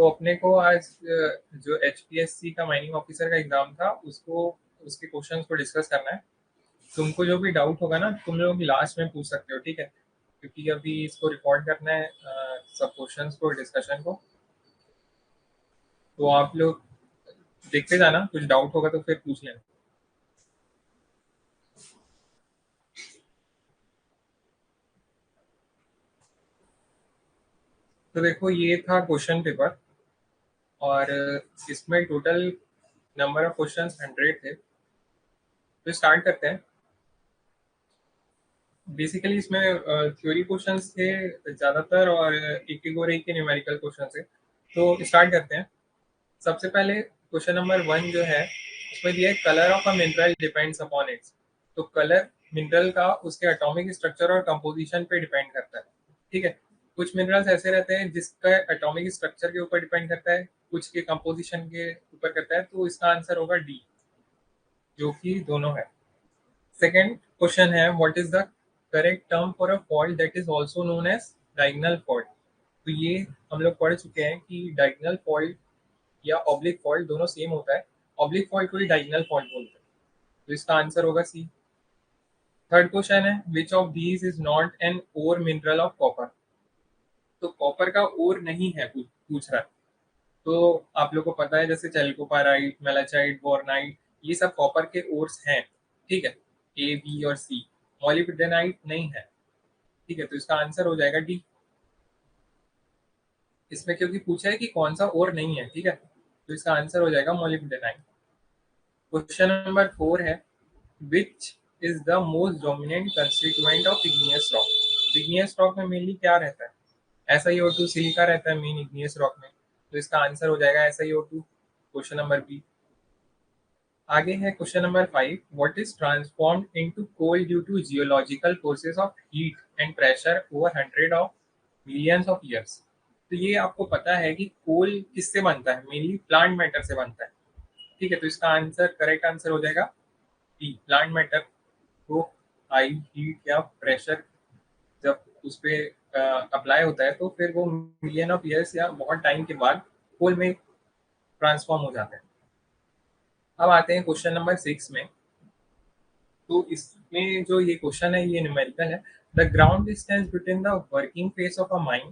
तो अपने को आज जो HPSC का माइनिंग ऑफिसर का एग्जाम था उसको उसके क्वेश्चंस को डिस्कस करना है। तुमको जो भी डाउट होगा ना तुम लोग लास्ट में पूछ सकते हो, ठीक है? क्योंकि अभी इसको रिकॉर्ड करना है सब क्वेश्चंस को, डिस्कशन को। तो आप लोग देखते जाना, कुछ डाउट होगा तो फिर पूछ लेना। तो देखो ये था क्वेश्चन पेपर, और इसमें टोटल नंबर ऑफ क्वेश्चंस 100 थे। तो स्टार्ट करते हैं। बेसिकली इसमें थ्योरी क्वेश्चंस थे ज़्यादातर, और एक एक और एक के न्यूमेरिकल क्वेश्चन थे। तो स्टार्ट करते हैं। सबसे पहले क्वेश्चन नंबर 1 जो है उसमें दिया है colour of a mineral depends upon its. तो कलर मिनरल का उसके एटॉमिक स्ट्रक्चर और कंपोजिशन पे डिपेंड करता है, ठीक है? कुछ मिनरल्स ऐसे रहते हैं जिसका एटॉमिक स्ट्रक्चर के ऊपर डिपेंड करता है, कुछ के कंपोजिशन के ऊपर करता है। तो इसका आंसर होगा डी, जो कि दोनों है। सेकेंड क्वेश्चन है what is the correct term for a fault that is also known as diagonal fault. तो ये हम लोग पढ़ चुके हैं कि डायगोनल फॉल्ट या ऑब्लिक फॉल्ट दोनों सेम होता है। ऑब्लिक फॉल्ट को ही डायगोनल फॉल्ट बोलते हैं। तो इसका आंसर होगा सी। थर्ड क्वेश्चन है which of these is not an ore mineral of copper. तो कॉपर का ओर नहीं है, पूछ रहा है। तो आप लोग को पता है जैसे चैल्कोपाराइट, मेलाचाइट, बोरनाइट, ये सब कॉपर के ओर्स हैं, ठीक है? ए, बी और सी। मॉलिब्डेनाइट नहीं है, ठीक है? तो इसका आंसर हो जाएगा डी। इसमें क्योंकि पूछा है कि कौन सा ओर नहीं है, ठीक है? तो इसका आंसर हो जाएगा मॉलिब्डेनाइट। क्वेश्चन नंबर 4 है which is the most dominant constituent of igneous rock. Igneous rock में मेनली क्या रहता है? SiO2 सिलिका रहता है मेन इग्नियस रॉक में। तो इसका आंसर हो जाएगा SiO2, क्वेश्चन नंबर बी। आगे है question number 5 what is transformed into coal due to geological forces of heat and pressure over hundred of millions of years. तो ये आपको पता है कि कोल किससे बनता है? मेनली प्लांट मैटर से बनता है, ठीक है? तो इसका आंसर, करेक्ट आंसर हो जाएगा डी, प्लांट मैटर को हाई हीट या प्रेशर जब उस पर अप्लाई होता है तो फिर वो मिलियन ऑफ ईयर्स या बहुत टाइम के बाद कोल में ट्रांसफॉर्म हो जाते हैं। अब आते हैं क्वेश्चन नंबर 6 में। तो इसमें जो ये क्वेश्चन है ये न्यूमेरिकल है। The ground distance between the working face of a mine,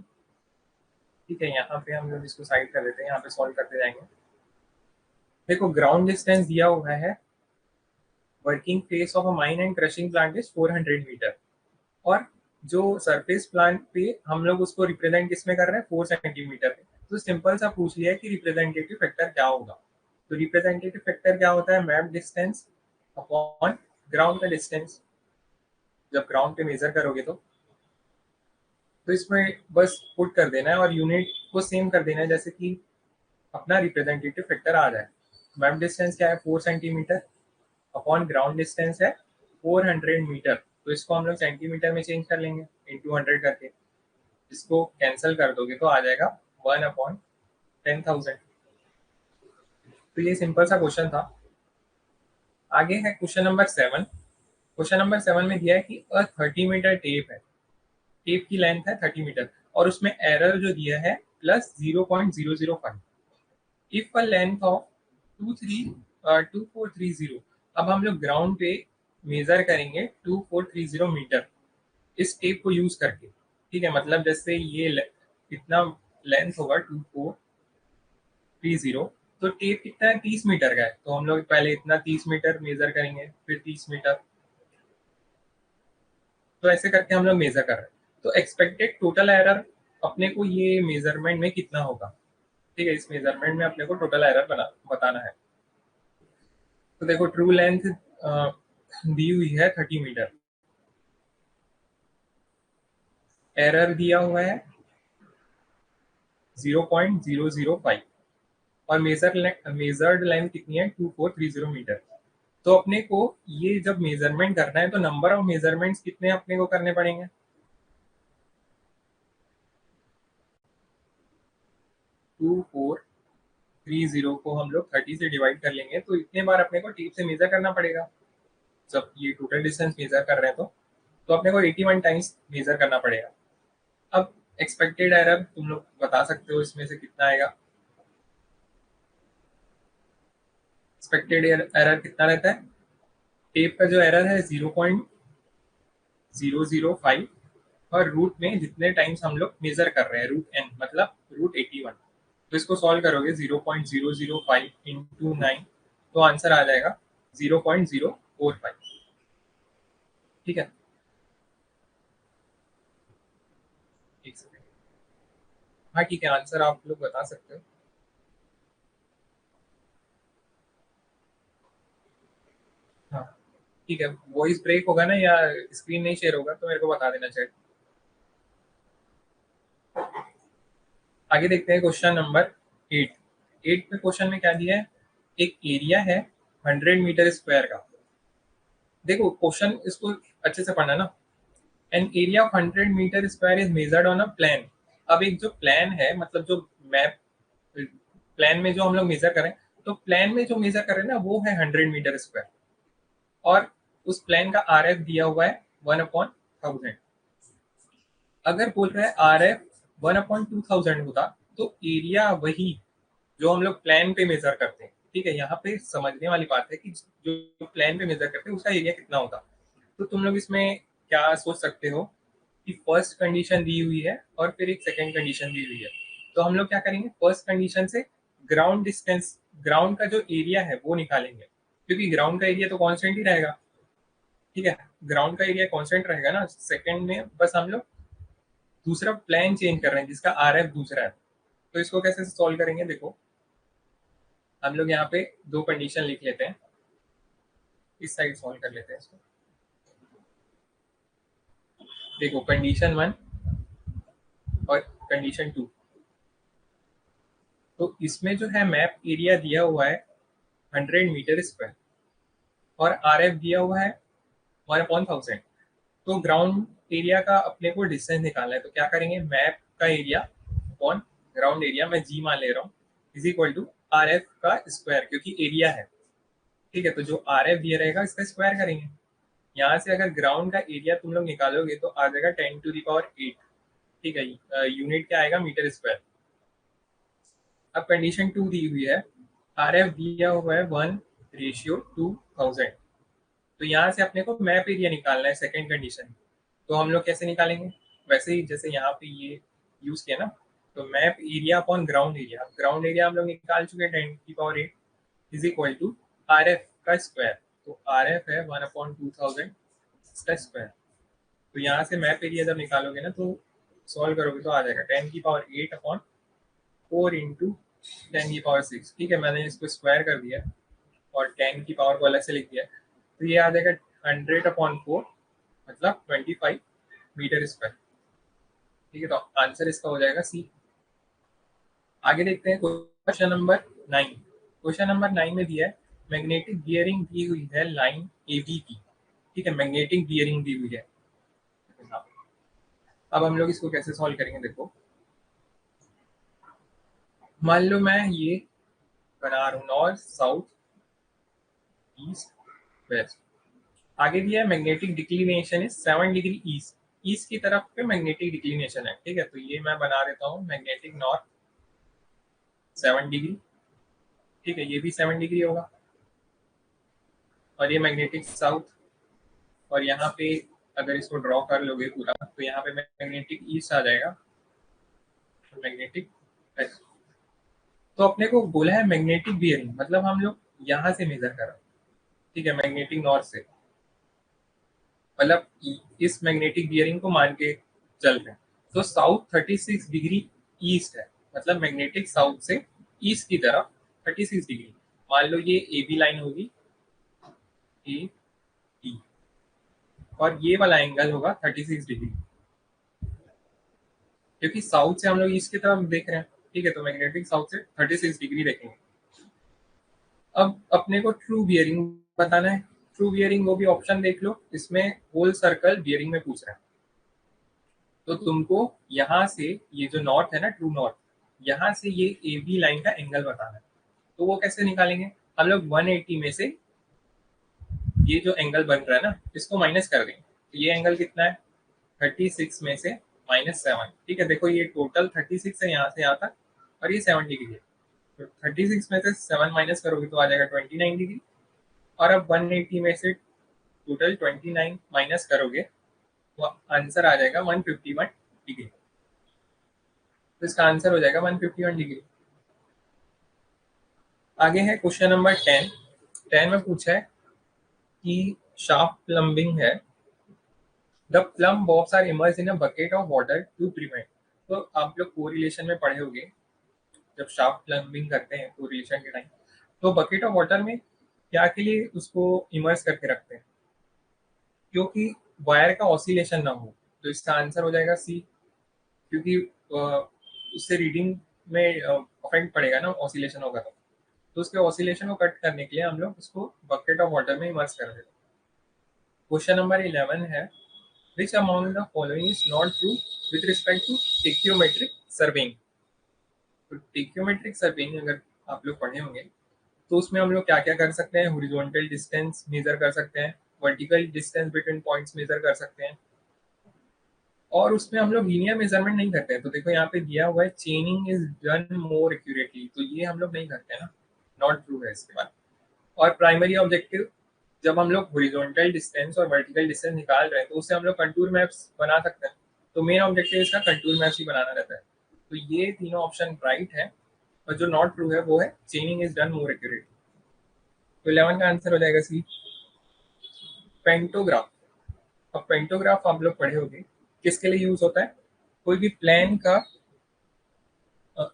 ठीक है? यहाँ पे हम लोग इसको साइड कर देते हैं, यहाँ पे सॉल्व करते जाएंगे। देखो ग्राउंड डिस्टेंस दिया हुआ है, working face of a mine and crushing plant is 400 metre, और जो सरफेस प्लांट पे हम लोग उसको रिप्रेजेंट किसमें कर रहे हैं? 4 सेंटीमीटर पे। तो सिंपल सा पूछ लिया है कि रिप्रेजेंटेटिव फैक्टर क्या होगा। तो रिप्रेजेंटेटिव फैक्टर क्या होता है? मैप डिस्टेंस अपॉन ग्राउंड का डिस्टेंस, जब ग्राउंड पे मेजर करोगे तो इसमें बस पुट कर देना है और यूनिट को सेम कर देना है जैसे कि अपना रिप्रेजेंटेटिव फैक्टर आ जाए। मैप डिस्टेंस क्या है? 4 सेंटीमीटर, अपॉन ग्राउंड डिस्टेंस है 400 मीटर। तो इसको हम लोग सेंटीमीटर में चेंज कर लेंगे इंटू 100 करके। इसको कैंसिल कर दोगे तो आ जाएगा 1/10,000। तो ये सिंपल सा क्वेश्चन था। आगे है क्वेश्चन नंबर 7। क्वेश्चन नंबर 7 में दिया है कि 30 मीटर टेप है, टेप की लेंथ है 30 मीटर, और उसमें एरर जो दिया है +0.005। If a length of 2430। अब हम लोग ग्राउंड पे मेजर करेंगे 2430 मीटर इस टेप को यूज करके, ठीक है? मतलब जैसे ये इतना लेंथ होगा 2430, तो टेप कितना है? 30 मीटर का है। तो हम लोग पहले इतना 30 मीटर मेजर करेंगे, फिर 30 मीटर। तो ऐसे करके हम लोग मेजर कर रहे हैं। तो एक्सपेक्टेड टोटल एरर अपने को ये मेजरमेंट में कितना होगा, ठीक है? इस मेजरमेंट में अपने को टोटल एरर बताना है। तो देखो ट्रू लेंथ दी हुई है 30 मीटर, एरर दिया हुआ है 0.005, और मेजर्ड लेंथ कितनी है? 2430 मीटर। तो अपने को ये जब मेजरमेंट करना है तो नंबर ऑफ मेजरमेंट्स कितने अपने को करने पड़ेंगे? 2430 को हम लोग 30 से डिवाइड कर लेंगे, तो इतने बार अपने को टेप से मेजर करना पड़ेगा जब ये टोटल डिस्टेंस मेजर कर रहे हैं। तो अपने को 81 टाइम्स मेजर करना पड़ेगा। अब एक्सपेक्टेड एरर तुम लोग बता सकते हो इसमें से कितना आएगा? एक्सपेक्टेड एरर कितना रहता है? टेप का जो एरर है 0.005, और रूट में जितने टाइम्स हम लोग मेजर कर रहे हैं, रूट एन मतलब रूट 81, तो इसको सॉल्व करोगे 0.005 इंटू 9, तो आंसर आ जाएगा 0.045। ठीक है, एक सेकेंड। हाँ ठीक है, आंसर आप लोग बता सकते हो। हाँ ठीक है, वॉइस ब्रेक होगा ना या स्क्रीन नहीं शेयर होगा तो मेरे को बता देना चाहिए। आगे देखते हैं क्वेश्चन नंबर 8। 8 पे क्वेश्चन में क्या दिया है? एक एरिया है 100 मीटर स्क्वायर का। देखो क्वेश्चन इसको अच्छे से पढ़ना ना। An area of 100 metre square is measured on a plan. अब एक जो प्लान है, मतलब जो मैप, प्लान में जो हम लोग मेजर करें, तो प्लान में जो मेजर कर रहे हैं ना वो है 100 मीटर स्क्वायर, और उस प्लान का आर एफ दिया हुआ है 1/1000। अगर बोल रहा है आर एफ 1/2000 होता, तो एरिया वही जो हम लोग प्लान पे मेजर करते हैं। ठीक है, यहाँ पे समझने वाली बात है कि जो प्लान पे मेजर करते हैं उसका एरिया कितना होता। तो तुम लोग इसमें क्या सोच सकते हो कि फर्स्ट कंडीशन दी हुई है और फिर एक सेकंड कंडीशन दी हुई है, तो हम लोग क्या करेंगे, फर्स्ट कंडीशन से ग्राउंड डिस्टेंस, ग्राउंड का जो एरिया है वो निकालेंगे, क्योंकि ग्राउंड का एरिया तो कांस्टेंट ही रहेगा। ठीक है, ग्राउंड का एरिया कांस्टेंट रहेगा ना। सेकंड में बस हम लोग दूसरा प्लान चेंज कर रहे हैं जिसका आर एफ दूसरा है। तो इसको कैसे सॉल्व करेंगे, देखो हम लोग यहाँ पे दो कंडीशन लिख लेते हैं, इस साइड सॉल्व कर लेते हैं इसको। देखो कंडीशन 1 और कंडीशन 2, तो इसमें जो है मैप एरिया दिया हुआ है 100 मीटर स्क्वायर, और आर एफ दिया हुआ है 1/1000। तो ग्राउंड एरिया का अपने को डिस्टेंस निकालना है, तो क्या करेंगे, मैप का एरिया अपॉन ग्राउंड एरिया, मैं जी मान ले रहा हूँ, is equal to R F का स्क्वायर, क्योंकि एरिया है। ठीक है, तो जो आर एफ दिया रहेगा इसका स्क्वायर करेंगे। यहाँ से अगर ग्राउंड का एरिया तुम लोग निकालोगे तो आ जाएगा 10⁸ ठीक है, यूनिट क्या आएगा, मीटर स्क्वायर। अब कंडीशन 2 दी हुई है, आर एफ दिया हुआ है 1/2000। तो यहाँ से अपने को मैप एरिया निकालना है सेकंड कंडीशन। तो हम लोग कैसे निकालेंगे, वैसे ही जैसे यहाँ पे ये यूज किया ना, तो map area upon ground area, ground area हम लोग निकाल चुके हैं 10⁸ is equal to R F का स्क्वायर। तो आर एफ है 1/2000 इसका स्क्वायर। तो यहाँ से मैप एरिया जब निकालोगे ना तो सॉल्व करोगे तो आ जाएगा 10⁸ 8/4 इंटू 10⁶। ठीक है, मैंने इसको स्क्वायर कर दिया और 10 की पावर को अलग से लिख दिया, तो ये आ जाएगा 100/4 मतलब 25 मीटर स्क्वायर। ठीक है, तो आंसर इसका हो जाएगा सी। आगे देखते हैं क्वेश्चन नंबर 9। क्वेश्चन नंबर 9 में दिया है मैग्नेटिक बियरिंग दी हुई है लाइन ए बी की। ठीक है, मैग्नेटिक बियरिंग दी हुई है। अब हम लोग इसको कैसे सॉल्व करेंगे, देखो मान लो मैं ये बना रहा हूँ नॉर्थ साउथ ईस्ट वेस्ट। आगे दिया है magnetic declination is 7 degree east, east की तरफ पे मैग्नेटिक डिक्लिनेशन है। ठीक है, तो ये मैं बना देता हूँ मैग्नेटिक नॉर्थ 7 डिग्री। ठीक है, ये भी 7 डिग्री होगा, और ये मैग्नेटिक साउथ, और यहाँ पे अगर इसको ड्रॉ कर लोगे पूरा तो यहाँ पे मैग्नेटिक ईस्ट आ जाएगा, मैग्नेटिक वेस्ट। तो अपने को बोला है मैग्नेटिक बियरिंग, मतलब हम लोग यहाँ से मेजर कर रहे हैं। ठीक है, मैग्नेटिक नॉर्थ से, मतलब इस मैग्नेटिक बियरिंग को मान के चल रहे हैं। तो साउथ 36 डिग्री ईस्ट है, मतलब मैग्नेटिक साउथ से ईस्ट की तरफ 36 डिग्री। मान लो ये ए बी लाइन होगी, ए बी, और ये वाला एंगल होगा 36 डिग्री, क्योंकि साउथ से हम लोग ईस्ट की तरफ देख रहे हैं। ठीक है, तो मैग्नेटिक साउथ से 36 डिग्री देखेंगे। अब अपने को ट्रू बियरिंग बताना है। ट्रू बियरिंग वो भी ऑप्शन देख लो, इसमें होल सर्कल बियरिंग में पूछ रहा है। तो तुमको यहाँ से ये जो नॉर्थ है ना, ट्रू नॉर्थ, यहाँ से ये ए बी लाइन का एंगल बताना है। तो वो कैसे निकालेंगे, हम लोग 180 में से ये जो एंगल बन रहा है ना इसको माइनस कर देंगे। तो ये एंगल कितना है, 36 में से -7। ठीक है, देखो ये टोटल 36 है यहाँ से यहाँ तक, और ये 7 डिग्री है। तो 36 में से 7 माइनस करोगे तो आ जाएगा 29 डिग्री, और अब 180 में से टोटल 29 माइनस करोगे तो आंसर आ जाएगा 151 डिग्री। तो इसका आंसर हो जाएगा 151 डिग्री। आगे है क्वेश्चन नंबर 10। 10 में पूछा है कि शाफ्ट प्लम्बिंग है, the plumb bobs are immerse in a bucket of water to prevent. तो आप लोग कोरिलेशन में पढ़े होंगे, जब शाफ्ट प्लम्बिंग करते हैं कोरिलेशन के टाइम, तो बकेट ऑफ वाटर में क्या के लिए उसको इमर्स करके रखते हैं, क्योंकि वायर का ऑसिलेशन ना हो। तो इसका आंसर हो जाएगा सी, क्योंकि उससे रीडिंग में अफेक्ट पड़ेगा ना, ऑसिलेशन होगा तो उसके ऑसिलेशन को कट करने के लिए हम लोग उसको बकेट ऑफ वाटर में इमर्स कर देते हैं। क्वेश्चन नंबर 11 है, which among the following is not true with respect to tacheometric surveying. तो टेक्योमेट्रिक सर्वेइंग अगर आप लोग पढ़े होंगे तो उसमें हम लोग क्या क्या कर सकते हैं, हॉरिजॉन्टल डिस्टेंस मेजर कर सकते हैं, vertical distance between points measure कर सकते हैं, और उसमें हम लोग लीनियर मेजरमेंट नहीं करते हैं। तो देखो यहाँ पे दिया हुआ है चेनिंग इज डन मोर एक्यूरेटली, तो ये हम लोग नहीं करते हैं ना, नॉट ट्रू है इसके बाद। और प्राइमरी ऑब्जेक्टिव, जब हम लोग हॉरिजॉन्टल डिस्टेंस और वर्टिकल डिस्टेंस निकाल रहे हैं तो उससे हम लोग कंटूर मैप्स बना सकते हैं, तो मेन ऑब्जेक्टिव इसका कंटूर मैप्स ही बनाना रहता है। तो ये तीनों ऑप्शन राइट है, और जो नॉट ट्रू है वो है चेनिंग इज डन मोर एक्यूरेटली। तो 11 का आंसर हो जाएगा सी, पेंटोग्राफ। अब पेंटोग्राफ आप लोग पढ़े होंगे, किसके लिए यूज होता है, कोई भी प्लान का अ,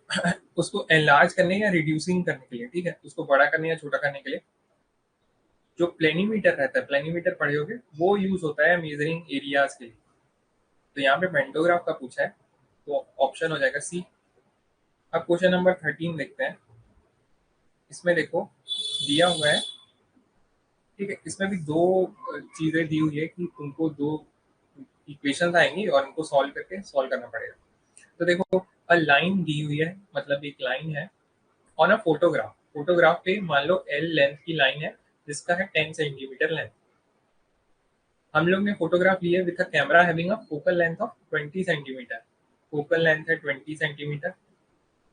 उसको एनलार्ज करने या रिड्यूसिंग करने के लिए, ठीक है, उसको बड़ा करने या छोटा करने के लिए जो प्लेनीमीटर रहता है, प्लेनीमीटर पढ़े होगे, वो यूज होता है मेजरिंग एरियाज के लिए। तो यहाँ पे पेंटोग्राफ का पूछा है, तो ऑप्शन हो जाएगा सी। अब क्वेश्चन नंबर 13 देखते हैं। इसमें देखो दिया हुआ है, ठीक है, इसमें भी दो चीजें दी हुई है कि तुमको दो इक्वेशन आएंगी और उनको सॉल्व करके सॉल्व करना पड़ेगा। तो देखो, अ लाइन दी हुई है, मतलब एक लाइन है ऑन अ फोटोग्राफ, फोटोग्राफ पे मान लो एल लेंथ की लाइन है जिसका है 10 सेंटीमीटर लेंथ। हम लोग ने फोटोग्राफ ली है with a camera having a focal length of 20 centimetre. Focal length है 20 सेंटीमीटर,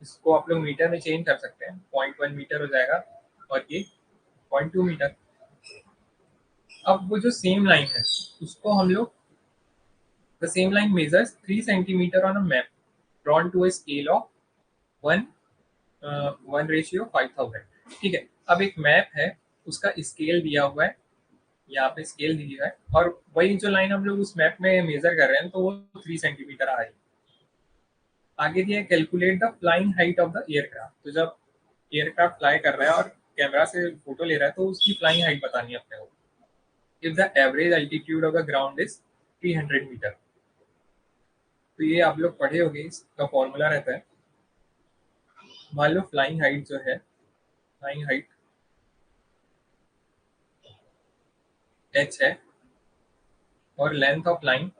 इसको आप लोग मीटर में चेंज कर सकते हैं, 0.1 मीटर हो जाएगा, और ये 0.2 मीटर। अब वो जो सेम लाइन है उसको हम लोग, the same line measures 3 centimetre on a map drawn to a scale of 1 1:5000, ठीक है। अब एक मैप है, उसका स्केल दिया हुआ है, यहाँ पे स्केल दिया है, और वही जो लाइन हम लोग उस मैप में मेजर कर रहे हैं तो वो 3 सेंटीमीटर आ रही है। आगे दिया है calculate the flying height of the aircraft. तो जब एयरक्राफ्ट फ्लाई कर रहा है और कैमरा से फोटो ले रहा है तो उसकी फ्लाइंग हाइट बतानी है अपने को। If the average altitude of the ground is 300 metre. तो ये आप लोग पढ़े होंगे, इसका फॉर्मूला रहता है, मान लो फ्लाइंग हाइट जो है, फ्लाइंग हाइट h है और लेंथ ऑफ लाइन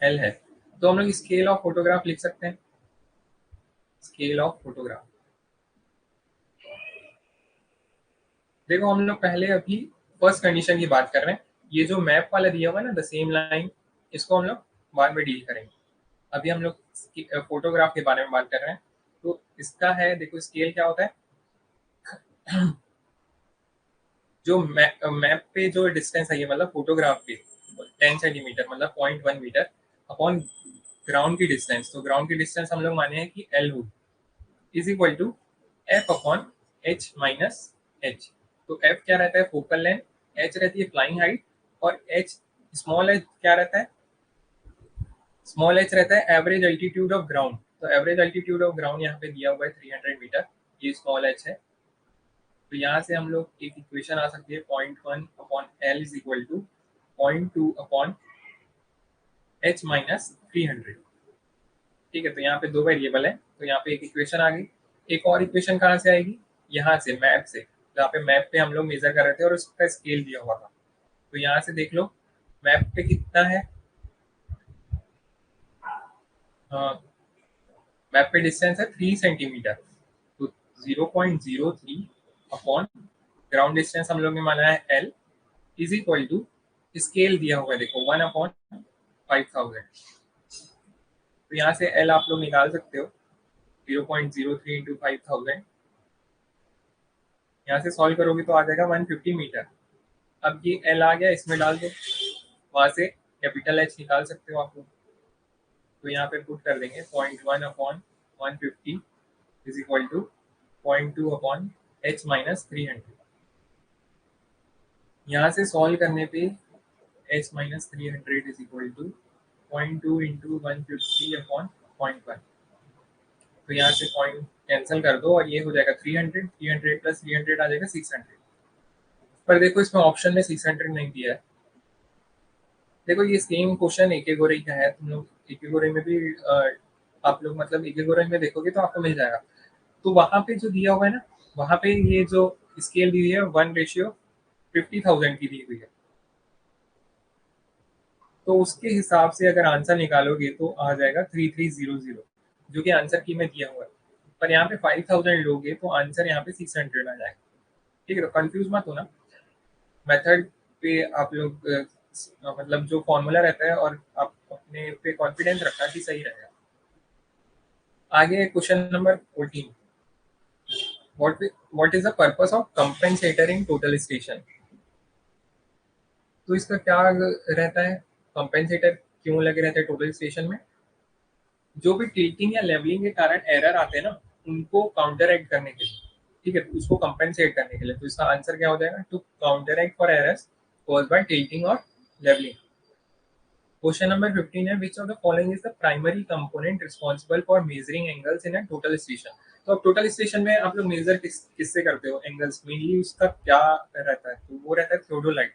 l है, तो हम लोग स्केल ऑफ फोटोग्राफ लिख सकते हैं, स्केल ऑफ फोटोग्राफ। देखो हम लोग पहले अभी फर्स्ट कंडीशन की बात कर रहे हैं, ये जो मैप वाला दिया हुआ है ना, द सेम लाइन, इसको हम लोग बाद में डील करेंगे। अभी हम लोग फोटोग्राफ के बारे में बात कर रहे हैं। तो इसका है, देखो स्केल क्या होता है, जो मैप पे जो डिस्टेंस है, ये मतलब फोटोग्राफ पे 10 सेंटीमीटर मतलब 0.1 मीटर अपॉन ग्राउंड की डिस्टेंस। तो ग्राउंड की डिस्टेंस हम लोग माने हैं कि एल होगी, is equal to F upon H minus H. तो एफ क्या रहता है, फोकल लेंथ, एच रहती है फ्लाइंग हाइट, और एच स्मॉल एच क्या रहता है, स्मॉल एच रहता है एवरेज अल्टीट्यूड ऑफ ग्राउंड। तो एवरेज अल्टीट्यूड ऑफ ग्राउंड यहाँ पे दिया हुआ है 300 मीटर, ये स्मॉल एच है। तो यहाँ से हम लोग एक इक्वेशन आ सकती है, 0.1 upon L is equal to 0.2 upon H minus 300, ठीक है। तो यहाँ पे दो वेरिएबल है, तो यहाँ पे एक इक्वेशन आ गई। एक और इक्वेशन कहाँ से आएगी, यहाँ से मैप से, जहाँ पे मैप पे हम लोग मेजर कर रहे थे और उसका स्केल दिया हुआ था। तो यहाँ से देख लो मैप पे कितना है, मैप पे डिस्टेंस है 3 सेंटीमीटर, तो 0.03 अपॉन ग्राउंड डिस्टेंस हम लोग ने माना है L, is equal to scale दिया हुआ है, देखो 1 अपॉन 5000। तो यहाँ से एल आप लोग निकाल सकते हो, 0.03 इंटू 5000, यहाँ से सॉल्व करोगे तो आ जाएगा 150 मीटर। अब ये एल आ गया, इसमें डाल दो, वहाँ से कैपिटल एच निकाल सकते हो आप लोग। तो यहाँ पे पुट कर देंगे 0.1 upon 150 is equal to 0.2 upon H minus 300। यहाँ से सॉल्व करने पे H minus 300 is equal to 0.2 into 150 upon 0.1। तो यहाँ से पॉइंट कैंसिल कर दो और ये हो जाएगा 300, 300 प्लस 300 आ जाएगा 600। पर देखो इसमें ऑप्शन में 600 नहीं दिया है। देखो ये सेम क्वेश्चन एक गोरई का है, तुम लोग एक गोरई में भी आप लोग मतलब एक गोरई में देखोगे तो आपको मिल जाएगा। तो वहां पे जो दिया हुआ है ना, वहां पे ये जो स्केल दी हुई है 1:50,000 की दी हुई है। तो उसके हिसाब से अगर आंसर निकालोगे तो आ जाएगा 3300, जो कि आंसर की में दिया हुआ है। पर यहाँ पे 5000 लोगे तो आंसर यहाँ पे 600 आ जाएगा। ठीक है, तो कंफ्यूज मत होना। मेथड पे आप लोग मतलब जो फॉर्मूला रहता है और आप अपने पे कॉन्फिडेंस रखना कि सही रहेगा। आगे question number 14, what is the purpose of compensator in total station. तो इसका क्या रहता है, कंपेंसेटर क्यों लगे रहते हैं टोटल स्टेशन में। जो भी टिल्टिंग या लेवलिंग के कारण एरर आते हैं ना, उनको काउंटर एक्ट करने के लिए, ठीक है, तो उसको कंपेंसेट करने के लिए। तो इसका आंसर क्या हो जाएगा, to counteract for errors caused by tilting और लेवलिंग। क्वेश्चन नंबर 15 है, which of the following is the primary component responsible for measuring angles in a total station. तो अब टोटल स्टेशन में आप लोग मेजर किससे करते हो एंगल्स, मेनली उसका क्या रहता है, तो वो रहता है थियोडोलाइट।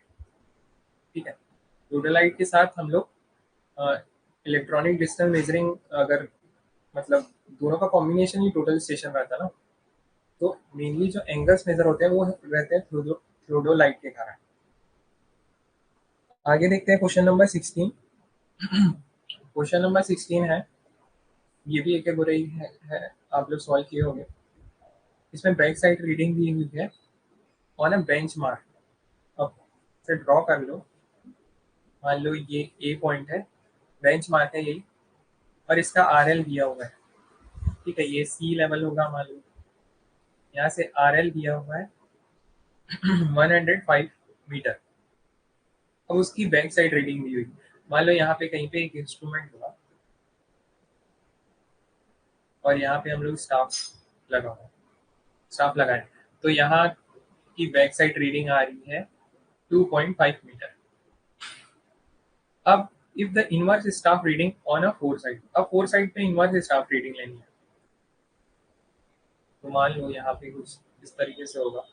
ठीक है, थियोडोलाइट के साथ हम लोग इलेक्ट्रॉनिक डिस्टेंस मेजरिंग, अगर मतलब दोनों का कॉम्बिनेशन ही टोटल स्टेशन रहता है ना, तो मेनली जो एंगल्स मेजर होते हैं वो रहते हैं थियोडोलाइट के कारण। आगे देखते हैं क्वेश्चन नंबर 16। क्वेश्चन नंबर 16 है, ये भी एक बुराई है, आप लोग सॉल्व किए होंगे। इसमें बैक साइड रीडिंग दी हुई है ऑन अ बेंच मार्क। अब से ड्रॉ कर लो, मान लो ये ए पॉइंट है, बेंच मार्क है यही, और इसका आर एल दिया हुआ है। ठीक है, ये सी लेवल होगा मान लो, यहाँ से आर एल दिया हुआ है 105 मीटर। अब उसकी बैक साइड रीडिंग दी हुई, मान लो यहाँ पे कहीं पे एक इंस्ट्रूमेंट होगा और यहाँ पे हम लोग स्टाफ लगाए, तो यहाँ की बैक साइड रीडिंग आ रही है 2.5 मीटर। अब if the inverse staff reading on a four side, अब फोर साइड पे इनवर्स स्टाफ रीडिंग लेनी है, तो मान लो यहाँ पे कुछ इस तरीके से होगा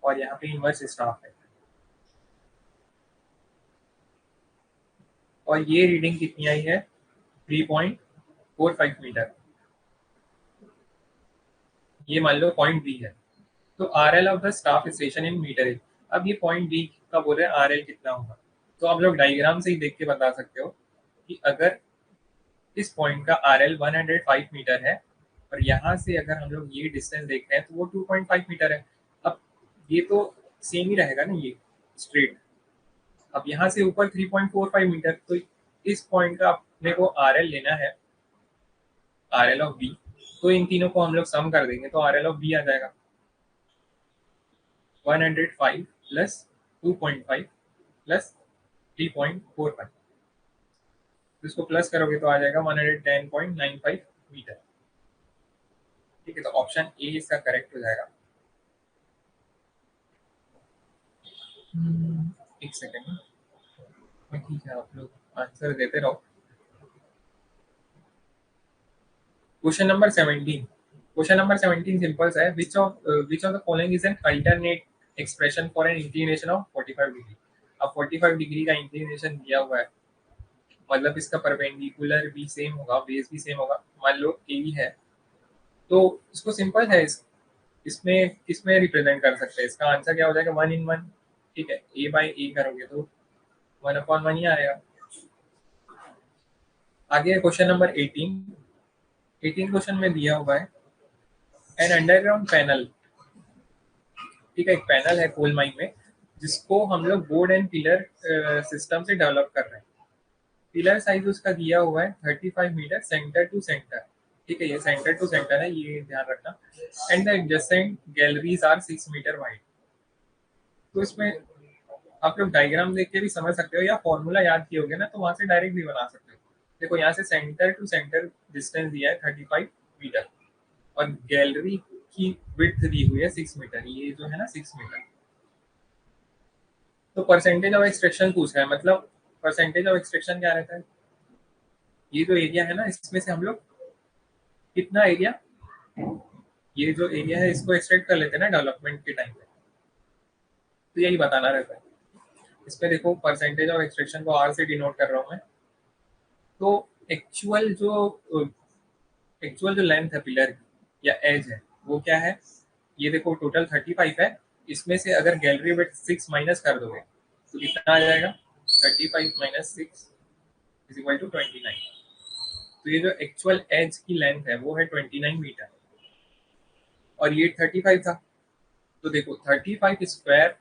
और यहाँ पे इनवर्स स्टाफ है, और ये रीडिंग कितनी आई है 3.45 मीटर। ये मान लो पॉइंट बी है, तो R L of the staff station in metre है। अब ये पॉइंट बी का बोल रहे हैं आर एल कितना होगा, तो आप लोग डायग्राम से ही देख के बता सकते हो कि अगर इस पॉइंट का आर एल 105 मीटर है और यहाँ से अगर हम लोग ये डिस्टेंस देख रहे हैं तो वो 2.5 मीटर है। अब ये तो सेम ही रहेगा ना, ये स्ट्रेट। अब यहाँ से ऊपर 3.45 मीटर, तो इस पॉइंट का अपने को आर एल लेना है, आर एल ऑफ बी। तो इन तीनों को हम लोग सम कर देंगे तो आर एल ऑफ बी आ जाएगा 105 प्लस 2.5 प्लस 3.45। इसको प्लस करोगे तो आ जाएगा 110.95 मीटर। ठीक है, तो ऑप्शन ए इसका करेक्ट हो जाएगा। एक सेकेंड, ठीक है, आप लोग आंसर देते रहो। Question number 17, question number 17 simple सा है, which of the following is an alternate expression for an inclination of 45 degree. अब 45 डिग्री का इंक्लिनेशन दिया हुआ है, मतलब इसका परपेंडिकुलर भी सेम होगा, बेस भी सेम होगा, मान लो ए है। तो इसको सिंपल है, इसमें किसमें रिप्रेजेंट कर सकते हैं, इसका आंसर क्या हो जाएगा 1 in 1। ठीक है, ए बाई ए करोगे तो 1/1 ही आएगा। आगे क्वेश्चन नंबर 18 क्वेश्चन में दिया हुआ है, एन अंडरग्राउंड पैनल। ठीक है, एक पैनल है कोल माइन में जिसको हम लोग बोर्ड एंड पिलर सिस्टम से डेवलप कर रहे हैं। पिलर साइज उसका दिया हुआ है 35 मीटर सेंटर टू सेंटर। ठीक है, ये सेंटर टू सेंटर है, ये ध्यान रखना। And the adjacent galleries are 6 metre wide. तो इसमें आप लोग डायग्राम देख के भी समझ सकते हो, या फॉर्मूला याद किए होगे ना, तो वहां से डायरेक्ट भी बना सकते हो। देखो यहाँ से सेंटर टू सेंटर डिस्टेंस दिया है 35 मीटर, और गैलरी की विड्थ दी हुई है 6 मीटर, ये जो है ना 6 मीटर। तो परसेंटेज ऑफ एक्सट्रैक्शन पूछ रहा है, मतलब परसेंटेज ऑफ एक्सट्रैक्शन क्या रहता है, ये जो एरिया है ना, इसमें से हम लोग कितना एरिया, ये जो एरिया है इसको एक्सट्रैक्ट कर लेते हैं ना डेवलपमेंट के टाइम पे, तो यही बताना रहता है। इसमें देखो परसेंटेज ऑफ एक्सट्रैक्शन को आर से डिनोट कर रहा हूँ मैं। तो एक्चुअल जो एक्चुअल जो लेंथ है पिलर की या एज है, वो क्या है, ये देखो टोटल 35 है, इसमें से अगर गैलरी विड्थ 6 माइनस कर दोगे तो कितना आ जाएगा, 35 माइनस 6 इज इक्वल टू 29। तो ये जो एक्चुअल एज की लेंथ है वो है 29 मीटर, और ये 35 था। तो देखो 35 स्क्वायर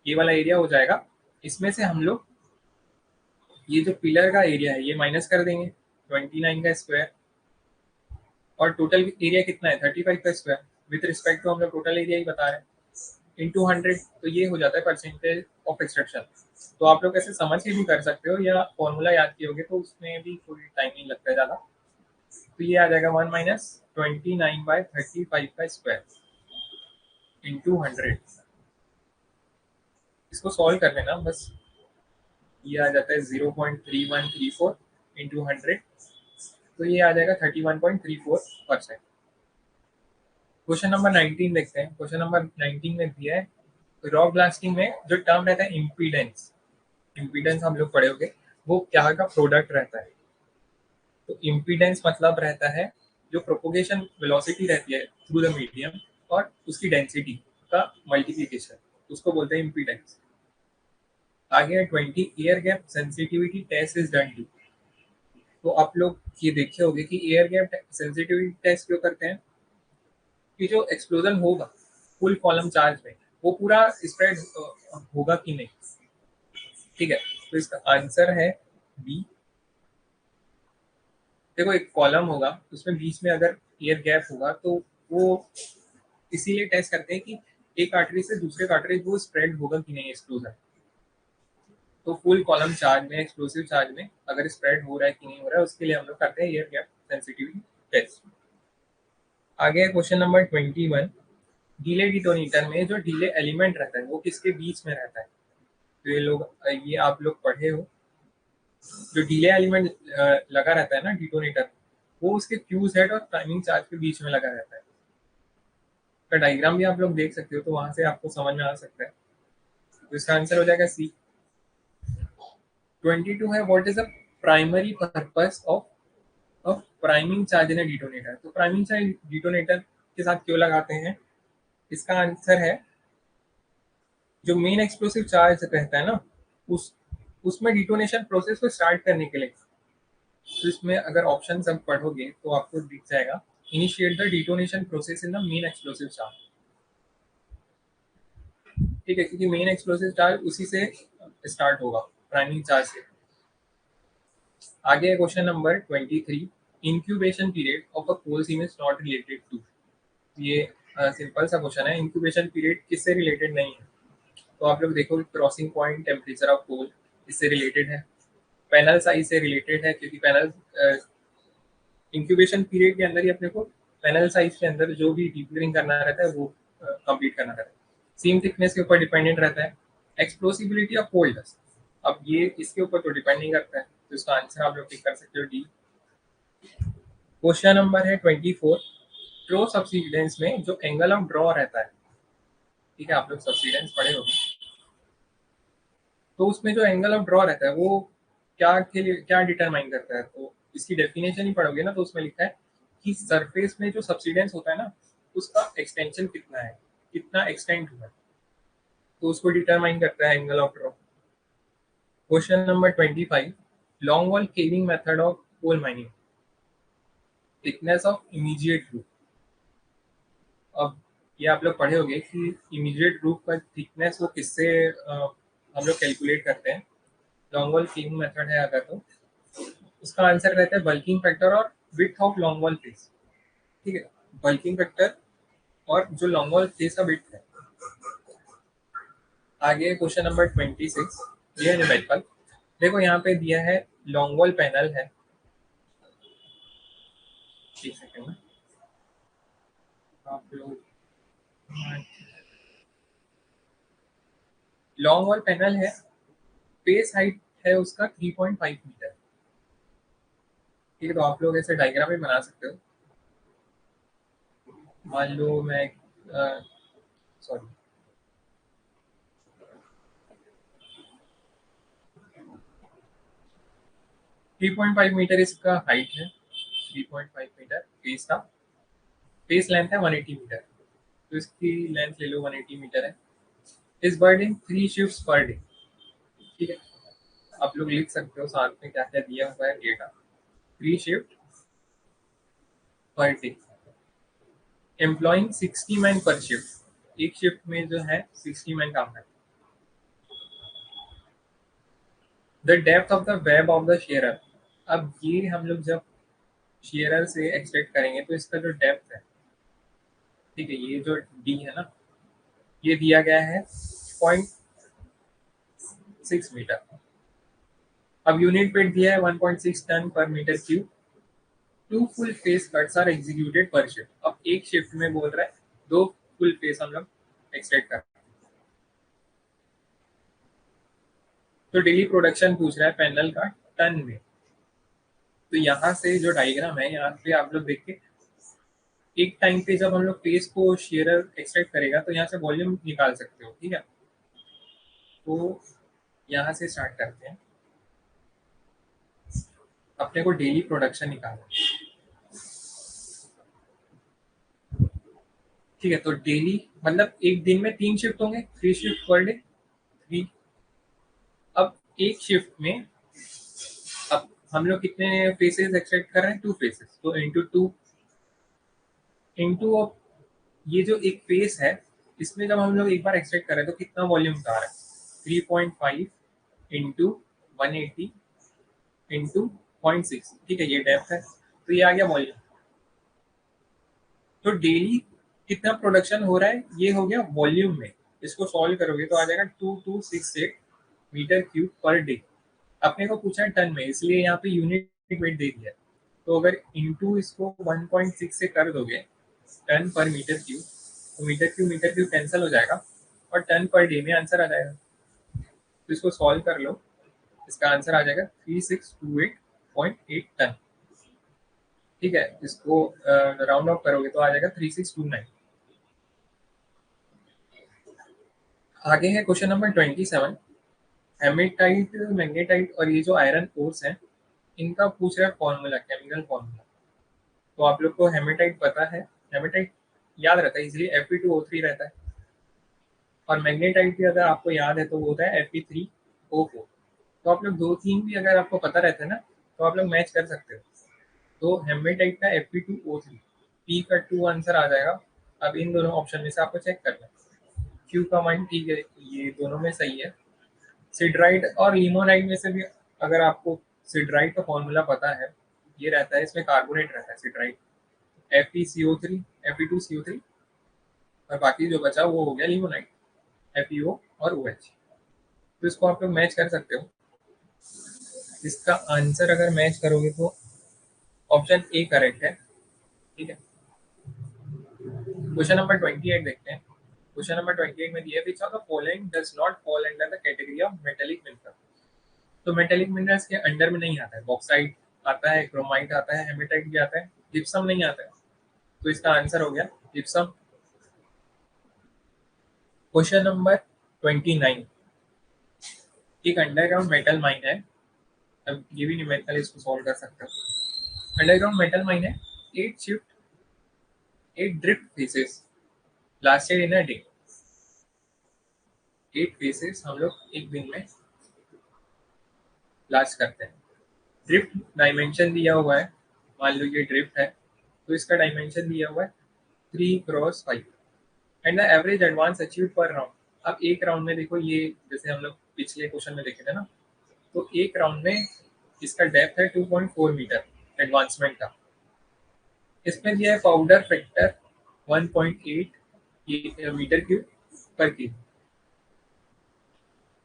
ये वाला एरिया हो जाएगा, इसमें से हम लोग ये जो पिलर का एरिया है ये माइनस कर देंगे 29 का स्क्वायर, और टोटल एरिया कितना है 35 का स्क्वायर, विथ रिस्पेक्ट टू हम लोग टोटल एरिया ही बता रहे हैं, इंटू 100। तो ये हो जाता है परसेंटेज ऑफ एक्सट्रैक्शन। तो आप लोग ऐसे समझ के भी कर सकते हो, या फॉर्मूला याद किए होगे तो उसमें भी कोई टाइम नहीं लगता है ज़्यादा। तो ये आ जाएगा 1 - 29/35 का स्क्वायर इंटू 100। इसको सॉल्व कर लेना बस, ये आ जाता है 0.3134 इंटू 100, तो ये आ जाएगा 31.34%। क्वेश्चन नंबर 19 देखते हैं। क्वेश्चन नंबर 19 में दिया है रॉक ब्लास्टिंग में जो टर्म रहता है इम्पीडेंस, इम्पीडेंस हम लोग पढ़े होंगे, वो क्या का प्रोडक्ट रहता है। तो इम्पीडेंस मतलब रहता है जो प्रोपोगेशन वेलोसिटी रहती है थ्रू द मीडियम और उसकी डेंसिटी का मल्टीप्लिकेशन, उसको बोलते हैं इम्पीडेंस। आगे 20 air gap sensitivity test is done to. तो आप लोग ये देखे होंगे कि एयर गैप सेंसिटिविटी टेस्ट क्यों करते हैं, कि जो एक्सप्लोजन होगा फुल कॉलम चार्ज में वो पूरा स्प्रेड होगा कि नहीं। ठीक है, तो इसका आंसर है बी। देखो एक कॉलम होगा, उसमें बीच में अगर एयर गैप होगा तो वो इसीलिए टेस्ट करते हैं कि एक कार्ट्रिज से दूसरे कार्ट्रिज वो स्प्रेड होगा कि नहीं एक्सप्लोजन। तो फुल कॉलम चार्ज में एक्सप्लोसिव चार्ज में अगर स्प्रेड हो रहा है कि नहीं हो रहा है, उसके लिए हम लोग करते हैं एयर गैप सेंसिटिविटी टेस्ट। आगे क्वेश्चन नंबर 21, डीले डिटोनेटर में जो डीले एलिमेंट रहता है वो किसके बीच में रहता है। तो ये आप लोग पढ़े हो, जो डीले एलिमेंट लगा रहता है ना डिटोनेटर, वो उसके फ्यूज हेड और टाइमिंग चार्ज के बीच में लगा रहता है। का डायग्राम भी आप लोग देख सकते हो, तो वहां से आपको समझ में आ सकता है। तो इसका आंसर हो जाएगा सी। 22 है what is the primary purpose of priming charge in detonator. तो प्राइमिंग चार्ज डिटोनेटर के साथ क्यों लगाते हैं, इसका आंसर है जो मेन एक्सप्लोसिव चार्ज रहता है ना, उस उसमें डिटोनेशन प्रोसेस को स्टार्ट करने के लिए। तो इसमें अगर ऑप्शन सब पढ़ोगे तो आपको दिख जाएगा initiate the detonation process in the main explosive charge. ठीक है, क्योंकि मेन एक्सप्लोसिव चार्ज उसी से स्टार्ट होगा, प्राइमिंग चार्ज से। आगे question number 23, incubation period of a coal seam is not related to. ये सिंपल सा क्वेश्चन है, इंक्यूबेशन पीरियड किससे रिलेटेड नहीं है। तो आप लोग देखो crossing point temperature of coal इससे रिलेटेड है, पैनल साइज से रिलेटेड है, क्योंकि पैनल इंक्यूबेशन पीरियड के अंदर ही अपने को पैनल साइज के अंदर जो भी डीपरिंग करना रहता है वो कंप्लीट करना रहता है। सीम थिकनेस के ऊपर डिपेंडेंट रहता है, एक्सप्लोसिबिलिटी ऑफ कोल्ड डस्ट, अब ये इसके ऊपर तो डिपेंड नहीं करता है, तो इसका आंसर आप लोग टिक कर सकते हो डी। क्वेश्चन नंबर है 24, ट्रो सब्सिडेंस में जो एंगल ऑफ ड्रॉ रहता है, ठीक है आप लोग सब्सिडेंस पढ़े होंगे, तो उसमें जो एंगल ऑफ ड्रॉ रहता है वो क्या के लिए क्या डिटरमाइन करता है। तो इसकी डेफिनेशन ही पढ़ोगे ना, तो उसमें लिखा है कि सरफेस में जो सब्सिडेंस होता है ना, उसका एक्सटेंशन कितना है, कितना एक्सटेंड हुआ है, तो उसको डिटरमाइन करता है angle of draw. Question number 25, long wall caving method of coal mining, thickness of immediate roof. अब ये आप लोग पढ़े होंगे कि इमीडिएट रूफ का थिकनेस वो किससे हम लोग कैलकुलेट करते हैं। लॉन्ग वॉल केविंग मेथड है अगर, तो उसका आंसर रहता है बल्किंग फैक्टर और width of long wall face, ठीक है, बल्किंग फैक्टर और जो लॉन्ग वॉल फेस का विड्थ है। आगे क्वेश्चन नंबर 26, ये है न्यूमेरिकल। देखो यहाँ पे दिया है लॉन्ग वॉल पैनल है, एक सेकेंड में आप लोग, लॉन्ग वॉल पैनल है, फेस हाइट है उसका 3.5 मीटर, ठीक है। तो आप लोग ऐसे डायग्राम भी बना सकते हो। मान लो मैं सॉरी 3.5 मीटर इसका हाइट है, 3.5 मीटर फेस का, फेस लेंथ है 180 मीटर, तो इसकी लेंथ ले लो 180 मीटर है। इस बर्डिंग 3 शिफ्ट्स पर डे, ठीक है। आप लोग लिख सकते हो साथ में क्या क्या दिया हुआ है data. 3 shift per day, employing 60 man per shift, एक शिफ्ट में जो है 60 मैन काम है। The depth of the web of the shearer, अब ये हम लोग जब शेयरर से एक्सपेक्ट करेंगे तो इसका जो डेप्थ है, ठीक है, ये जो डी है ना, ये दिया गया है 0.6 मीटर। अब यूनिट वेट दिया है 1.6 tonne per metre cube. 2 full face cuts are executed per shift, अब एक शिफ्ट में बोल रहा है 2 फुल फेस हम लोग एक्सपेक्ट कर। तो डेली प्रोडक्शन पूछ रहा है पैनल का टन में। तो यहाँ से जो डायग्राम है, यहाँ पे आप लोग देख के एक टाइम पे जब हम लोग फेस को शेयरर एक्सपेक्ट करेगा तो यहाँ से वॉल्यूम निकाल सकते हो, ठीक है। तो यहाँ से स्टार्ट करते हैं, अपने को डेली प्रोडक्शन निकालना है, ठीक है। तो डेली मतलब एक दिन में 3 शिफ्ट होंगे, 3 शिफ्ट पर डे, 3। अब एक शिफ्ट में अब हम लोग कितने फेसेस एक्सपेक्ट कर रहे हैं, 2 फेसेस, तो इंटू 2 इंटू, अब ये जो एक फेस है इसमें जब हम लोग एक बार एक्सपेक्ट कर रहे हैं तो कितना वॉल्यूम आ रहा है, 3.5 इंटू 180 इंटू 0.6, ठीक है, ये डेप्थ है, तो ये आ गया वॉल्यूम। तो डेली कितना प्रोडक्शन हो रहा है ये हो गया वॉल्यूम में। इसको सॉल्व करोगे तो आ जाएगा 2268 मीटर क्यूब पर डे। अपने को पूछा है टन में, इसलिए यहाँ पे यूनिट वेट दे दिया है। तो अगर इंटू इसको 1.6 से कर दोगे टन पर मीटर क्यूब, तो मीटर क्यूब कैंसिल हो जाएगा और टन पर डे में आंसर आ जाएगा। तो इसको सॉल्व कर लो, इसका आंसर आ जाएगा 3628.8 टन, ठीक है। इसको राउंड ऑफ करोगे तो आ जाएगा 3629। आगे है क्वेश्चन नंबर 27, हेमेटाइट, मैग्नेटाइट और ये जो आयरन ओर्स है इनका पूछ रहा है फॉर्मूला, केमिकल फॉर्मूला। तो आप लोग को हेमेटाइट पता है, हेमेटाइट याद रहता है इसलिए Fe2O3 रहता है। और मैग्नेटाइट भी अगर आपको याद है तो वो होता है Fe3O4। तो आप लोग 2-3 भी अगर आपको पता रहता है ना तो आप लोग मैच कर सकते हो। तो हेमेटाइट का Fe2O3, पी का 2 आंसर आ जाएगा। अब इन दोनों ऑप्शन में से आपको चेक करना है। क्यू का माइंड ठीक है, ये दोनों में सही है। सिडराइट और लिमोनाइट में से भी अगर आपको सिडराइट का फॉर्मूला पता है, ये रहता है, इसमें कार्बोनेट रहता है सिडराइट, FeCO3 Fe2CO3, और बाकी जो बचा वो हो गया लिमोनाइट, FeO और OH। तो इसको आप लोग मैच कर सकते हो। इसका आंसर अगर मैच करोगे तो ऑप्शन ए करेक्ट है, ठीक है। क्वेश्चन नंबर 28 देखते हैं। क्वेश्चन नंबर 28 में दिया which of the following does not fall under the category of metallic mineral. तो मेटेलिक मिनरल्स के अंडर में नहीं आता है, बॉक्साइट आता है, क्रोमाइट आता है, हेमेटाइट भी आता है, जिप्सम नहीं आता है। तो इसका आंसर हो गया जिप्सम। क्वेश्चन नंबर 29, एक अंडरग्राउंड मेटल माइन है। अब ये भी न्यूमेरिकल इसको सॉल्व कर सकते हो। अंडरग्राउंड मेटल माइन है, 8 shift 8 drift faces lasted in a day. 8 faces हम लोग एक दिन में लास्ट करते हैं। ड्रिफ्ट डायमेंशन दिया हुआ है, मान लो ये ड्रिफ्ट है तो इसका डायमेंशन दिया हुआ है 3x5 and the average advance achieve पर राउंड। अब एक राउंड में देखो, ये जैसे हम लोग पिछले क्वेश्चन में देखे थे ना, तो एक राउंड में इसका डेप्थ है 2.4 मीटर एडवांसमेंट का। इसमें दिया है पाउडर फैक्टर 1.8 मीटर क्यूब पर के।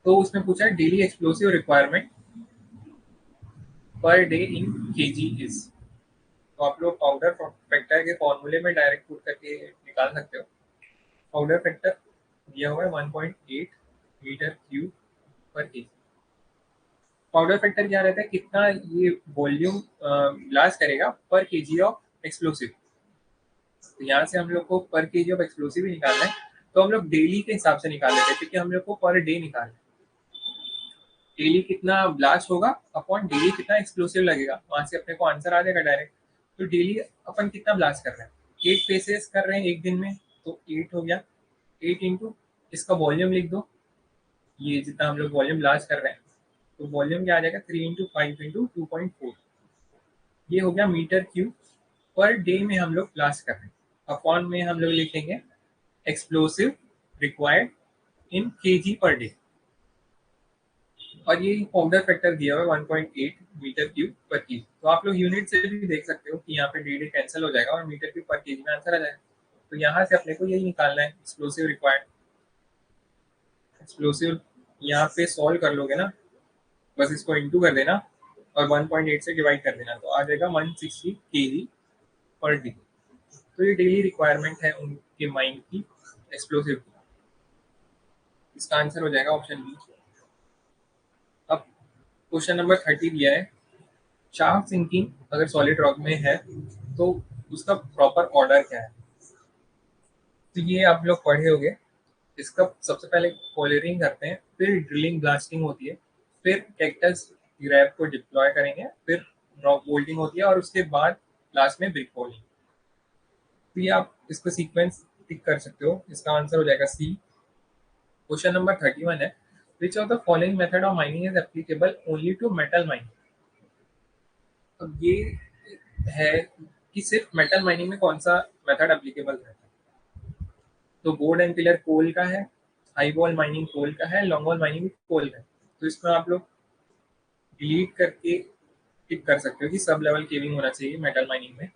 तो उसमें पूछा है daily explosive requirement per day in KG is. तो आप लोग पाउडर फैक्टर के फॉर्मूले में डायरेक्ट पुट करके निकाल सकते हो। पाउडर फैक्टर दिया हुआ है 1.8 मीटर क्यूब पर के। पाउडर फैक्टर क्या रहता है, कितना ये वॉल्यूम ब्लास्ट करेगा पर केजी ऑफ एक्सप्लोसिव। तो यहाँ से हम लोग को पर केजी ऑफ एक्सप्लोसिव ही निकालना है। तो हम लोग डेली के हिसाब से निकाल लेते हैं, क्योंकि हम लोग को पर डे निकालना है। डेली कितना ब्लास्ट होगा अपॉन डेली कितना एक्सप्लोसिव लगेगा, वहां से अपने को आंसर आ जाएगा डायरेक्ट। तो डेली अपन कितना ब्लास्ट कर रहे हैं, 8 फेसेस कर रहे हैं एक दिन में, तो 8 हो गया। 8 इंटू इसका वॉल्यूम लिख दो, ये जितना हम लोग वॉल्यूम ब्लास्ट कर रहे हैं, तो वॉल्यूम क्या आ जाएगा 3 इंटू 5 इंटू 2.4। ये हो गया मीटर क्यूब पर डे में हम लोग ब्लास्ट कर रहे हैं। अपॉन में हम लोग लिखेंगे explosive required in KG per day. और ये पाउडर फैक्टर दिया हुआ है 1.8 मीटर क्यूब पर केजी। तो आप लोग यूनिट से भी देख सकते हो कि यहाँ पे डी कैंसिल हो जाएगा और मीटर क्यूब पर केजी में आंसर आ जाएगा। तो यहाँ से अपने को यही निकालना है एक्सप्लोसिव रिक्वायर्ड। एक्सप्लोसिव यहाँ पे सॉल्व कर लोगे ना, बस इसको इंटू कर देना और 1.8 से डिवाइड कर देना, तो आ जाएगा 160 केजी पर डे। तो ये डेली रिक्वायरमेंट है उनके माइंड की एक्सप्लोसिव की। इसका आंसर हो जाएगा ऑप्शन बी। अब क्वेश्चन नंबर 30 दिया है, शाफ्ट सिंकिंग अगर सॉलिड रॉक में है तो उसका प्रॉपर ऑर्डर क्या है। तो ये आप लोग पढ़े होंगे। इसका सबसे पहले कोलरिंग करते हैं, फिर ड्रिलिंग ब्लास्टिंग होती है, फिर कैक्टस ग्रैब को डिप्लॉय करेंगे, फिर रॉक बोल्टिंग होती है और उसके बाद लास्ट में ब्रिक होलिंग। तो ये आप इसको सीक्वेंस टिक कर सकते हो। इसका आंसर हो जाएगा सी। क्वेश्चन नंबर 31 है, which of the following method of mining is applicable only to metal mining. अब ये है कि सिर्फ मेटल माइनिंग में कौन सा मेथड एप्लीकेबल रहता है। तो बोर्ड एंड पिलर कोल का है, हाई वॉल माइनिंग कोल का है, लॉन्ग वॉल माइनिंग कोल का है। तो इसमें आप लोग डिलीट करके टिक कर सकते हो कि सब लेवल केविंग होना चाहिए मेटल माइनिंग में।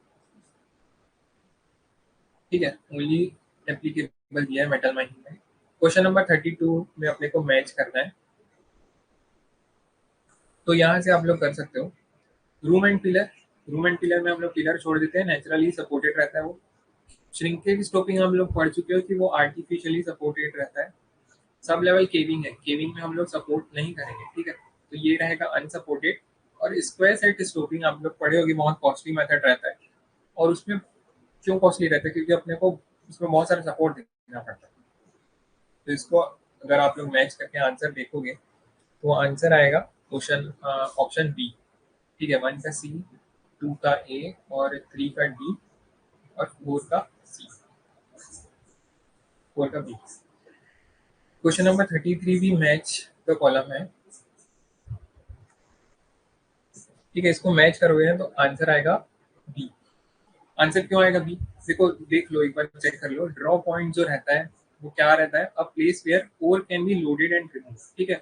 ठीक है, ओनली एप्लीकेबल दिया है मेटल माइनिंग में। क्वेश्चन नंबर 32 में अपने को मैच करना है, तो यहाँ से आप लोग कर सकते हो room and pillar. Room and pillar में हम लोग पिलर छोड़ देते हैं, नेचुरली सपोर्टेड रहता है वो। श्रिंकेज स्टोपिंग हम लोग पढ़ चुके हो कि वो आर्टिफिशियली सपोर्टेड रहता है। सब लेवल केविंग है, केविंग में हम लोग सपोर्ट नहीं करेंगे, ठीक है, तो ये रहेगा अनसपोर्टेड। और स्क्वायर सेट स्टोपिंग आप लोग पढ़े होगी, बहुत कॉस्टली मेथड रहता है। और उसमें क्यों कॉस्टली रहता है, क्योंकि अपने को उसमें बहुत सारा सपोर्ट देना पड़ता है। तो इसको अगर आप लोग मैच करके आंसर देखोगे तो आंसर आएगा क्वेश्चन ऑप्शन बी। ठीक है, 1 का सी, 2 का ए और 3 का डी और 4 का सी, 4 का बी। क्वेश्चन नंबर 33 भी मैच का कॉलम है। ठीक है, इसको मैच करोगे ना तो आंसर आएगा बी। आंसर क्यों आएगा बी, देखो देख लो, एक बार चेक कर लो। ड्रॉ पॉइंट जो रहता है वो क्या रहता है, a place where ore can be loaded and remove. ठीक है,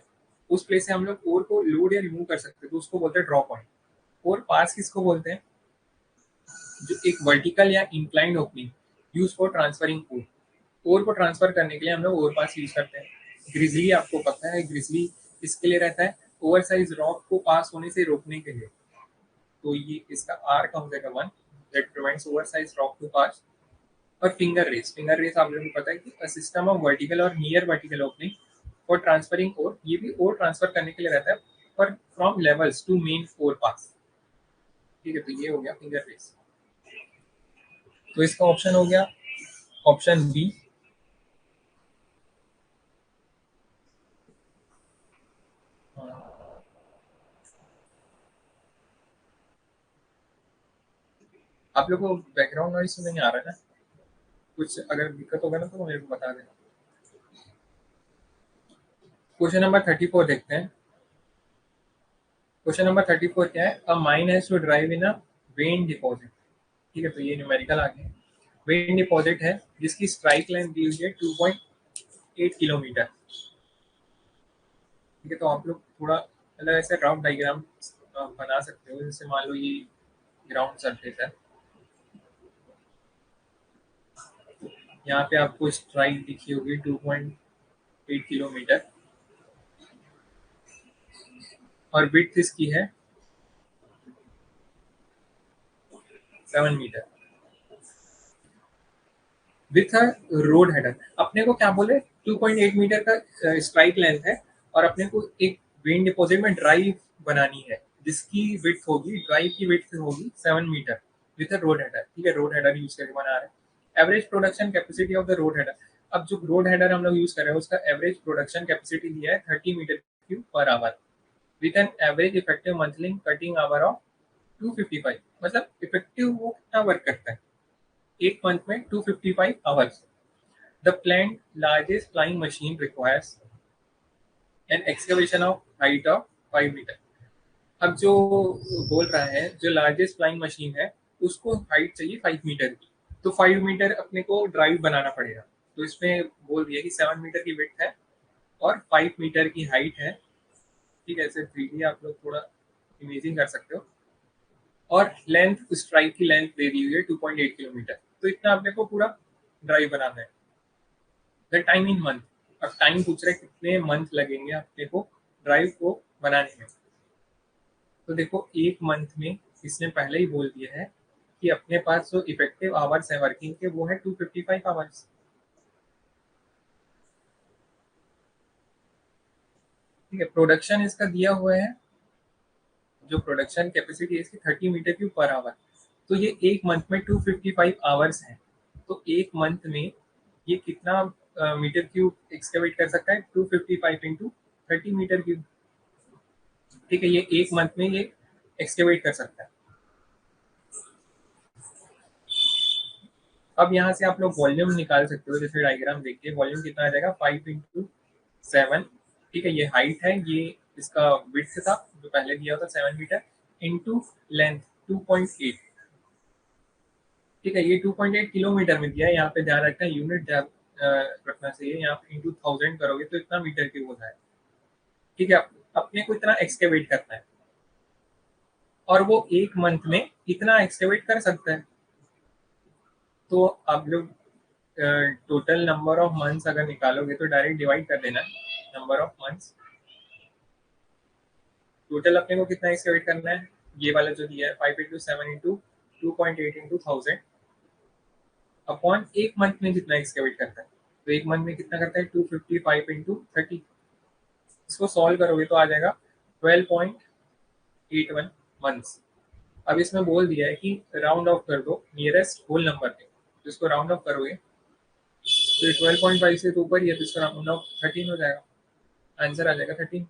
उस प्लेस से हम लोग ओर को लोड या रिमूव कर सकते हैं, तो उसको बोलते हैं ड्रॉ पॉइंट। और पास किसको बोलते हैं, जो एक वर्टिकल या inclined opening use for transferring ore. Ore को ट्रांसफर करने के लिए हम लोग ओर पास यूज करते हैं। ग्रिजली आपको पता है, ग्रिजली इसके लिए रहता है ओवर साइज रॉक को पास होने से रोकने के लिए। तो ये इसका आर का हो जाएगा 1, that prevents over size rock to pass. और फिंगर रेस, फिंगर रेस आप लोगों को पता है कि सिस्टम ऑफ वर्टिकल और near vertical opening for transferring ore, ये भी ओर ट्रांसफर करने के लिए रहता है, पर from levels to main ore pass. ठीक है, तो ये हो गया फिंगर रेस। तो इसका ऑप्शन हो गया ऑप्शन बी। आप लोग को बैकग्राउंड नॉइस नहीं आ रहा है ना, कुछ अगर दिक्कत होगा ना तो मेरे को बता देना। क्वेश्चन नंबर 34 देखते हैं। क्वेश्चन नंबर 34 क्या है, a mine has to drive in a vein deposit. ठीक है, तो ये न्यूमेरिकल आ गया। वेन डिपॉजिट है जिसकी स्ट्राइक लेंथ दी हुई है 2.8 किलोमीटर। ठीक है, तो आप लोग थोड़ा मतलब ऐसे रफ डायग्राम बना सकते हो। जैसे मान लो ये ग्राउंड सरफेस है, यहाँ पे आपको स्ट्राइक दिखी होगी 2.8 किलोमीटर और विड्थ इसकी है 7 metre with a road header. अपने को क्या बोले 2.8 मीटर का स्ट्राइक लेंथ है और अपने को एक वेन डिपॉजिट में ड्राइव बनानी है जिसकी विड्थ होगी, ड्राइव की विड्थ होगी 7 metre with a road header. ठीक है, रोड हेडर यूज करके बना रहे हैं। Average production capacity of the road header. अब जो रोड हेडर हम लोग यूज कर रहे हैं उसका एवरेज प्रोडक्शन कैपेसिटी दिया है 30 metre cube per hour with an average effective monthly cutting hour of 255। मतलब इफेक्टिव वो कितना वर्क करता है एक मंथ में 255 hours. The planned largest flying machine requires an excavation of height of 5 metre. अब जो बोल रहा है जो लार्जेस्ट फ्लाइंग मशीन है उसको हाइट चाहिए 5 मीटर की, तो 5 मीटर अपने को ड्राइव बनाना पड़ेगा। तो इसमें बोल दिया कि 7 मीटर की विड्थ है और 5 मीटर की हाइट है। ठीक है, ऐसे 3D आप लोग थोड़ा इमेजिंग कर सकते हो। और लेंथ, स्ट्राइक की लेंथ दे दी हुई है 2.8 किलोमीटर। तो इतना अपने को पूरा ड्राइव बनाना है। The time in month. अब टाइम पूछ रहे कितने मंथ लगेंगे अपने को ड्राइव को बनाने में। तो देखो एक मंथ में इसने पहले ही बोल दिया है कि अपने पास जो इफेक्टिव आवर्स है वर्किंग के वो है 255 आवर्स। ठीक है, प्रोडक्शन इसका दिया हुआ है, जो प्रोडक्शन कैपेसिटी है इसकी 30 मीटर क्यूब पर आवर। तो ये एक मंथ में 255 आवर्स है। तो एक मंथ में ये कितना मीटर क्यूब एक्सकेवेट कर सकता है 255 इंटू 30 मीटर क्यूब। ठीक है, ये एक मंथ में ये एक्सकेवेट कर सकता है। अब यहाँ से आप लोग वॉल्यूम निकाल सकते हो, जैसे डायग्राम देखिए वॉल्यूम कितना आ जाएगा 5 इंटू 7। ठीक है, ये हाइट है, ये इसका विड्थ था जो पहले दिया था 7 मीटर इंटू लेंथ 2.8। ठीक है, ये 2.8 किलोमीटर में दिया है। यहाँ पे ध्यान रखना यूनिट रखना चाहिए, यहाँ पे इंटू 1000 करोगे तो इतना मीटर क्यूब होता है। ठीक है, अपने को इतना एक्सकेवेट करना है और वो एक मंथ में इतना एक्सकेवेट कर सकता है। तो आप लोग टोटल नंबर ऑफ मंथ्स अगर निकालोगे तो डायरेक्ट डिवाइड कर देना नंबर ऑफ मंथ्स। टोटल अपने को कितना एक्सकेवेट करना है, ये वाला जो दिया है 5 इंटू 7 इंटू 2.8 इंटू 1000 अपॉन एक मंथ में जितना एक्सकेवेट करता है। तो एक मंथ में कितना करता है 255 इंटू 30। इसको सॉल्व करोगे तो आ जाएगा 12.81 मंथ्स। अब इसमें बोल दिया है कि राउंड ऑफ कर दो नियरेस्ट होल नंबर पे, जिसको राउंड ऑफ करोगे तो 12.5 से तो ऊपर ही है, तो इसका राउंड ऑफ 13 हो जाएगा, आंसर आ जाएगा 13।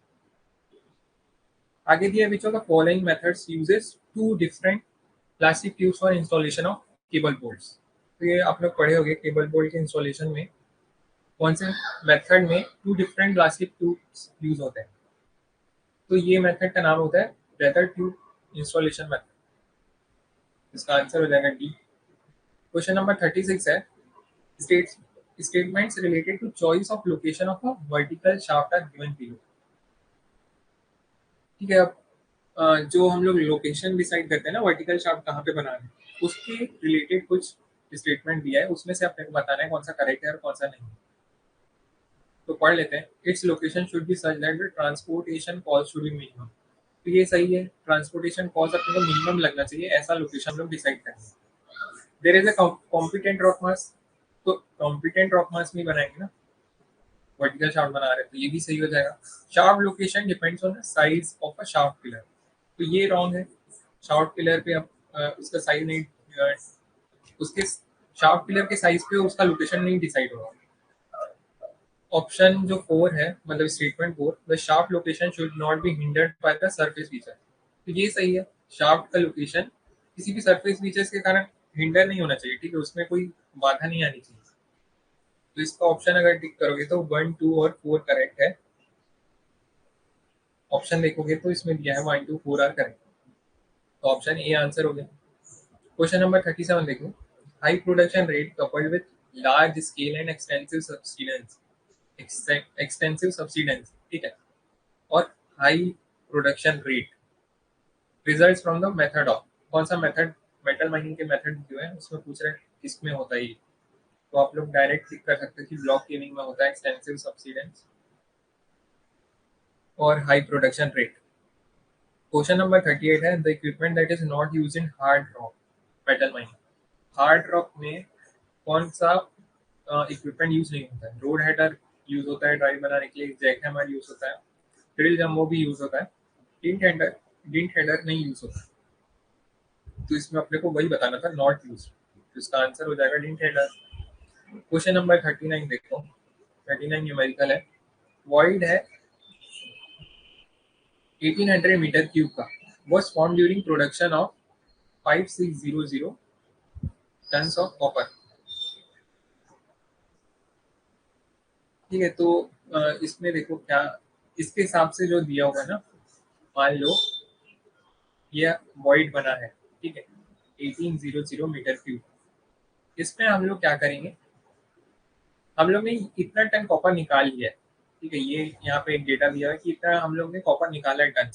आगे दिया which of the following methods uses two different plastic tubes for installation of cable bolts. तो ये आप लोग पढ़े होंगे केबल बोल्ट के इंस्टॉलेशन में कौन से मेथड में two different plastic tubes use होते हैं। तो ये मेथड का नाम होता है ब्रेदर ट्यूब इंस्टॉलेशन मेथड। इसका आंसर हो जाएगा डी। क्वेश्चन नंबर 36 है states statements related to choice of location of a vertical shaft are given below. ठीक है, अब जो हम लोग लोकेशन डिसाइड करते हैं ना वर्टिकल शाफ्ट कहाँ पे बनाना है, उसके रिलेटेड कुछ स्टेटमेंट दिया है, उसमें से अपने को बताना है कौन सा करेक्ट है और कौन सा नहीं। तो पढ़ लेते हैं। Its location should be such that the transportation cost should be minimum. तो ये सही है, ट्रांसपोर्टेशन कॉस्ट अपने को मिनिमम लगना चाहिए, ऐसा लोकेशन हम लोग डिसाइड करेंगे। There is a competent rock mass, तो कॉम्पिटेंट रॉक मास में बनाएंगे ना, वर्टिकल शाफ्ट बना रहे हैं तो ये भी सही हो जाएगा। Shaft location depends on the size of a shaft pillar, तो ये रॉन्ग है। शाफ्ट पिलर पे अब उसका साइज नहीं, उसके शाफ्ट पिलर के साइज पे उसका लोकेशन नहीं डिसाइड होगा। ऑप्शन जो 4 है, मतलब statement 4, the shaft location should not be hindered by the surface feature, तो ये सही है। शाफ्ट का लोकेशन किसी भी सरफेस फीचर्स के कारण हिंडर नहीं होना चाहिए। ठीक है, उसमें कोई बाधा नहीं आनी चाहिए। तो इसका ऑप्शन अगर टिक करोगे तो 1, 2 और 4 करेक्ट है। ऑप्शन देखोगे तो इसमें दिया है 1, 2, 4 आर करेक्ट, तो ऑप्शन ए आंसर हो गया। क्वेश्चन नंबर 37 देखो। High production rate coupled with large scale and extensive subsidence, ठीक है, और high production rate results from the method of, कौन सा मेथड, मेटल माइनिंग के मेथड जो है उसमें पूछ रहे हैं किसमें होता है ये। तो आप लोग डायरेक्ट टिक कर सकते हैं कि ब्लॉक केविंग में होता है एक्सटेंसिव सब्सिडेंस और high production rate. Question number 38 है the equipment that is not use in hard rock metal mining. Hard rock में कौन सा इक्विपमेंट यूज नहीं होता है? रोड हेडर यूज होता है ड्राइव बनाने के लिए, जैक हैमर यूज होता है, ड्रिल जम्बो भी यूज होता है, डिंट हेडर नहीं यूज होता। तो इसमें अपने को वही बताना था, नॉट यूज। तो इसका आंसर हो जाएगा डिंट हेडर। क्वेश्चन नंबर 39 देखो, 39 न्यूमेरिकल है, वॉइड है 1800 मीटर क्यूब का, was formed during production of 5600 tons of copper। ठीक है, तो इसमें देखो क्या इसके हिसाब से जो दिया होगा ना, मान लो ये वॉइड बना है, ठीक है, 1800 मीटर क्यूब। इसमें हम लोग क्या करेंगे, हम लोग ने इतना टन कॉपर निकाल लिया है, ठीक है, ये यहाँ पे एक डेटा दिया है कि इतना हम लोग ने कॉपर निकाला है टन,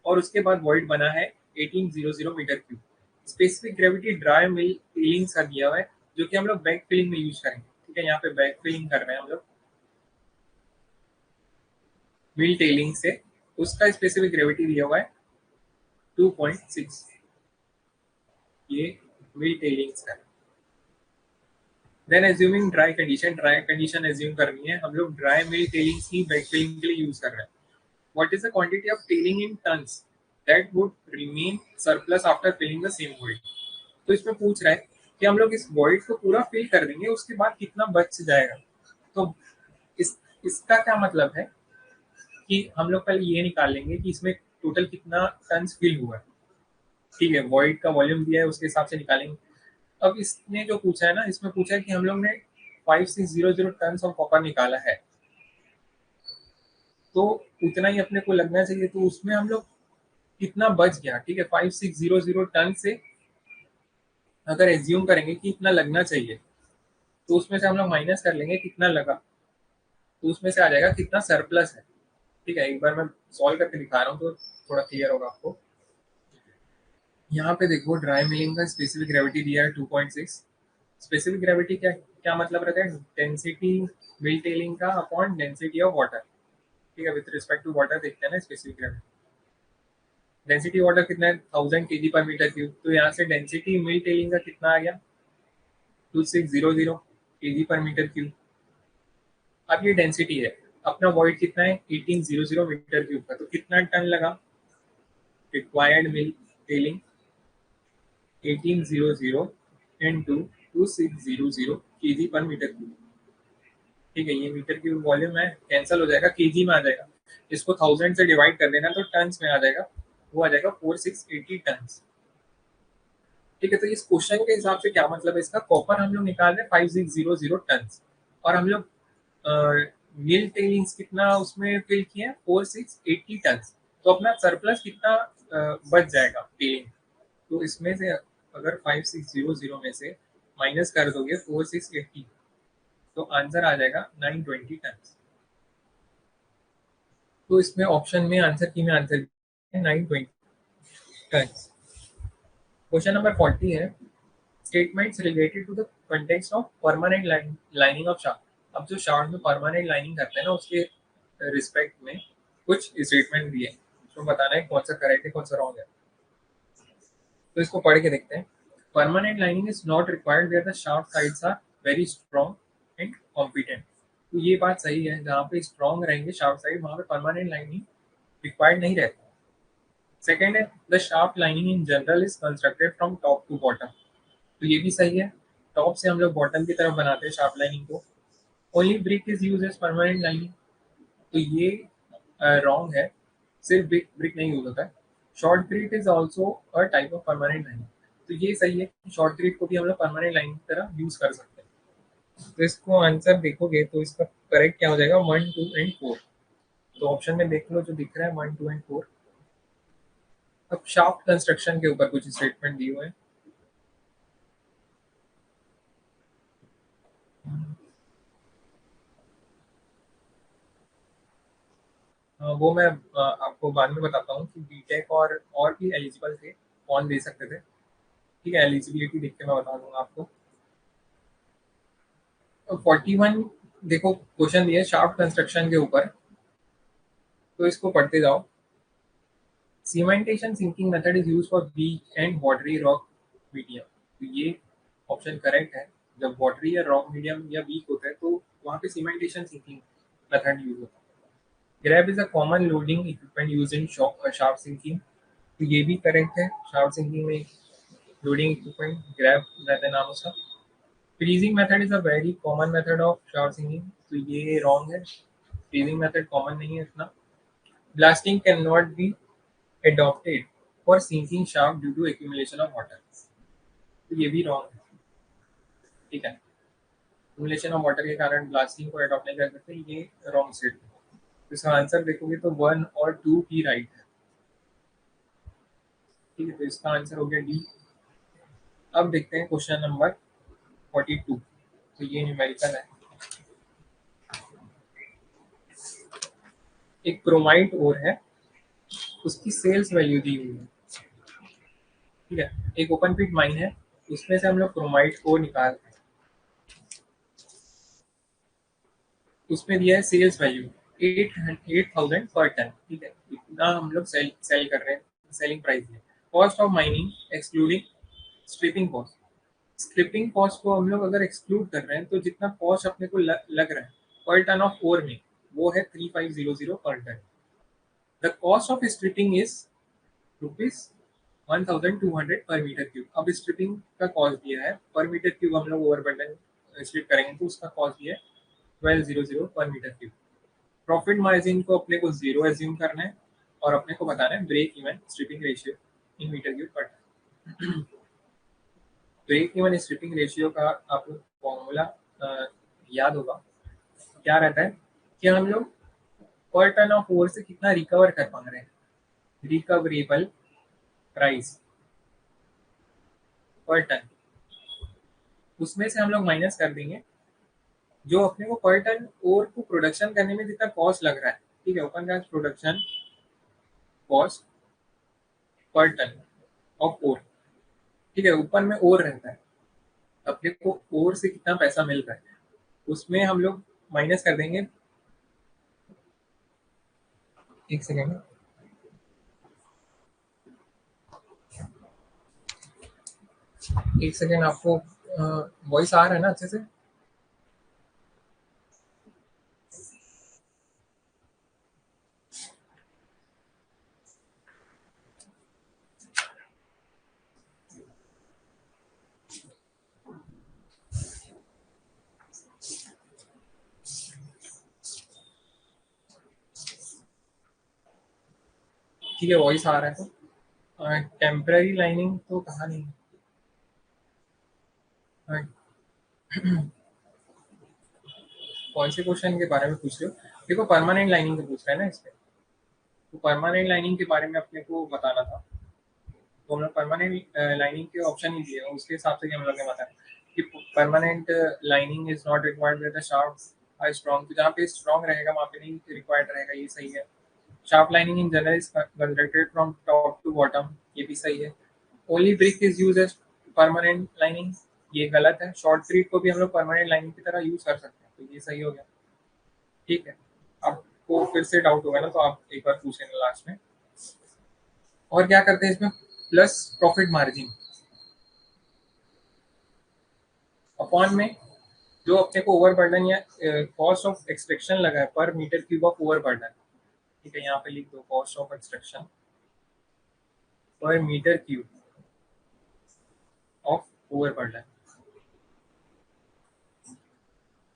और उसके बाद वॉइड बना है 1800 metre cube. Specific gravity dry mill filling का दिया हुआ है, जो कि हम लोग बैक फिलिंग में यूज करेंगे। ठीक है, यहाँ पे बैक फिलिंग कर रहे हैं हम लोग मिल टेलिंग से, उसका स्पेसिफिक ग्रेविटी दिया हुआ है 2.6। ये मिल टेलिंग का। Then assuming dry condition assume करनी है, हम लोग ड्राई मिल टेलिंग्स ही बैक फिलिंग के लिए यूज कर रहे हैं। What is the quantity of tailing in tons that would remain surplus after filling the same void? तो इसमें पूछ रहा है कि हम लोग इस void को पूरा फिल कर देंगे, उसके बाद कितना बच जाएगा। तो इसका क्या मतलब है कि हम लोग पहले ये निकाल लेंगे कि इसमें टोटल कितना टन्स फिल हुआ है। ठीक है, void का वॉल्यूम दिया है, उसके हिसाब से निकालेंगे। अब इसने जो पूछा है ना, इसमें पूछा है कि हम लोग ने 5600 टन्स ऑफ कॉपर निकाला है, तो उतना ही अपने को लगना चाहिए। तो उसमें हम लोग कितना बच गया, ठीक है, 5600 टन से अगर एज्यूम करेंगे कि इतना लगना चाहिए, तो उसमें से हम लोग माइनस कर लेंगे कितना लगा, तो उसमें से आ जाएगा कितना सरप्लस है। ठीक है, एक बार मैं सॉल्व करके दिखा रहा हूँ तो थोड़ा क्लियर होगा आपको। यहाँ पे देखो ड्राई मिलिंग का स्पेसिफिक ग्रेविटी दिया है 2.6। स्पेसिफिक ग्रेविटी क्या क्या मतलब रहता है, डेंसिटी मिल टेलिंग का अपॉन डेंसिटी ऑफ वाटर। ठीक है, विथ रिस्पेक्ट टू वाटर देखते हैं ना स्पेसिफिक ग्रेविटी। डेंसिटी वाटर कितना है, 1000 kg पर मीटर क्यूब, तो यहाँ से डेंसिटी मिल टेलिंग का कितना आ गया, 2600 kg पर मीटर क्यूब। अब ये डेंसिटी है, अपना वॉइड कितना है 1800 मीटर क्यूब का, तो कितना टन लगा, रिक्वायर्ड मिल टेलिंग 1800 इंटू 2600 kg पर मीटर क्यूब। ठीक है, ये मीटर क्यूब वॉल्यूम है, कैंसिल हो जाएगा, केजी में आ जाएगा। इसको 1000 से डिवाइड कर देना तो टन्स में आ जाएगा, वो आ जाएगा 4680 टन्स। ठीक है, तो इस क्वेश्चन के हिसाब से क्या मतलब है इसका, कॉपर हम लोग निकाल रहे हैं 5600 टन्स, और हम लोग मिल टेलिंग्स कितना उसमें फिल किए हैं 4680 टन्स, तो अपना सरप्लस कितना बच जाएगा टेलिंग। तो इसमें से अगर 5600 में से माइनस कर दोगे 4680, तो आंसर आ जाएगा 920 टन्स। तो इसमें ऑप्शन में आंसर की में आंसर 920 टन्स। क्वेश्चन नंबर 40 है statements related to the context of permanent lining of shaft. अब जो शाफ्ट में परमानेंट लाइनिंग करते हैं ना, उसके रिस्पेक्ट में कुछ स्टेटमेंट दिए, तो बताना है कौन सा करेक्ट है कौन सा रॉन्ग है। तो इसको पढ़ के देखते हैं। Permanent lining is not required where the shaft sides are very strong and competent. तो ये बात सही है, जहाँ पे स्ट्रॉन्ग रहेंगे शाफ्ट साइड, वहाँ पे परमानेंट लाइनिंग रिक्वायर्ड नहीं रहती। सेकेंड है the shaft lining in general is constructed from top to bottom. तो ये भी सही है, टॉप से हम लोग बॉटम की तरफ बनाते हैं शार्प लाइनिंग को। Only brick is use as permanent lining, तो ये रॉन्ग है, सिर्फ ब्रिक ब्रिक नहीं यूज होता है। Short grid is also a type of permanent lining, तो ये सही है, शॉर्ट ग्रिड को भी हम लोग परमानेंट लाइनिंग की तरह यूज कर सकते हैं। तो इसको आंसर देखोगे तो इसका करेक्ट क्या हो जाएगा, 1 2 एंड 4। तो ऑप्शन में देख लो जो दिख रहा है 1 2 एंड 4। अब शाफ्ट कंस्ट्रक्शन के ऊपर कुछ स्टेटमेंट दिए हुए हैं। वो मैं आपको बाद में बताता हूँ कि बीटेक और भी एलिजिबल थे, कौन दे सकते थे। ठीक है, एलिजिबिलिटी देख के मैं बता दूंगा आपको। 41 देखो क्वेश्चन दिए शाफ्ट कंस्ट्रक्शन के ऊपर, तो इसको पढ़ते जाओ। Cementation sinking method is use for weak and watery rock medium. तो ये ऑप्शन करेक्ट है। जब वाटरी या रॉक मीडियम या वीक होता है तो वहाँ पे सीमेंटेशन सिंकिंग मेथड यूज होता है। Grab is a common loading equipment use in shaft sinking. तो ये भी करेक्ट है। शाफ्ट सिंकिंग में लोडिंग इक्विपमेंट ग्रैब रहता है नाम उसका। Freezing method is a very common method of shaft sinking. तो ये रॉन्ग है। फ्रीजिंग मेथड कॉमन नहीं है इतना। Blasting can not be adopted for sinking shaft due to accumulation of water। तो ये भी रॉन्ग है। ठीक है, accumulation of water के कारण ब्लास्टिंग को अडॉप्ट नहीं कर सकते, ये रॉन्ग स्टेटमेंट। तो इसका आंसर देखोगे तो 1 और 2 ही राइट है। ठीक है, तो इसका आंसर हो गया डी। अब देखते हैं क्वेश्चन नंबर 42। तो ये न्यूमेरिकल है। एक क्रोमाइट ओर है, उसकी सेल्स वैल्यू दी हुई है। ठीक है, एक ओपन पिट माइन है, उसमें से हम लोग क्रोमाइट को निकाल, उसमें दिया है सेल्स वैल्यू 8,000 पर टन। ठीक है, इतना हम लोग सेल कर रहे हैं, सेलिंग प्राइस है। Cost of mining excluding stripping cost. Stripping cost को हम लोग अगर एक्सक्लूड कर रहे हैं तो जितना कॉस्ट अपने को लग रहा है पर टन ऑफ ओर में, वो है 3500 per tonne. The cost of stripping is ₹1200 per metre cube. अब स्ट्रिपिंग का कॉस्ट दिया है पर मीटर क्यूब, हम लोग ओवरबर्डन स्ट्रिप करेंगे तो उसका कॉस्ट दिया है 1200 per metre cube. Profit margin को अपने को जीरो एज्यूम करना है और अपने को बताना है break even stripping ratio in metre cube per ton. Break even stripping ratio का आपको फॉर्मूला याद होगा। क्या रहता है कि हम लोग पर टन ऑफ ओवर से कितना रिकवर कर पा रहे हैं, रिकवरेबल प्राइस पर टन, उसमें से हम लोग माइनस कर देंगे जो अपने को पर टन ओवर को प्रोडक्शन करने में जितना कॉस्ट लग रहा है। ठीक है, open cast production cost per ton of ore. ठीक है, ऊपर में ओर रहता है, अपने को ओर से कितना पैसा मिल रहा है उसमें हम लोग माइनस कर देंगे। एक सेकेंड, एक सेकेंड, आपको वॉइस आ रहा है ना अच्छे से? ठीक है, वॉइस आ रहा है तो टेम्पररी लाइनिंग तो कहा नहीं। अ, कौन से क्वेश्चन के बारे में पूछ रहे हो? देखो परमानेंट लाइनिंग का पूछ रहा है ना इसमें, तो परमानेंट लाइनिंग के बारे में अपने को बताना था। तो हम लोग परमानेंट लाइनिंग के ऑप्शन ही दिए, उसके हिसाब से ही हम लोग ने बताया कि permanent lining is not required with the shaft are strong. तो जहाँ पे स्ट्रॉन्ग रहेगा वहाँ पे नहीं रिक्वायर्ड रहेगा, ये सही है। Shaft lining in general is constructed from top to bottom, ये भी सही है। Only brick is use as permanent lining, ये गलत है। शॉर्ट ब्रिक को भी हम लोग परमानेंट लाइनिंग की तरह यूज कर सकते हैं, तो ये सही हो गया। ठीक है, आपको फिर से डाउट होगा ना, तो आप एक बार पूछ लेना लास्ट में। और क्या करते हैं इसमें, प्लस प्रॉफिट मार्जिन अपॉन में जो अपने को ओवरबर्डन या कॉस्ट ऑफ एक्सट्रैक्शन लगा है per metre cube of overburden. ठीक है, यहाँ पे लिख दो कॉस्ट ऑफ एक्सट्रैक्शन पर मीटर क्यूब ऑफ ओवरबर्डन।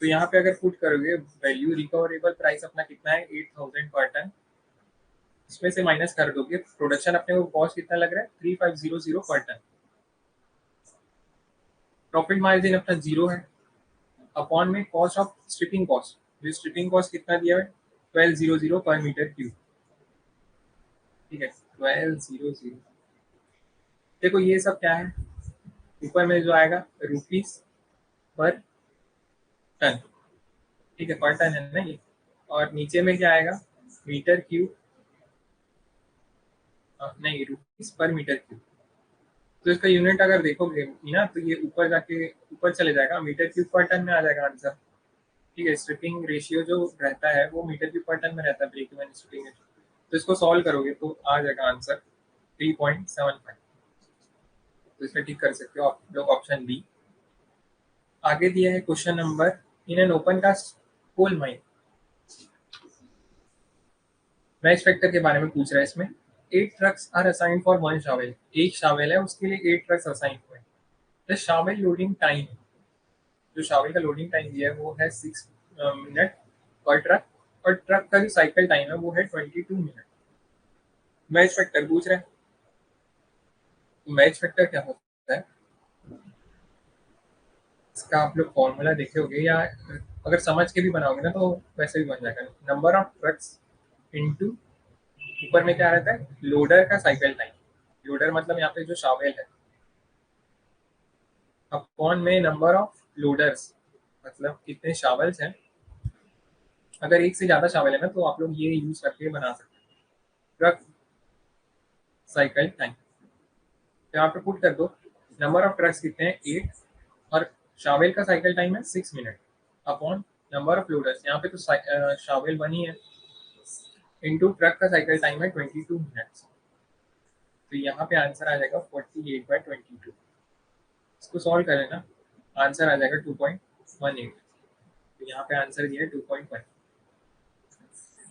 तो यहाँ पे अगर पुट करोगे वैल्यू, रिकवरेबल प्राइस अपना कितना है 8,000 पर टन, इसमें से माइनस कर दोगे प्रोडक्शन अपने को कॉस्ट कितना लग रहा है 3500 पर टन। प्रॉफिट मार्जिन अपना जीरो है, अपॉन में कॉस्ट ऑफ स्ट्रिपिंग कॉस्ट, जो स्ट्रिपिंग कॉस्ट कितना दिया है 1200 पर मीटर क्यूब। ठीक है, 1200। देखो ये सब क्या है, ऊपर में जो आएगा रुपीस पर टन। ठीक है, पर टन है ना ये, और नीचे में क्या आएगा मीटर क्यूब, नहीं रुपीस पर मीटर क्यूब। तो इसका यूनिट अगर देखोगे ना तो ये ऊपर जाके ऊपर चले जाएगा, मीटर क्यूब पर टन में आ जाएगा आंसर। ठीक है, स्ट्रिपिंग रेशियो जो रहता है वो मीटर क्यूब पर टन में रहता है, ब्रेक इवन स्ट्रिपिंग रेशियो। तो इसको सॉल्व करोगे तो आ जाएगा आंसर 3.75। तो इसमें ठीक कर सकते हो आप लोग ऑप्शन बी। आगे दिया है question number, in an open cast coal mine, match factor के बारे में पूछ रहा है इसमें। 8 trucks are assigned for 1 shovel, एक शावेल है उसके लिए 8 ट्रक्स असाइन हुए। द शावेल लोडिंग टाइम, जो शावेल का लोडिंग टाइम दिया है वो है 6 मिनट पर ट्रक, और ट्रक का जो साइकिल टाइम है वो है 22 मिनट। मैच फैक्टर पूछ रहे हैं। मैच फैक्टर क्या होता है, इसका आप लोग फॉर्मूला देखे होगे, या अगर समझ के भी बनाओगे ना तो वैसे भी बन जाएगा। नंबर ऑफ ट्रक्स इनटू, ऊपर में क्या रहता है, लोडर का साइकिल टाइम, लोडर मतलब यहाँ पे जो शावेल है, अपॉन में नंबर ऑफ लोडर्स, मतलब कितने शावल्स हैं। अगर एक से ज्यादा शावल है ना तो आप लोग ये यूज करके बना सकते हैं, ट्रक साइकिल टाइम। तो यहाँ पे पुट कर दो, नंबर ऑफ ट्रक्स कितने हैं 8, और शावेल का साइकिल टाइम है 6 minute, upon number of loaders, यहाँ पे तो शावेल बनी है, इनटू ट्रक का साइकिल टाइम है 22 मिनट्स। तो यहाँ पे आंसर आ जाएगा 48/22। इसको सॉल्व करें ना, आंसर आ जाएगा 2.18। तो यहाँ पे आंसर दिया है 2.1।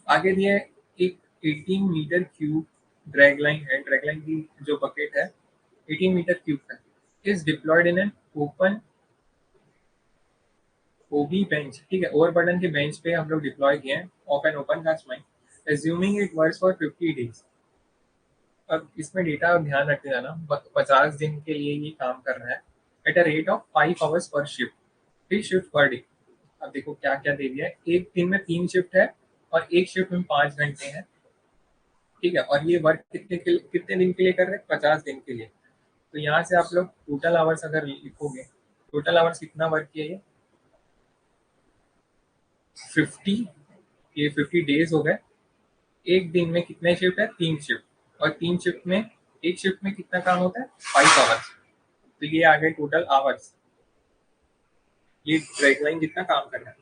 आगे दिया है एक 18 मीटर क्यूब ड्रैग लाइन है, ड्रैग लाइन की जो बकेट है 18 मीटर क्यूब का, is deployed in an open OB bench. ठीक है, ओवरबर्डन के बेंच पे हम लोग डिप्लॉय किए हैं of an open cast mine, assuming it works for 50 days. अब इसमें डेटा ध्यान रखते जाना, 50 दिन के लिए ये काम कर रहा है, at a rate of 5 hours per shift, 3 shift per day. अब देखो क्या क्या दे दिया है, एक दिन में 3 शिफ्ट है और एक शिफ्ट में 5 घंटे हैं। ठीक है, और ये वर्क कितने दिन के लिए कर रहे हैं, 50 दिन के लिए। तो यहाँ से आप लोग टोटल आवर्स अगर लिखोगे, टोटल आवर्स कितना वर्क किया ये 50, ये 50 डेज हो गए। एक दिन में कितने शिफ्ट है, 3 शिफ्ट, और 3 शिफ्ट में एक शिफ्ट में कितना काम होता है, 5 आवर्स। तो ये आ गए टोटल आवर्स, ये ड्रैग लाइन जितना काम कर रहा है।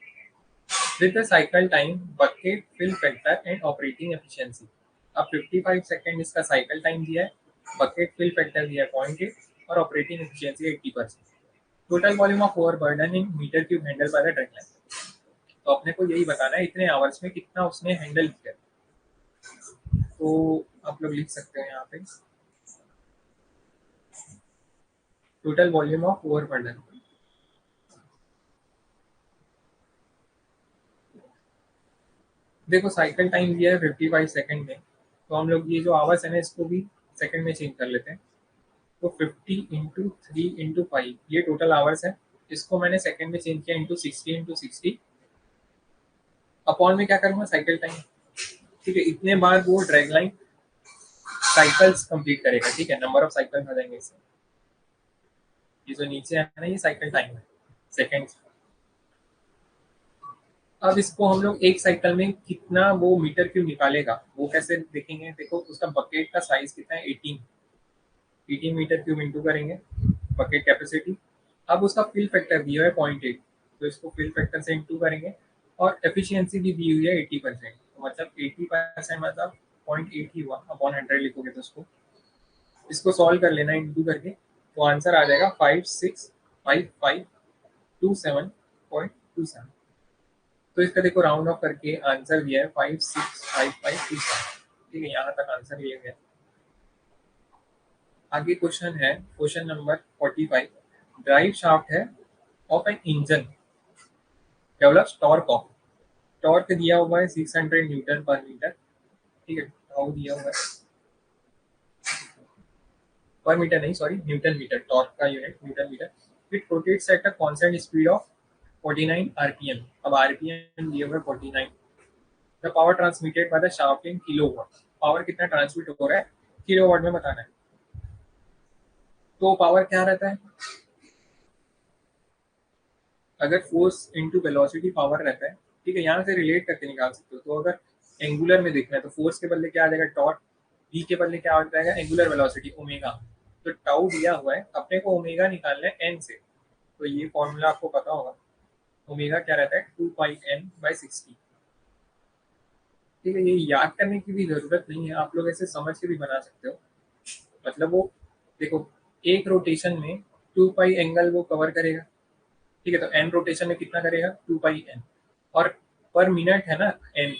With the cycle time, bucket fill factor and operating efficiency. अब 55 सेकेंड इसका साइकिल टाइम दिया है, बकेट फिल फैक्टर दिया है 0.8, और operating efficiency 80%। Total volume of overburden in metre cube handle by the drag line. तो अपने को यही बताना है इतने आवर्स में कितना उसने हैंडल किया। तो आप लोग लिख सकते हैं यहाँ पे टोटल वॉल्यूम ऑफ ओवरबर्डन। देखो साइकिल टाइम दिया है 55 सेकेंड में, तो हम लोग ये जो आवर्स है ना इसको भी सेकंड में चेंज कर लेते हैं। तो 50 × 3 × 5 ये टोटल आवर्स है, इसको मैंने सेकंड में चेंज किया इंटू 60 × 60, अपॉन में क्या करूंगा, साइकिल टाइम। ठीक है, इतने बार वो ड्रैग लाइन साइकिल्स कंप्लीट करेगा। ठीक है, नंबर ऑफ साइकिल आ जाएंगे इससे, ये जो नीचे है ना ये साइकिल टाइम है सेकेंड्स। अब इसको हम लोग एक साइकिल में कितना वो मीटर क्यूब निकालेगा वो कैसे देखेंगे, देखो उसका बकेट का साइज कितना है 18 मीटर क्यूब इंटू करेंगे बकेट कैपेसिटी। अब उसका फिल फैक्टर दिया है 0.8, तो इसको फिल फैक्टर से इंटू करेंगे, और एफिशिएंसी भी दी हुई है 80%, तो मतलब 80% मतलब 0.8 ही हुआ, अपॉन 100 लिखोगे तो इसको सॉल्व कर लेना इंटू करके, तो आंसर आ जाएगा 565527.27। तो इसका देखो राउंड ऑफ करके आंसर दिया है 565527। ठीक है, यहाँ तक आंसर लिया गया। आगे क्वेश्चन है क्वेश्चन नंबर 45। ड्राइव शाफ्ट है of an engine develops torque of, torque दिया हुआ है 600 न्यूटन पर मीटर। ठीक है, टाउ दिया हुआ है पर मीटर नहीं, सॉरी न्यूटन मीटर, टॉर्क का unit newton metre. It rotates at a constant speed of 49 RPM. अब आरपीएम दिया हुआ है 49। The power transmitted by the shaft in kilowatt, power कितना ट्रांसमिट हो रहा है किलोवाट में बताना है। तो पावर क्या रहता है, अगर फोर्स इंटू वेलोसिटी पावर रहता है। ठीक है, यहाँ से रिलेट करके निकाल सकते हो। तो अगर एंगुलर में देखना है तो फोर्स के बदले क्या आ जाएगा, टॉर्क, वी के बदले क्या आ जाएगा, एंगुलर वेलोसिटी ओमेगा। तो टाउ दिया हुआ है, अपने को ओमेगा निकालना है एन से, तो ये फॉर्मूला आपको पता होगा। ओमेगा क्या रहता है 2 पाई n/60। ठीक है, ये याद करने की भी जरूरत नहीं है, आप लोग ऐसे समझ के भी बना सकते हो। मतलब वो देखो, एक रोटेशन में 2 पाई एंगल वो कवर करेगा। ठीक है, तो एन रोटेशन में कितना करेगा 2 पाई n, और पर मिनट है ना एन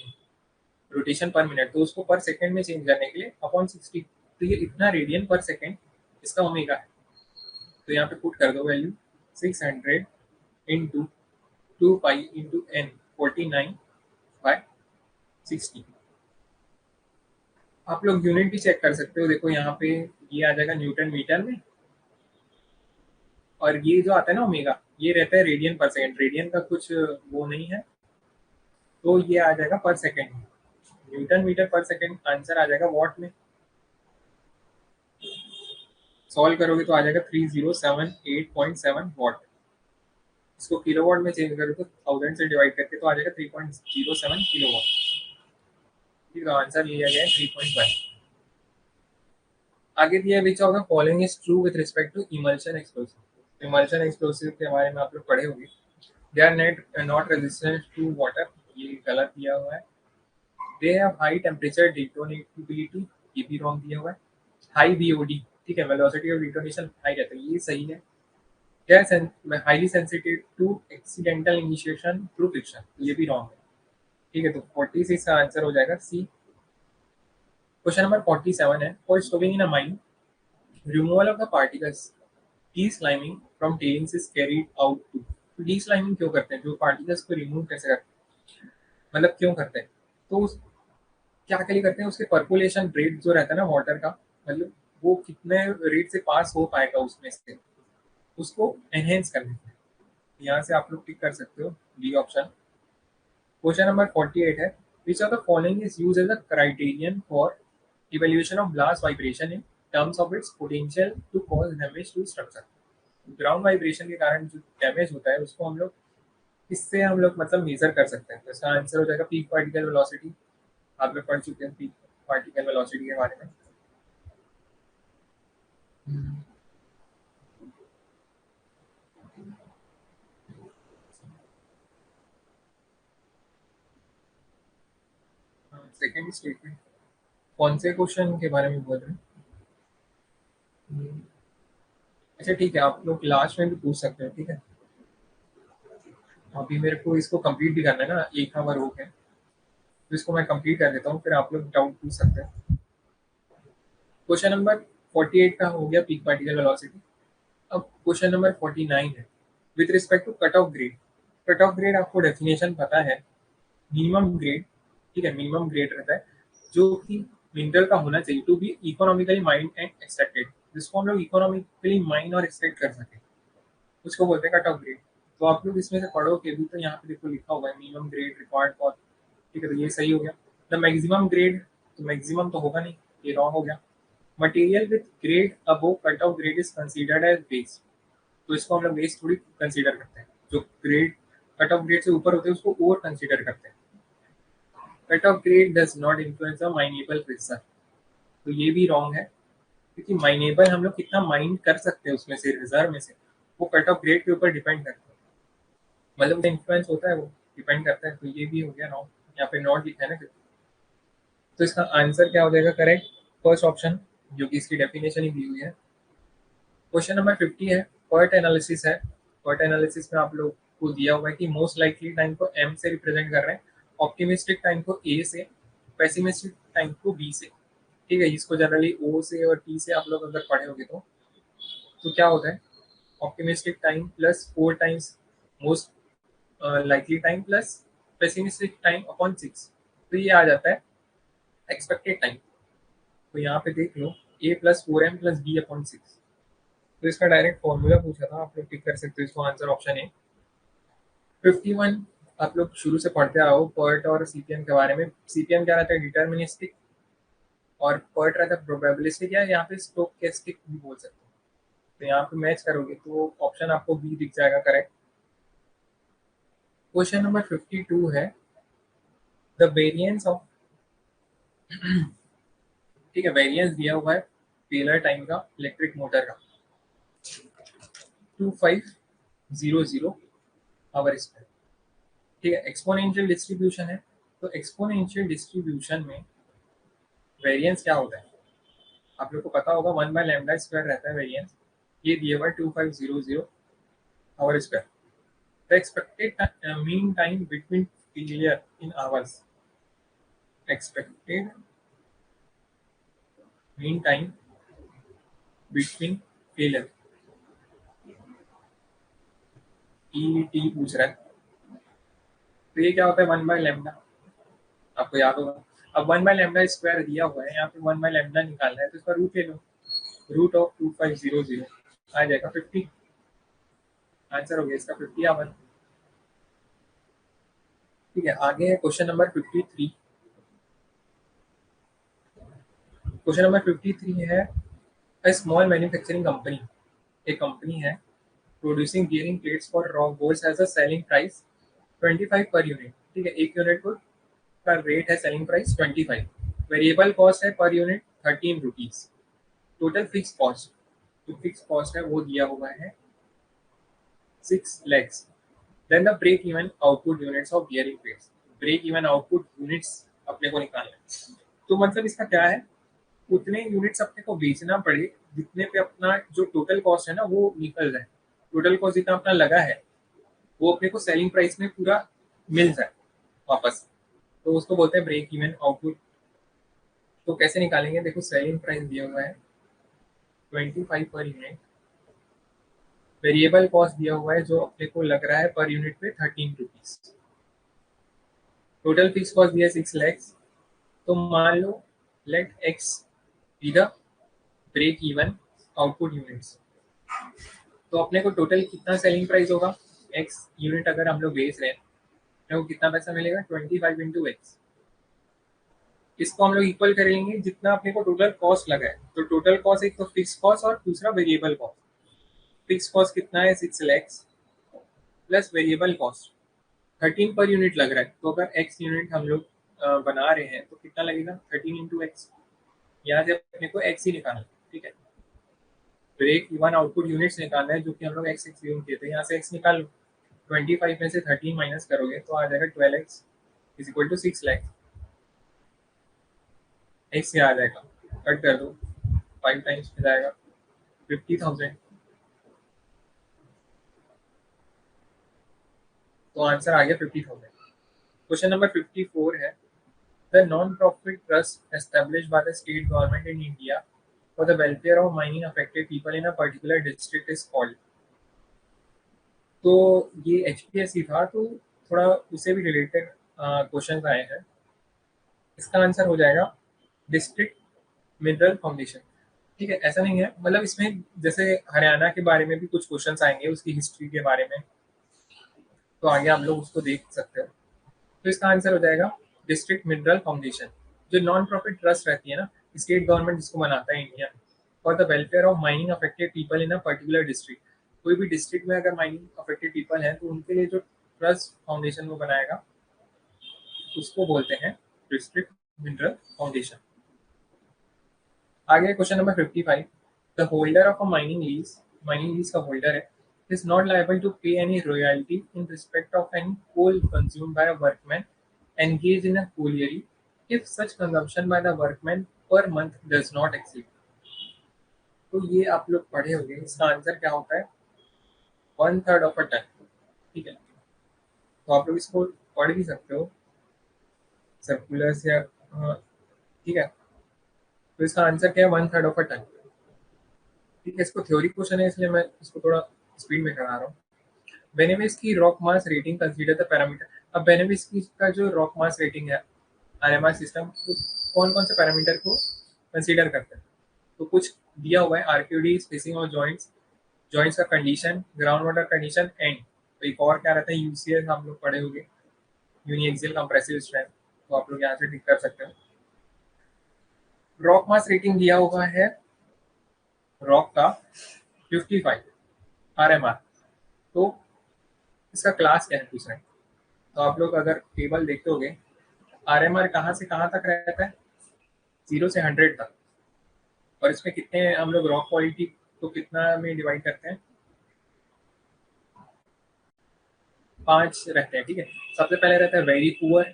रोटेशन पर मिनट, तो उसको पर सेकंड में चेंज करने के लिए अपॉन 60, तो ये इतना रेडियन पर सेकंड इसका ओमेगा है। तो यहाँ पे पुट कर दो value 600 into 2 pi into n 49/60। आप लोग यूनिट भी चेक कर सकते हो, देखो यहाँ पे ये आ जाएगा न्यूटन मीटर में, और ये जो आता है ना ओमेगा, ये रहता है रेडियन पर सेकंड, रेडियन का कुछ वो नहीं है, तो ये आ जाएगा पर सेकंड। न्यूटन मीटर पर सेकंड आंसर आ जाएगा वॉट में, सॉल्व करोगे तो आ जाएगा 3078.7 वॉट। इसको किलोवाट में चेंज करो तो 1000 से डिवाइड करके तो आ जाएगा 3.07 किलोवाट। ठीक है, आंसर लिया गया है 3.1। आगे दिया है which of the following is true with respect to emulsion explosive. Emulsion explosive के बारे में आप लोग पढ़े होंगे। They are not resistant to water, ये गलत दिया हुआ है। They have high temperature detonatability, ये भी रॉन्ग दिया हुआ है। हाई बीओडी, ठीक है, वेलोसिटी ऑफ डिटोनेशन हाई रहता है, ये सही है। They are highly sensitive to accidental initiation through friction, ये भी रॉन्ग है। ठीक है, तो 46 का आंसर हो जाएगा सी। क्वेश्चन नंबर 47 है, for stowing in a mine removal of the particles desliming from tailings is carried out to. तो डीस्लाइमिंग क्यों करते हैं, जो पार्टिकल्स को रिमूव कैसे करते हैं, मतलब क्यों करते हैं, तो क्या के लिए करते हैं, उसके पर्कुलेशन रेट जो रहता है ना वाटर का, मतलब वो कितने रेट से पास हो पाएगा उसमें से, उसको एनहेंस करने के लिए। यहाँ से आप लोग टिक कर सकते हो बी ऑप्शन। क्वेश्चन नंबर 48 है, which of the following is use as a criterion for evaluation of blast vibration in terms of its potential to cause damage to structure. Ground vibration के कारण जो डैमेज होता है उसको हम लोग, इससे हम लोग मतलब मेजर कर सकते हैं, तो इसका आंसर हो जाएगा पीक पार्टिकल वेलोसिटी। आप लोग पढ़ चुके हैं पीक पार्टिकल वेलोसिटी के बारे में। सेकेंड स्टेटमेंट कौन से क्वेश्चन के बारे में बोल रहे हैं? अच्छा ठीक है, आप लोग लास्ट में भी पूछ सकते हो, ठीक है। अभी मेरे को इसको कंप्लीट भी करना है ना, 1 आवर हो गया, तो इसको मैं कंप्लीट कर देता हूँ, फिर आप लोग डाउट पूछ सकते हैं। क्वेश्चन नंबर 48 का हो गया पीक पार्टिकल वेलोसिटी। अब क्वेश्चन नंबर 49 है, with respect to cut off grade. Cut off grade आपको डेफिनेशन पता है, मिनिमम ग्रेड, ठीक है, मिनिमम ग्रेड रहता है जो कि मिनरल का होना चाहिए to be economically mined and extracted, जिसको हम लोग इकोनॉमिकली माइंड और एक्सट्रैक्ट कर सकें, उसको बोलते हैं कट ऑफ ग्रेड। तो आप लोग इसमें से पढ़ोगे भी तो यहाँ पे देखो लिखा हुआ है मिनिमम ग्रेड रिक्वायर्ड फॉर, ठीक है, तो ये सही हो गया। द मैक्सिमम ग्रेड, तो मैक्सिमम तो होगा नहीं, ये रॉन्ग हो गया। Material with grade above cut off grade is considered as waste, तो इसको हम लोग वेस्ट थोड़ी कंसीडर करते हैं, जो ग्रेड कट ऑफ ग्रेड से ऊपर होते हैं उसको ओवर कंसीडर करते हैं। Cut off grade does not influence a minable reserve, तो ये भी रॉन्ग है, क्योंकि माइनेबल हम लोग कितना माइन कर सकते हैं उसमें से, रिजर्व में से, वो कट ऑफ ग्रेड के ऊपर डिपेंड करता है, मतलब इन्फ्लुएंस होता है, वो डिपेंड करता है, तो ये भी हो गया रॉन्ग। यहाँ पे नॉट लिखा है ना, तो इसका आंसर क्या हो जाएगा करेक्ट, फर्स्ट ऑप्शन, जो कि इसकी डेफिनेशन ही दी हुई है। क्वेश्चन नंबर 50 है, पर्ट एनालिसिस है। पर्ट एनालिसिस में आप लोग को दिया हुआ है कि मोस्ट लाइकली टाइम को एम से रिप्रेजेंट कर रहे हैं, ऑप्टिमिस्टिक टाइम को ए से, पेसिमिस्टिक टाइम को बी से। ठीक है, इसको जनरली ओ से और टी से आप लोग अगर पढ़े होगे तो क्या होता है, optimistic time plus 4 times most likely time plus pessimistic time upon 6, तो ये आ जाता है एक्सपेक्टेड टाइम। तो यहाँ पे देख लो A+4M+B/6, तो इसका डायरेक्ट फॉर्मूला पूछा था, आप लोग टिक कर सकते हो इसको, आंसर ऑप्शन है 51। आप लोग शुरू से पढ़ते आओ पर्ट और सीपीएम के बारे में। सीपीएम क्या रहता है, डिटर्मिनिस्टिक, और पर्ट रहता है प्रोबेबिलिस्टिक, या यहाँ पे स्टोकेस्टिक भी बोल सकते हो। तो यहाँ पे मैच करोगे तो ऑप्शन आपको बी दिख जाएगा करेक्ट। क्वेश्चन नंबर 52 है, द वेरिएंस ऑफ, ठीक है, वेरिएंस दिया हुआ है टेलर टाइम का इलेक्ट्रिक मोटर का 2500 आवर स्क्वायर। ठीक है, एक्सपोनेंशियल डिस्ट्रीब्यूशन है, तो एक्सपोनेंशियल डिस्ट्रीब्यूशन में वेरिएंस क्या होता है आप लोग को पता होगा, 1/λ² रहता है वेरिएंस। ये दिया हुआ है 2500 hour square. The expected mean time between failure in hours, expected mean time between failure, ET पूछ रहा है। तो ये क्या होता है 1/λ, आपको याद होगा। अब 1/λ² दिया हुआ है, यहाँ पे 1/λ निकालना है, तो इसका रूट ले लो, रूट ऑफ 2500 आ जाएगा 50। आंसर हो गया इसका 50 आवर। ठीक है, आगे है क्वेश्चन नंबर 53। क्वेश्चन नंबर 53 है, अ स्मॉल मैन्युफैक्चरिंग कंपनी, एक कंपनी है, producing gearing plates for rock goals has a selling price 25 per unit. ठीक है, एक यूनिट को का रेट है सेलिंग प्राइस 25, वेरिएबल कॉस्ट है per unit 13 rupees, total fix cost, जो फिक्स कॉस्ट है वो दिया हुआ है 6 lakhs। Then the break even output units of bearing plates, break even output units अपने को निकालना है। तो मतलब इसका क्या है, उतने यूनिट्स अपने को बेचना पड़े जितने पे अपना जो टोटल कॉस्ट है ना वो निकल जाए, टोटल कॉस्ट जितना अपना लगा है वो अपने को सेलिंग प्राइस में पूरा मिल जाए वापस, तो उसको बोलते हैं ब्रेक इवन आउटपुट। तो कैसे निकालेंगे, देखो सेलिंग प्राइस दिया हुआ है 25 पर यूनिट, वेरिएबल कॉस्ट दिया हुआ है जो अपने को लग रहा है पर यूनिट पे 13 रुपीज, टोटल फिक्स कॉस्ट दिया है 6 lakhs। तो मान लो let x be the break even output units, तो अपने को टोटल कितना सेलिंग प्राइस होगा, एक्स यूनिट अगर हम लोग बेच रहे हैं तो कितना पैसा मिलेगा 25 इंटू एक्स। इसको हम लोग इक्वल करेंगे जितना अपने को टोटल कॉस्ट लगा है, तो टोटल कॉस्ट एक तो फिक्स कॉस्ट और दूसरा वेरिएबल कॉस्ट। फिक्स कॉस्ट कितना है 6 lakhs plus variable cost 13 per unit लग रहा है, तो अगर एक्स यूनिट हम लोग बना रहे हैं तो कितना लगेगा 13 इंटू एक्स, यहाँ से अपने को एक्स ही निकालना है। ठीक है, ब्रेक इवन आउटपुट यूनिट्स निकालना है जो कि हम लोग एक्स एक्स यूज किए थे, यहाँ से एक्स निकाल लो, 25 में से 13 माइनस करोगे तो आ जाएगा 12x is equal to 6 lakhs। X से आ जाएगा, कट कर दो, 5 टाइम्स में जाएगा 50,000। तो आंसर आ गया 50,000। क्वेश्चन नंबर 54 है, the non profit trust established by the state government in India for the welfare of mining affected people in a particular district is called. तो ये एचपीएससी था, तो थोड़ा उससे भी रिलेटेड क्वेश्चन आए हैं। इसका आंसर हो जाएगा डिस्ट्रिक्ट मिनरल फाउंडेशन। ठीक है, ऐसा नहीं है, मतलब इसमें जैसे हरियाणा के बारे में भी कुछ क्वेश्चंस आएंगे, उसकी हिस्ट्री के बारे में, तो आगे आप लोग उसको देख सकते हो। तो इसका आंसर हो जाएगा डिस्ट्रिक्ट मिनरल फाउंडेशन, जो नॉन प्रॉफिट ट्रस्ट रहती है ना, स्टेट गवर्नमेंट जिसको बनाता है India, for the welfare of mining affected people in a particular district. कोई भी डिस्ट्रिक्ट में अगर माइनिंग अफेक्टेड पीपल है तो उनके लिए जो ट्रस्ट फाउंडेशन वो बनाएगा उसको बोलते हैं डिस्ट्रिक्ट मिनरल फाउंडेशन। आगे question number 55, the holder of a mining lease का होल्डर है, is not liable to pay any royalty in respect of any coal consumed by a workman engaged in a colliery if such consumption by the workman per month does not exceed। तो ये आप लोग पढ़े होंगे, इसका answer क्या होता है 1/3 ऑफ अ टन। ठीक है, तो आप लोग इसको पढ़ भी सकते हो सर्कुलर से ठीक है, तो इसका आंसर क्या है 1/3 ऑफ अ टन। ठीक है, इसको थ्योरी क्वेश्चन है इसलिए मैं इसको थोड़ा स्पीड में करा रहा हूँ। बेनेविस की rock mass rating consider the parameter. अब बेनेविस की का जो रॉक मास रेटिंग है आरएमआर सिस्टम, तो कौन कौन से पैरामीटर को कंसीडर करते हैं, तो कुछ दिया हुआ है आरक्यूडी, स्पेसिंग ऑफ जॉइंट्स, जॉइंट्स का condition, ground water condition and, तो एक और क्या रहता है यूसीएस, हम लोग पढ़े होंगे, यूनिएक्सियल कंप्रेसिव स्ट्रेंथ, तो आप लोग यहाँ से टिक कर सकते हो। रॉक मास रेटिंग दिया हुआ है रॉक का 55 आरएमआर, तो इसका क्लास क्या है पूछ रहे हैं। तो आप लोग अगर टेबल देखते होगे आरएमआर कहाँ से कहाँ तक रहता है, 0 से 100 तक। और इसमें कितने हम लोग रॉक क्वालिटी को कितना में डिवाइड करते हैं, 5 रहते हैं, ठीक है। सबसे पहले रहता है वेरी पुअर,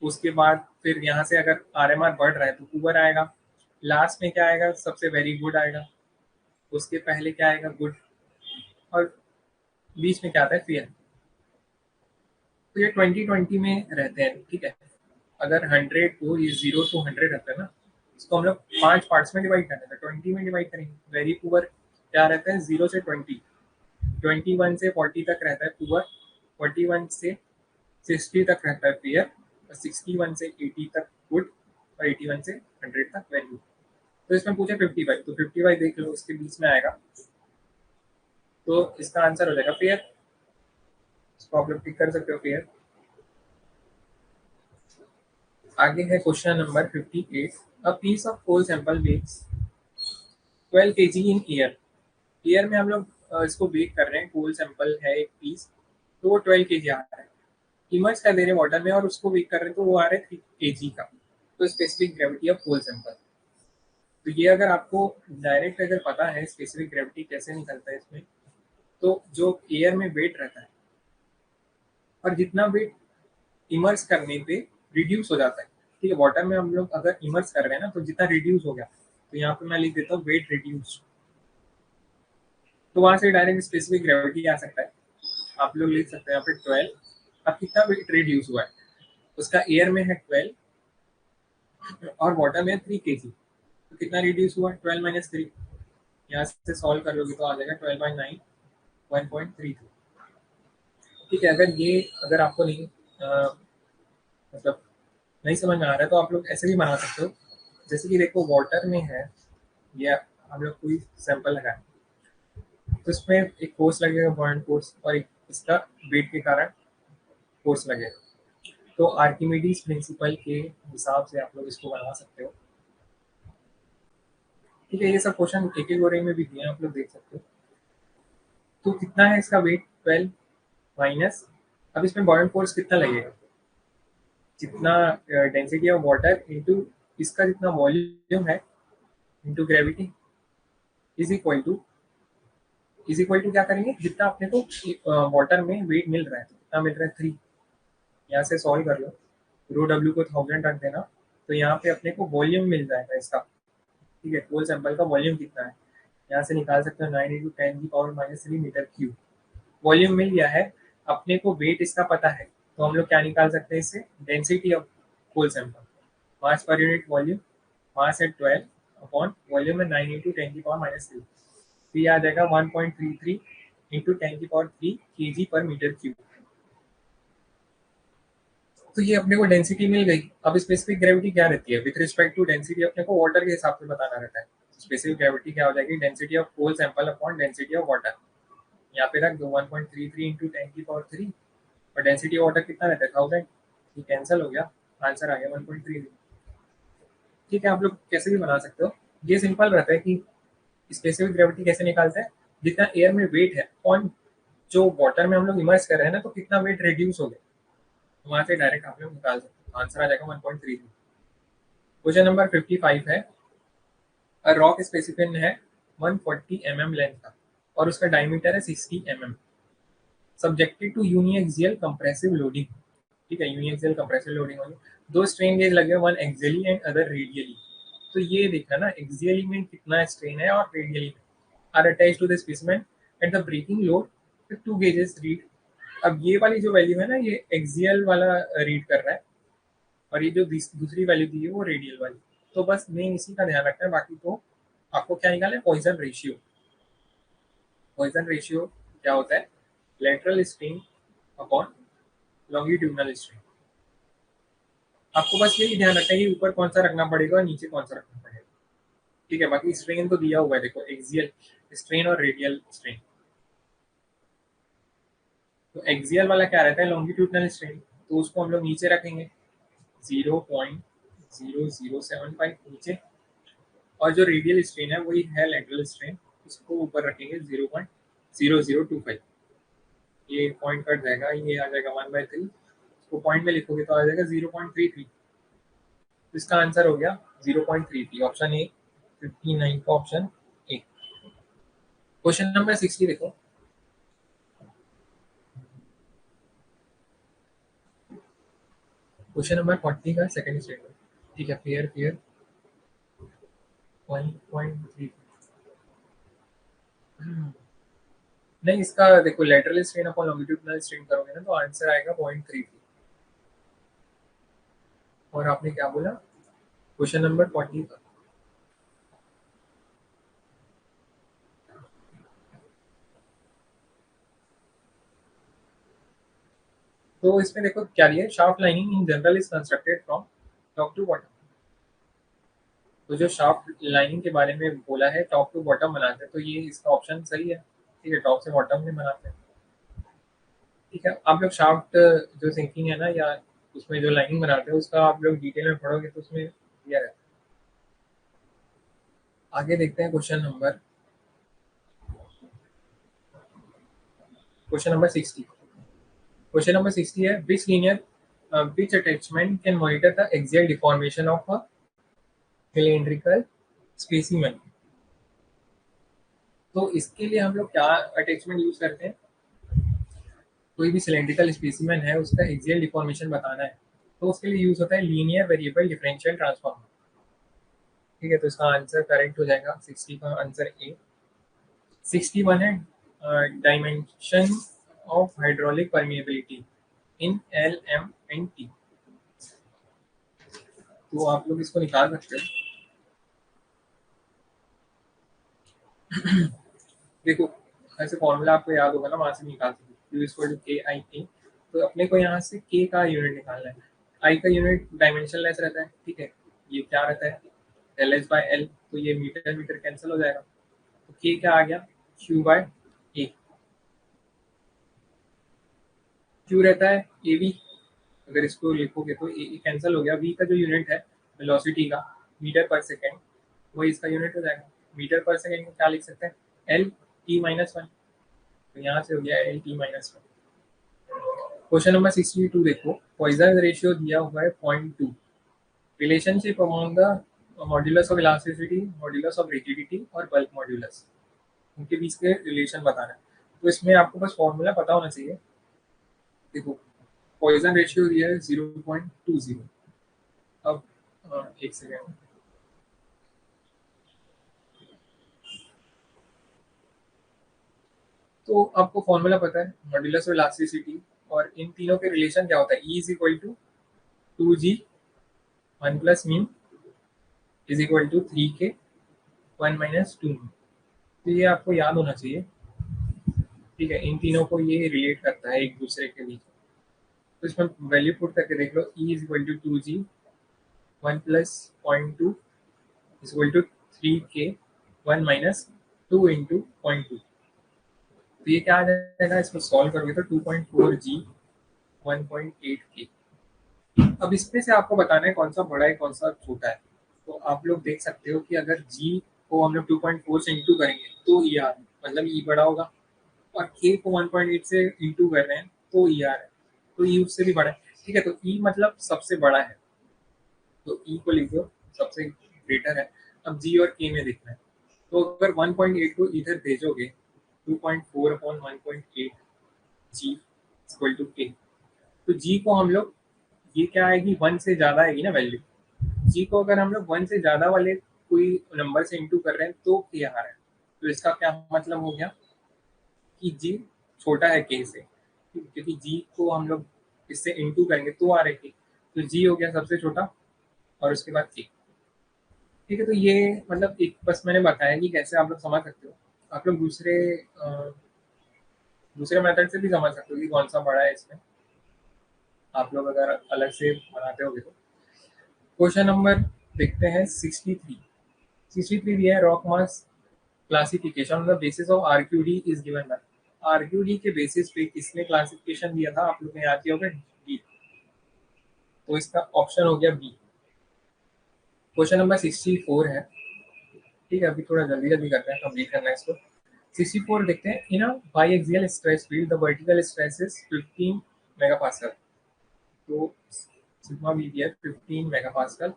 उसके बाद फिर यहाँ से अगर आरएमआर बढ़ रहा है तो पुअर आएगा, लास्ट में क्या आएगा, सबसे वेरी गुड आएगा, उसके पहले क्या आएगा, गुड, और बीच में क्या आता है, फेयर। तो ये 20-20 में रहते हैं, ठीक है। अगर 100 को ये 0 to 100 रहता है ना, इसको हम लोग 5 पार्ट्स में डिवाइड करते हैं, तो 20 में डिवाइड करेंगे। वेरी पुअर क्या रहता है, 0 से 20, 21 से 40 तक रहता है पुअर, 41 से 60 तक रहता है फेयर, और 61 से 80 तक गुड, और 81 से 100 तक वेरी। तो इसमें पूछे 55, तो 55 देख लो, इसके बीच में आएगा, तो इसका आंसर हो जाएगा फेयर। इसको आप लोग टिक कर सकते हो, फेयर। आगे है question number 58। A piece of coal sample weights 12 kg in air. Air में हम लोग इसको बेक कर रहे हैं, कोल सैंपल है एक पीस, तो वो 12 kg आ रहा है। इमर्ज कर दे रहे हैं वाटर में और उसको बेक कर रहे हैं, तो वो आ रहा है 3 kg का। तो specific gravity of coal sample. तो ये अगर आपको डायरेक्ट अगर पता है स्पेसिफिक ग्रेविटी कैसे निकलता है इसमें, तो जो एयर में वेट रहता है और जितना वेट इमर्स करने पे रिड्यूस हो जाता है, ठीक है। वाटर में हम लोग अगर इमर्स कर रहे हैं ना, तो जितना रिड्यूस हो गया, तो यहाँ पे मैं लिख देता हूँ वेट रिड्यूस, तो वहां से डायरेक्ट स्पेसिफिक ग्रेविटी आ सकता है। आप लोग लिख सकते हैं यहाँ पे 12। अब कितना वेट रिड्यूस हुआ है, उसका एयर में है 12 और वाटर में 3 kg, तो कितना रिड्यूस हुआ, 12 - 3। यहाँ से सॉल्व कर लोगे तो आ जाएगा 12/9, 1.33। ठीक है। अगर आपको नहीं मतलब नहीं समझ में आ रहा है, तो आप लोग ऐसे भी बना सकते हो। जैसे कि देखो वाटर में है, ये हम लोग कोई सैंपल लगाए, तो इसमें एक फोर्स लगेगा, बॉइंट फोर्स, और एक इसका वेट के कारण फोर्स लगेगा। तो आर्किमिडीज प्रिंसिपल के हिसाब से आप लोग इसको बना सकते हो, ठीक है। ये सब क्वेश्चन एक एक गोरे में भी दिए हैं, आप लोग देख सकते हो। तो कितना है इसका वेट, 12 माइनस, अब इसमें बॉइंट फोर्स कितना लगेगा, जितना डेंसिटी ऑफ वाटर इंटू इसका जितना वॉल्यूम है into gravity, is equal to क्या करेंगे, जितना अपने को वाटर में वेट मिल रहा है, तो कितना मिल रहा है, 3। यहाँ से सॉल्व कर लो, रो डब्ल्यू को 1000 रख देना, तो यहाँ पे अपने को वॉल्यूम मिल जाएगा इसका, ठीक है। कोल सैंपल का वॉल्यूम कितना है, यहाँ से निकाल सकते हो, 9 × 10⁻³ मीटर क्यूब वॉल्यूम मिल गया है। अपने को वेट इसका पता है, तो हम लोग क्या निकाल सकते हैं इससे, density of coal sample, mass per unit volume, मास है 12 अपॉन वॉल्यूम है 9 × 10⁻³ तो ये आ जाएगा 1.33 इंटू 10⁻³ kg पर मीटर क्यूब। तो ये अपने को डेंसिटी मिल गई। अब स्पेसिफिक ग्रेविटी क्या रहती है, विथ रिस्पेक्ट टू डेंसिटी अपने को वाटर के हिसाब से बताना रहता है। स्पेसिफिक ग्रेविटी क्या हो जाएगी, density of coal sample upon density of water. यहाँ पे रख दो 1.33 इंटू 10⁻³ और डेंसिटी ऑफ वाटर कितना रहता है, 1000। ये कैंसिल हो गया, आंसर आ गया 1.33। ठीक है। आप लोग कैसे भी बना सकते हो, ये सिंपल रहता है कि स्पेसिफिक ग्रेविटी कैसे निकालते हैं, जितना एयर में वेट है ऑन जो वाटर में हम लोग इमर्स कर रहे हैं ना, तो कितना वेट रिड्यूस हो गया, वहां से डायरेक्ट आप लोग निकाल सकते हो, आंसर आ जाएगा 1.33। क्वेश्चन नंबर 55 है, अ रॉक स्पेसिफिन है 140 mm लेंथ का और उसका डायमीटर है 60 mm, subjected to uniaxial compressive loading. ठीक है, यूनिएक्सियल कंप्रेसिव लोडिंग होगी। दो स्ट्रेन गेज लगे, one axially and other radially. तो ये देखा ना, एक्सियली में कितना स्ट्रेन है और radially are attach to the specimen at the breaking load, two gauges read. अब ये वाली जो वैल्यू है ना, ये एक्सियल वाला रीड कर रहा है, और ये जो दूसरी वैल्यू दी है वो रेडियल वाली। तो बस मेन इसी का ध्यान रखना है, बाकी तो आपको क्या निकालना है, पॉइसन रेशियो। पॉइसन रेशियो क्या होता है, lateral strain upon longitudinal strain. आपको बस यही ध्यान रखना है कि ऊपर कौन सा रखना पड़ेगा और नीचे कौन सा रखना पड़ेगा। ठीक है, बाकी स्ट्रेन तो दिया हुआ है, देखो एक्सियल स्ट्रेन और रेडियल स्ट्रेन। तो एक्सियल वाला क्या रहता है, लॉन्गिट्यूडनल स्ट्रेन, तो उसको हम लोग नीचे रखेंगे 0.0075 नीचे, और जो रेडियल स्ट्रेन है वही है लेटरल स्ट्रेन, उसको ऊपर रखेंगे 0.0025। ये पॉइंट कट जाएगा, ये आ जाएगा 1/3, उसको पॉइंट में लिखोगे तो आ जाएगा 0.33। इसका आंसर हो गया 0.33, ऑप्शन ए 59 का ऑप्शन ए। क्वेश्चन नंबर 60 देखो। क्वेश्चन नंबर 40 का सेकंड स्टेटमेंट, ठीक है। Fair fair 1.3। नहीं, इसका देखो lateral strain upon longitudinal strain करोगे ना तो आंसर आएगा 0.33। और आपने क्या बोला क्वेश्चन नंबर 40 का? तो इसमें देखो क्या लिया, shaft lining in general is constructed from top to bottom. तो जो शाफ्ट लाइनिंग के बारे में बोला है टॉप टू बॉटम बनाते हैं, तो ये इसका ऑप्शन सही है, ठीक है। टॉप से बॉटम में बनाते हैं, ठीक है। आप लोग शाफ्ट जो सिंकिंग है ना, या उसमें जो लाइनिंग बनाते हैं उसका आप लोग डिटेल में पढ़ोगे तो उसमें दिया रहता है। आगे देखते हैं क्वेश्चन नंबर 60। क्वेश्चन नंबर 60 है which linear which attachment can monitor the axial deformation of a cylindrical specimen. तो इसके लिए हम लोग क्या अटैचमेंट यूज करते हैं? कोई भी सिलेंड्रिकल स्पेसिमेन है उसका एक्सियल डिफॉर्मेशन बताना है, तो उसके लिए यूज होता है लीनियर वेरिएबल डिफरेंशियल ट्रांसफॉर्म, ठीक है। तो इसका आंसर करेक्ट हो जाएगा 60 का आंसर ए। 61 है dimension of hydraulic permeability in L M and T. तो आप लोग इसको निकाल सकते हो। देखो, ऐसे फॉर्मूला आपको याद होगा ना, वहां से निकाल सकते हो, Q इक्वल टू के आई ए। तो अपने को यहाँ से के का यूनिट निकालना है। आई का यूनिट डायमेंशन लेस रहता है, ठीक है। ये क्या रहता है, एल एच बाई एल, तो ये मीटर मीटर कैंसिल हो जाएगा। तो के क्या आ गया, क्यू बाय ए। क्यू रहता है ए वी, अगर इसको लिखोगे तो ए कैंसिल हो गया। वी का जो यूनिट है वेलोसिटी का, मीटर पर सेकेंड, वही इसका यूनिट हो जाएगा। मीटर पर सेकेंड को क्या लिख सकते हैं, एल टी माइनस वन। तो यहाँ से हो गया L T minus one. Question number 62 देखो। पॉइजन रेशियो दिया हुआ है 0.2। Relationship among the modulus of elasticity, modulus of rigidity और बल्क मॉड्यूलस, उनके बीच के रिलेशन बताना है। तो इसमें आपको बस फॉर्मूला पता होना चाहिए। देखो, पॉइजन रेशियो दिया है 0.20। अब एक सेकेंड। तो आपको फॉर्मूला पता है मॉड्यूलस ऑफ इलास्टिसिटी, और इन तीनों के रिलेशन क्या होता है, E is equal to 2g 1 plus mean is equal to 3k 1 minus 2। तो ये आपको याद होना चाहिए, ठीक है। इन तीनों को ये रिलेट करता है एक दूसरे के बीच। तो इसमें वैल्यू पुट करके देख लो, e is equal to 2g 1 plus 0.2 is equal to 3k 1 minus 2 into 0.2। तो ये क्या आ जाएगा, इसको सॉल्व करोगे तो 2.4g 1.8k। अब इसमें से आपको बताना है कौन सा बड़ा है कौन सा छोटा है। तो आप लोग देख सकते हो कि अगर g को हम लोग 2.4 से इंटू करेंगे तो ई आर, मतलब ई बड़ा होगा। और k को 1.8 से इंटू कर रहे हैं तो ई आर है, तो ई उससे भी बड़ा है, ठीक है। तो ई मतलब सबसे बड़ा है, तो ई को लिख दो, सबसे ग्रेटर है। अब जी और के में देखना है, तो अगर 1.8 को इधर भेजोगे 2.4 अपॉन 1.8 जी इक्वल टू के, तो जी को हम लोग, ये क्या आएगी, वन से ज्यादा आएगी ना वैल्यू। जी को अगर हम लोग वन से ज्यादा वाले कोई नंबर से इंटू कर रहे हैं तो के आ रहा है। तो इसका क्या मतलब हो गया कि जी छोटा है के से, क्योंकि जी को हम लोग इससे इंटू करेंगे तो आ रहे के, तो जी हो गया सबसे छोटा और उसके बाद के, ठीक है। तो ये मतलब एक बस मैंने बताया कि कैसे आप लोग समझ सकते हो। आप लोग दूसरे मेथड से भी समझ सकते हो कि कौन सा बड़ा है इसमें, आप लोग अगर अलग से बनाते होगे तो। क्वेश्चन नंबर देखते हैं 63। 63 दिया है rock mass classification on the basis of RQD is given by. RQD के बेसिस पे किसने क्लासिफिकेशन दिया था, आप लोग ने याद किया होगा, डी। तो इसका ऑप्शन हो गया बी। क्वेश्चन नंबर 64 है, ठीक है। अभी थोड़ा जल्दी जल्दी करते हैं, कंप्लीट करना है इसको। 64 देखते हैं। In a biaxial stress field the vertical stress is 15 megapascal. तो सिग्मा बी दिया 15 मेगापास्कल,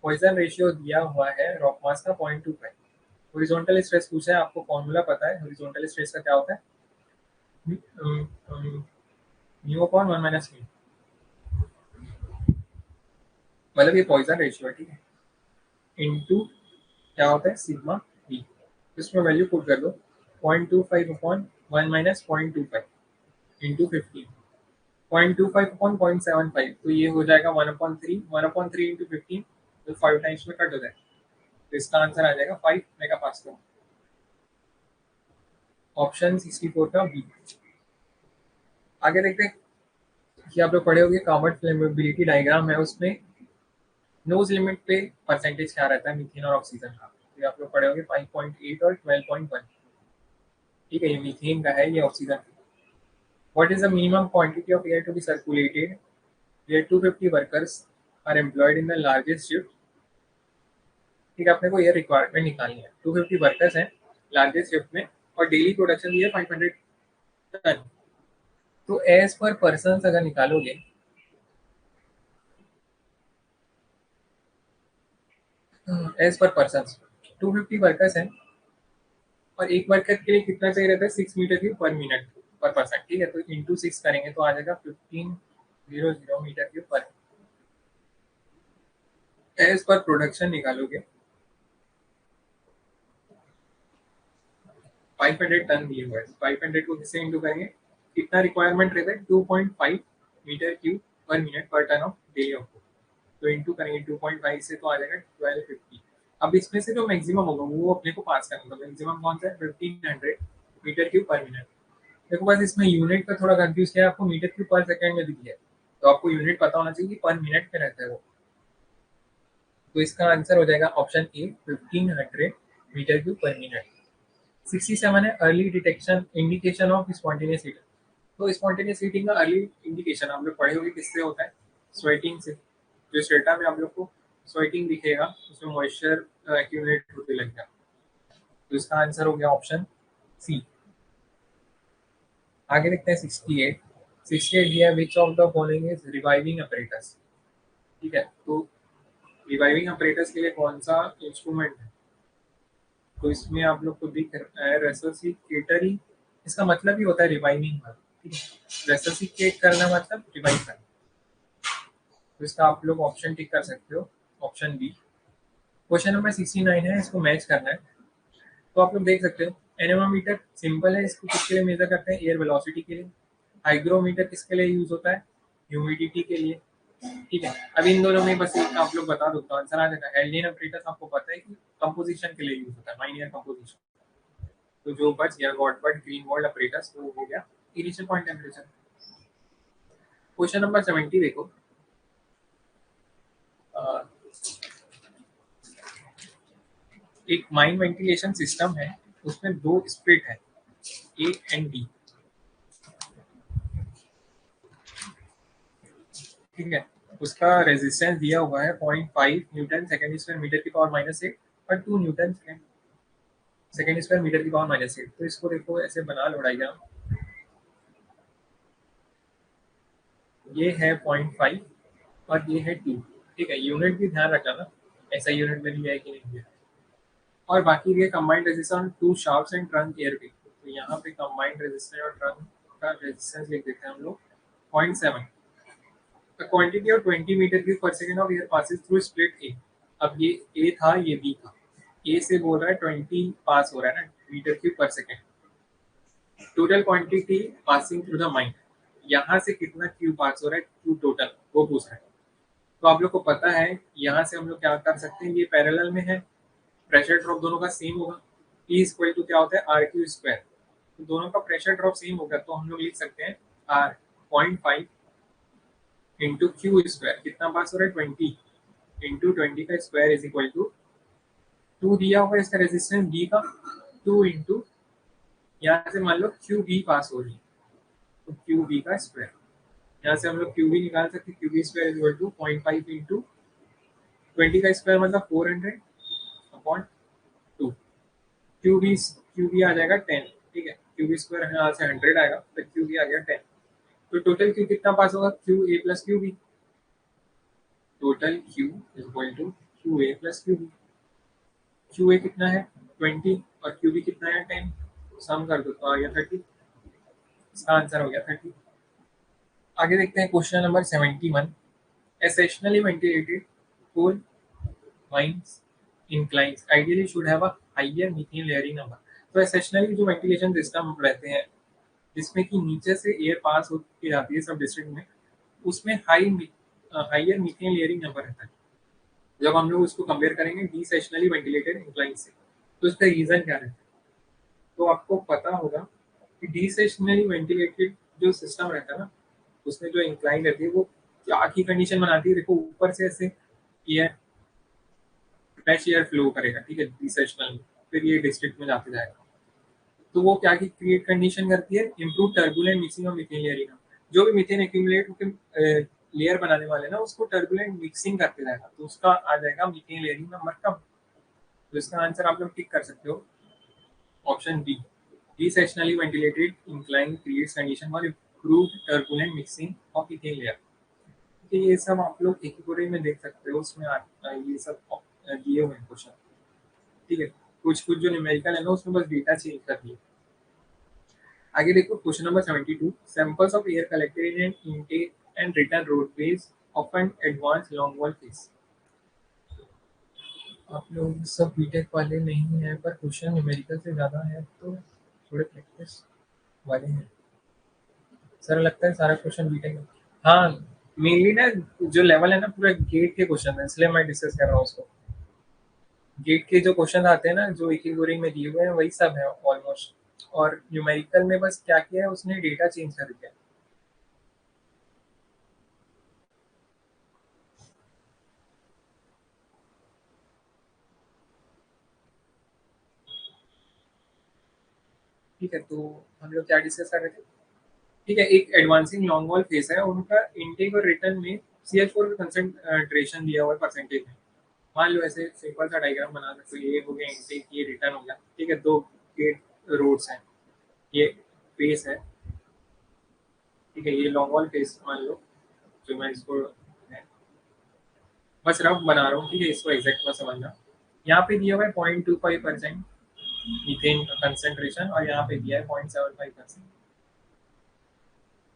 पॉइजन रेशियो दिया हुआ है रॉक मास का 0.25। हॉरिजॉन्टल स्ट्रेस पूछा है, आपको फॉर्मूला पता है हॉरिजॉन्टल स्ट्रेस का क्या होता है, म्यू अपॉन 1 माइनस म्यू, मतलब ये पॉइजन रेशियो है, ठीक है, इनटू क्या होता है सिग्मा बी, इसमें वैल्यू पुट कर दो 0.25 अपॉन 1 माइनस 0.25 इंटू 15, 0.25 अपॉन 0.75, तो ये हो जाएगा 1/3, 1/3 इंटू 15, तो 5 टाइम्स में कट हो जाएगा, तो इसका आंसर आ जाएगा 5 मेगापास्कल। ऑप्शन 64 का बी। आगे देखते हैं कि आप लोग पढ़े होंगे कार्बन फ्लेमेबिलिटी डायग्राम है, उसमें नोज लिमिट पे परसेंटेज क्या रहता है मीथेन और ऑक्सीजन का, तो आप लोग पढ़े होंगे 5.8 और 12.1, ठीक है, ये मीथेन का है, ये oxygen. What is the minimum quantity of air to be circulated where 250 workers are employed in the largest shift, ठीक है, अपने को एयर रिक्वायरमेंट निकालनी है, 250 वर्कर्स हैं लार्जेस्ट शिफ्ट में और डेली प्रोडक्शन भी है 500 टन, तो एज पर पर्सन अगर निकालोगे एज पर पर्सन 250 वर्कर्स हैं और एक वर्कर के लिए कितना चाहिए रहता है 6 मीटर क्यूब पर मिनट पर पर्सन, ठीक है, तो इंटू 6 करेंगे तो आ जाएगा 1500 मीटर क्यूब पर, एज पर प्रोडक्शन निकालोगे 500 टन दिए हुए हैं, 500 को किससे इंटू करेंगे, कितना रिक्वायरमेंट रहता है 2.5 मीटर क्यूब पर मिनट पर टन ऑफ डेली आउटपुट, तो इंटू करेंगे 2.5 से तो आ जाएगा 1250। अब इसमें से जो मैक्सिमम होगा वो अपने को पास करना, तो मैक्सिमम कौन सा है 1500 मीटर क्यूब पर मिनट। देखो बस इसमें यूनिट का थोड़ा कंफ्यूज किया है, आपको मीटर क्यूब पर सेकंड में दिख गया है, तो आपको यूनिट पता होना चाहिए कि पर मिनट में रहता है वो, तो इसका आंसर हो जाएगा option A 1500 metre cube per minute. 67 है early detection indication of spontaneous heating, तो स्पॉन्टेनियस हीटिंग का अर्ली इंडिकेशन आप लोग पढ़े होंगे किससे होता है, स्वेटिंग से, जो स्वेटा में आप लोग को स्वेटिंग दिखेगा उसमें मॉइस्चर एक्यूमुलेट होते लगेगा, तो इसका आंसर हो गया ऑप्शन सी। आगे देखते हैं 68। 68 दिया है which of the following is reviving apparatus, ठीक है, तो रिवाइविंग अपरेटस के लिए कौन सा इंस्ट्रूमेंट है, तो इसमें आप लोग को दिख रहा है रेसोसिकेटरी, इसका मतलब ही होता है रिवाइविंग का, ठीक है, रेसोसिकेट करना मतलब रिवाइव करना, तो इसका आप लोग ऑप्शन टिक कर सकते हो, ऑप्शन बी। क्वेश्चन नंबर 69 है, इसको मैच करना है, तो आप लोग देख सकते हो एनेमोमीटर सिंपल है, इसको किसके लिए मेजर करते हैं एयर वेलोसिटी के लिए, हाइग्रोमीटर किसके लिए यूज होता है ह्यूमिडिटी के लिए, ठीक है, अब इन दोनों में बस एक आप लोग बता दो तो आंसर आ जाएगा, एल्डिन अपरेटस आपको पता है कि कंपोजिशन के लिए यूज होता है, माइनर कंपोजिशन, तो जो बच गया गॉडबर्ड ग्रीन वॉल्ड अपरेटस वो हो गया initial point temperature. Question number 70 देखो, अ, एक माइन वेंटिलेशन सिस्टम है, उसमें दो स्प्लिट है ए एंड बी, ठीक है, उसका रेजिस्टेंस दिया हुआ है 0.5 न्यूटन सेकेंड स्क्वायर मीटर की पावर -8 और 2 न्यूटन सेकेंड स्क्वायर मीटर की पावर -8, तो इसको देखो ऐसे बना लो डायग्राम, ये है 0.5 और ये है 2, ठीक है, यूनिट भी ध्यान रखना ना, ऐसा यूनिट में भी है कि नहीं है, और बाकी ये combined resistance to shafts and trunk air भी, तो यहाँ पे कंबाइंड रेजिस्टेंस और ट्रंक का रेजिस्टेंस लिख देते हैं हम लोग 0.7। The quantity of 20 metre cube per second of air passes through split A। अब ये A था, ये B था, A से बोल रहा है 20 पास हो रहा है ना metre cube per second, total quantity passing through the mind, यहाँ से कितना क्यूब पास हो रहा है क्यूब टोटल वो पूछ रहा है, तो आप लोग को पता है यहाँ से हम लोग क्या कर सकते हैं, ये पैरेलल में है, प्रेशर ड्रॉप दोनों का सेम होगा, E इक्वल टू क्या होता है आर क्यू स्क्वायर, तो दोनों का प्रेशर ड्रॉप सेम होगा, तो हम लोग लिख सकते हैं आर 0.5 इंटू क्यू स्क्वायर, कितना पास हो रहा है 20 इंटू 20 का स्क्वायर इज इक्वल टू 2 दिया हुआ है इसका रेजिस्टेंस बी का, 2 इंटू यहाँ से मान लो क्यू बी पास हो रही है, तो क्यू बी का स्क्वायर, यहाँ से हम लोग क्यू बी निकाल सकते हैं, Q B square is equal to 0.5 into 20 का स्क्वायर मतलब 400 अपॉन 2, क्यू बी आ जाएगा 10, ठीक है, क्यू बी स्क्वायर यहाँ से 100 आएगा तो क्यू बी आ गया 10, तो टोटल क्यू कितना पास होगा Q A plus Q B, total Q is equal to Q A plus Q B. Q A कितना है 20 और क्यू बी कितना है 10, सम कर दो तो आ गया 30। इसका आंसर हो गया 30। आगे देखते हैं question number 71। Essentially ventilated coal mines inclines ideally should have a higher methane layering number। तो एसेशनली जो वेंटिलेशन सिस्टम रहते हैं जिसमें कि नीचे से एयर पास होती जाती है सब डिस्ट्रिक्ट में, उसमें हाइयर मीथेन लेयरिंग नंबर रहता है। जब हम लोग उसको कंपेयर करेंगे डीसेशनली वेंटिलेटेड इंक्लाइन से, तो इसका रीजन क्या रहता है? तो आपको पता होगा कि डीसेशनली वेंटिलेटेड जो सिस्टम रहता है ना, उसमें जो इंक्लाइन रहती है वो क्या की कंडीशन बनाती है, देखो ऊपर से ऐसे एयर फ्रेश एयर फ्लो करेगा, ठीक है, डीसेशनल में, फिर ये डिस्ट्रिक्ट में जाते जाएगा। तो वो क्या की क्रिएट कंडीशन करती है, improve turbulent mixing of methane layering. जो भी मीथेन एक्यूमुलेट होकर लेयर बनाने वाले ना, उसको टर्बुलेंट मिक्सिंग करते जाएगा, तो उसका आ जाएगा मीथेन लेयरिंग नंबर कम। तो इसका आंसर आप लोग टिक कर सकते हो, option B, deseasonally ventilated incline creates condition for improved turbulent mixing of ethane layer। तो ये सब आप लोग एक में देख सकते हो, उसमें ये सब दिए हुए हैं क्वेश्चन, ठीक है। कुछ कुछ जो न्यूमेरिकल है ना, उसमें बस डेटा चेंज कर दिए। आगे देखो question number 72। Samples of air collected in an intake and return roadways of an advance long wall face. आप लोग सब बीटेक वाले नहीं है, पर क्वेश्चन न्यूमेरिकल से ज़्यादा है तो थोड़े प्रैक्टिस वाले हैं। सर लगता है सारा क्वेश्चन बीटेक है। हाँ, मेनली ना जो लेवल है ना पूरा गेट के क्वेश्चन है, इसलिए मैं डिस्कस कर रहा हूँ उसको। गेट के जो क्वेश्चन आते हैं ना, जो एक ही बोरिंग में दिए हुए हैं, वही सब है ऑलमोस्ट। और न्यूमेरिकल में बस क्या किया है उसने, डेटा चेंज कर दिया। ठीक है, तो हम लोग क्या डिस्कस कर रहे थे? ठीक है, एक एडवांसिंग लॉन्ग वॉल फेस है, उनका इनटेक और रिटर्न में CH4 का कंसंट्रेशन दिया हुआ है परसेंटेज में। मान लो ऐसे सिंपल सा डायग्राम बना सकते हो, ये हो गया इनटेक, ये रिटर्न हो गया, ठीक है। दो गेट रोड्स हैं, ये फेस है, ठीक है, ये लॉन्ग वॉल फेस मान लो, जो मैं इसको बस रफ बना रहा हूँ, ठीक है, इसको एग्जैक्ट मत समझना। यहाँ पे दिया हुआ है 0.25% मीथेन का कंसेंट्रेशन, और यहाँ पे दिया है 0.75%।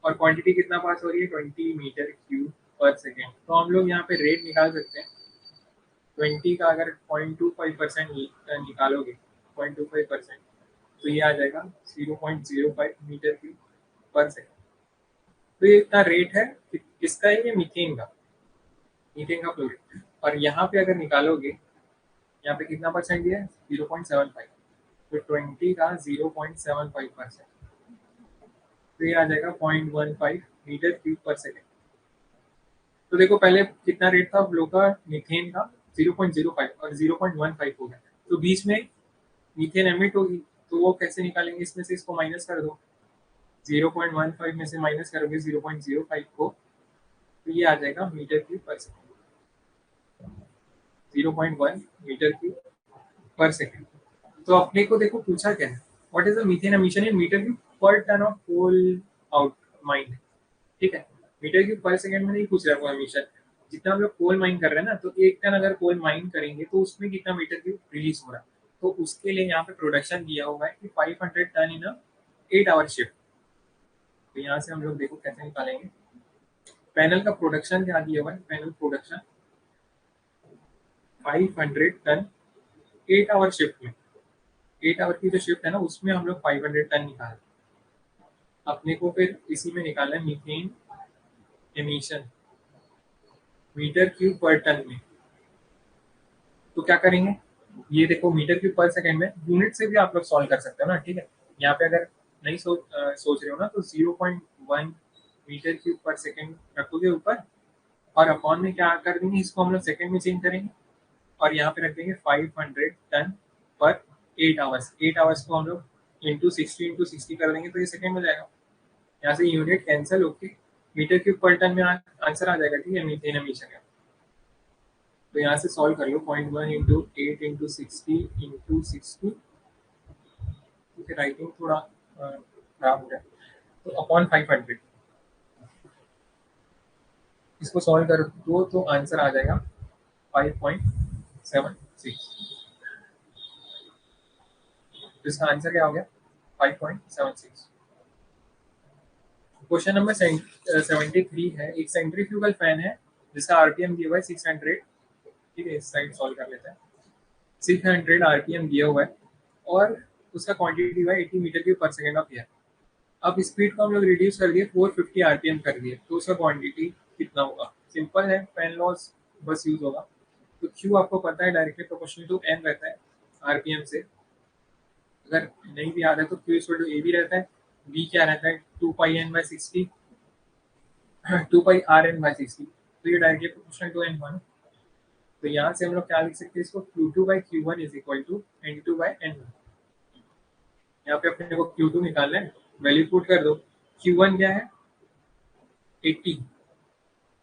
और क्वांटिटी कितना पास हो रही है, 20 मीटर क्यूब पर सेकेंड। तो हम लोग यहाँ पे रेट निकाल सकते हैं। 20 का अगर 0.25% निकालोगे, 0.25%, तो ये आ जाएगा 0.05 मीटर क्यूब पर सेकेंड। तो ये इतना रेट है, किसका है, ये मीथेन का, मीथेन का फ्लो रेट। और यहाँ पे अगर निकालोगे, यहाँ पे कितना परसेंट दिया है, 0.75। तो 20 का 0.75%, तो ये आ जाएगा 0.15 मीटर क्यूब पर सेकेंड। तो देखो पहले कितना रेट था फ्लो का मीथेन का, 0.05 और 0.15 हो गया, तो बीच में मीथेन एमिट होगी, तो वो कैसे निकालेंगे, इसमें से इसको माइनस कर दो, 0.15 में से माइनस करोगे 0.05 को, तो ये आ जाएगा metre cube per second, 0.1 metre cube per second. तो अपने को देखो पूछा क्या है, what is the methane emission in metre cube per ton of coal out mined, ठीक है। मीटर क्यूब पर सेकंड में नहीं पूछ रहा है एमिशन, जितना हम लोग कोल माइन कर रहे हैं ना, तो 1 टन अगर कोल माइन करेंगे तो उसमें कितना मीटर क्यूब रिलीज हो रहा है। तो उसके लिए यहाँ पे प्रोडक्शन दिया हुआ है कि 500 टन इन 8 आवर शिफ्ट। तो यहाँ से हम लोग देखो कैसे निकालेंगे। पैनल का प्रोडक्शन क्या दिया हुआ है, panel production 500 ton 8 hour shift में, 8 आवर की जो शिफ्ट है ना, उसमें हम लोग 500 टन निकाल, अपने को फिर इसी में निकालना है methane emission metre cube per ton में। तो क्या करेंगे, ये देखो मीटर क्यूब पर सेकंड में यूनिट से भी आप लोग सॉल्व कर सकते हो ना, ठीक है। यहाँ पे अगर नहीं सोच रहे हो ना, तो 0.1 मीटर क्यूब पर सेकंड रखोगे ऊपर, और अपॉन में क्या कर देंगे, इसको हम लोग सेकंड में चेंज करेंगे, और यहाँ पे रख देंगे 500 टन पर 8 आवर्स। 8 आवर्स को हम लोग इंटू 60 कर देंगे, तो ये सेकंड में जाएगा। यहाँ से यूनिट कैंसिल होके मीटर क्यूब पर टन में आंसर आ जाएगा, ठीक है, मीथेन एमिशन का। तो यहाँ से सॉल्व कर लो, 0.1 इंटू 8 इंटू 60 ठीक है, राइटिंग थोड़ा खराब हो गया, तो अपॉन 500 इसको सॉल्व कर दो, तो आंसर आ जाएगा 5.5। 5.76। तो इसका आंसर क्या हो गया? 5.76। क्वेश्चन नंबर 73 है। एक सेंट्रीफ्यूगल फैन है जिसका आरपीएम दिया हुआ है 600। ठीक है, इस साइड सॉल्व कर लेते हैं। 600 आरपीएम दिया हुआ है और उसका क्वांटिटी हुआ है 80 metre cube per second of air. अब स्पीड को हम लोग रिड्यूस कर दिए, 450 आरपीएम कर दिए, तो उसका क्वांटिटी कितना होगा? सिंपल है, फैन लॉस बस यूज होगा। तो क्यू आपको पता है डायरेक्टली प्रोपोर्शनल टू एन रहता है आरपीएम से। अगर नहीं भी याद है तो क्यू इक्वल टू ए भी रहता है। बी क्या रहता है? 2 pi N by 60, 2 pi R N by 60। तो ये directly proportional to N one. तो यहाँ से हम लोग क्या लिख सकते हैं इसको? Q2/Q1 is equal to N2/N1। यहाँ पे अपने को Q2 निकालना है, वैल्यू पुट कर दो। Q1 क्या है? 80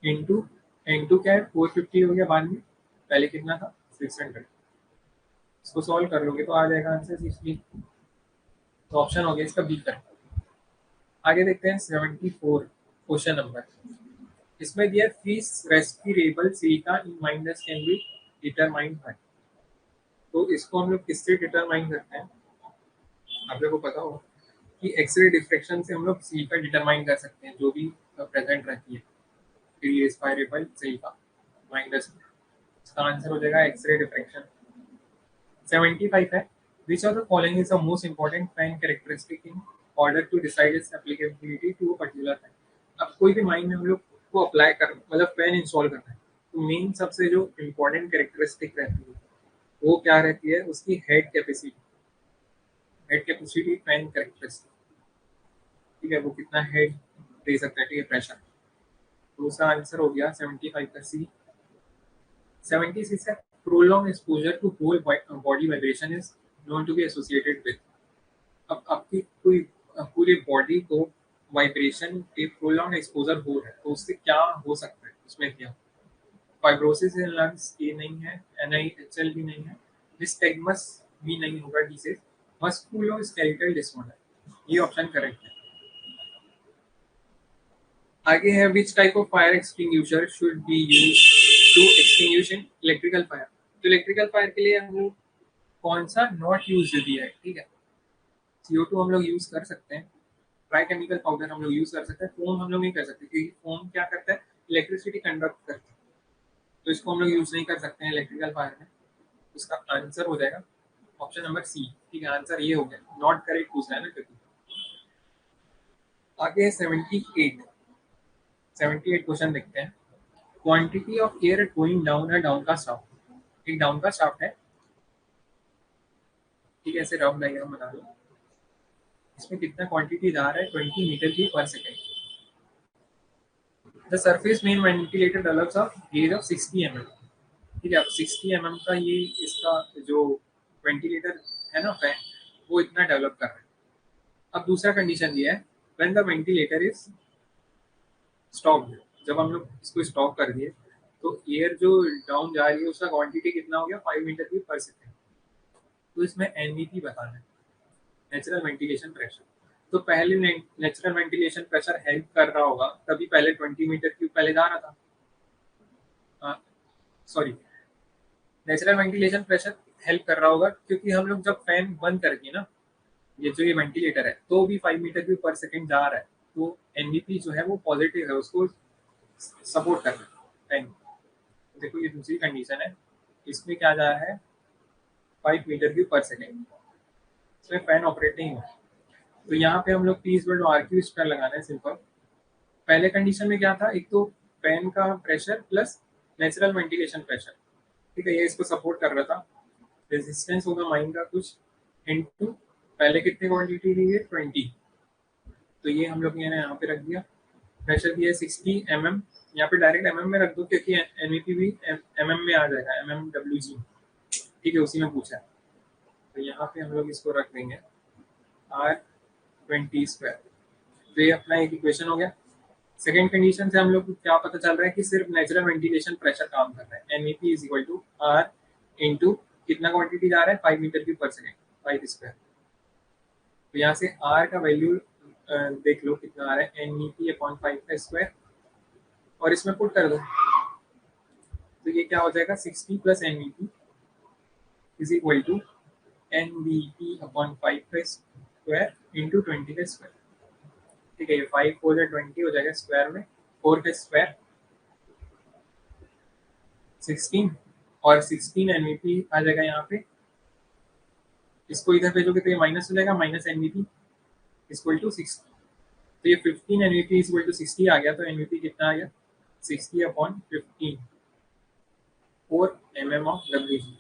इंटू N2 क्या है? 450 हो गया बाद में, पहले कितना था? 600। इसको सॉल्व कर लोगे तो आ जाएगा आंसर 60। तो ऑप्शन हो गया इसका बी का। आगे देखते हैं 74 क्वेश्चन नंबर। इसमें दिया free respirable silica in mines can be determined by. तो इसको हम लोग किससे डिटरमाइन करते हैं? आप लोगों को पता होगा कि एक्सरे डिफ्रेक्शन से हम लोग सिलिका डिटरमाइन कर सकते हैं, जो भी प्रेजेंट रहती है फ्री रेस्पिरेबल सिलिका माइनस। इसका आंसर हो जाएगा एक्सरे डिफ्रेक्शन। 75 है। Which of the following is the most important fan characteristic in order to decide its applicability to a particular fan. अब कोई भी माइन में हम लोग को अप्लाई कर, मतलब फैन इंस्टॉल करना है, तो मेन सबसे जो इम्पोर्टेंट कैरेक्टरिस्टिक रहती है वो क्या रहती है? उसकी head capacity. Head capacity fan characteristic. ठीक है, वो कितना हेड दे सकता है, ठीक है, प्रेशर। तो उसका आंसर हो गया 75 का सी। 76 है। Prolong exposure to whole body vibration is known to be associated with. अब आपकी कोई पूरी बॉडी को वाइब्रेशन के प्रोलॉन्ग एक्सपोजर हो रहा है तो उससे क्या हो सकता है? उसमें क्या? फाइब्रोसिस इन लंग्स ये नहीं है, NIHL भी नहीं है, निस्टेगमस भी नहीं होगा, डिसीज मस्कुलोस्केलेटल डिसऑर्डर। ये ऑप्शन करेक्ट है। आगे है which type of fire extinguisher should be use to extinguish in electrical fire. तो इलेक्ट्रिकल फायर के लिए हम लोग कौन सा नॉट यूज दिया है? ठीक है, CO2 हम लोग यूज कर सकते हैं, ट्राई केमिकल पाउडर हम लोग यूज कर सकते हैं, फोम हम लोग नहीं कर सकते क्योंकि फोम क्या करता है? इलेक्ट्रिसिटी कंडक्ट करता है, तो इसको हम लोग यूज नहीं कर सकते हैं इलेक्ट्रिकल फायर में। उसका आंसर हो जाएगा ऑप्शन नंबर सी। ठीक है, आंसर ये हो गया, नॉट करेक्ट पूछ रहा है ना क्योंकि। आगे 78 क्वेश्चन देखते हैं। Quantity of air going down है डाउन का शाफ्ट। एक डाउन का शाफ्ट है, ठीक है, ऐसे राउंड डायग्राम बना लो। इसमें कितना क्वांटिटी जा रहा है? 20 मीटर की पर second. The surface main ventilator develops of gauge of 60 mm। ठीक है, अब 60 mm का ये इसका जो वेंटिलेटर है ना फैन, वो इतना डेवलप कर रहा है। अब दूसरा कंडीशन दिया है, when the ventilator is stopped. जब हम लोग इसको स्टॉप कर दिए तो एयर जो डाउन जा रही है उसका क्वांटिटी कितना हो गया? 5 मीटर क्यूब पर सेकेंड। तो इसमें NVP बताना है, नेचुरल वेंटिलेशन प्रेशर। तो पहले नेचुरल वेंटिलेशन प्रेशर हेल्प कर रहा होगा, तभी पहले 20 मीटर क्यूब पहले जा रहा था। Sorry, natural ventilation pressure help कर रहा होगा क्योंकि हम लोग जब फैन बंद कर दिए ना, ये जो ये वेंटिलेटर है, तो भी 5 मीटर क्यूब पर सेकेंड जा रहा है। तो NVP जो है वो पॉजिटिव है, उसको सपोर्ट कर रहा है फैन। देखो ये दूसरी कंडीशन है, इसमें क्या जा रहा है? 5 मीटर क्यूब पर सेकेंड, इसमें फैन ऑपरेट नहीं हो। तो यहाँ पे हम लोग P equal to RQ square लगाना है सिंपल। पहले कंडीशन में क्या था? एक तो फैन का pressure plus natural ventilation pressure, ठीक है, ये इसको सपोर्ट कर रहा था। रेजिस्टेंस होगा माइन का कुछ इनटू पहले कितनी क्वांटिटी दी है? 20। तो ये हम लोग ने यहाँ पे रख दिया। प्रेशर दिया है 60 mm, यहाँ पे डायरेक्ट mm में रख दो क्योंकि NVP भी mm में आ जाएगा, mmWg। ठीक है, उसी में पूछा है, तो यहाँ पे हम लोग इसको रख देंगे R20 स्क्वायर। तो ये अपना एक इक्वेशन हो गया। सेकेंड कंडीशन से हम लोग को क्या पता चल रहा है कि सिर्फ नेचुरल वेंटिलेशन प्रेशर काम कर रहा है। NVP is equal to R into कितना क्वांटिटी जा रहा है? 5 metre cube per second, 5 square. तो यहाँ से R का वैल्यू देख लो कितना आ रहा है, NVP अपॉन 5 का स्क्वायर, और इसमें पुट कर दो। तो ये क्या हो जाएगा? 60 plus NVP is equal to NBP upon 5 का स्क्वायर इंटू 20 का स्क्वायर। ठीक है, ये 5 4 या 20 हो जाएगा स्क्वायर में, 4 का स्क्वायर 16 और 16 NVP आ जाएगा यहाँ पे। इसको इधर भेजोगे तो ये माइनस हो जाएगा, माइनस NVP इक्वल टू 60। तो ये 15 NVP इक्वल टू 60 आ गया। तो NVP कितना आ गया, 60 अपॉन 15, 4 mm ऑफ WG।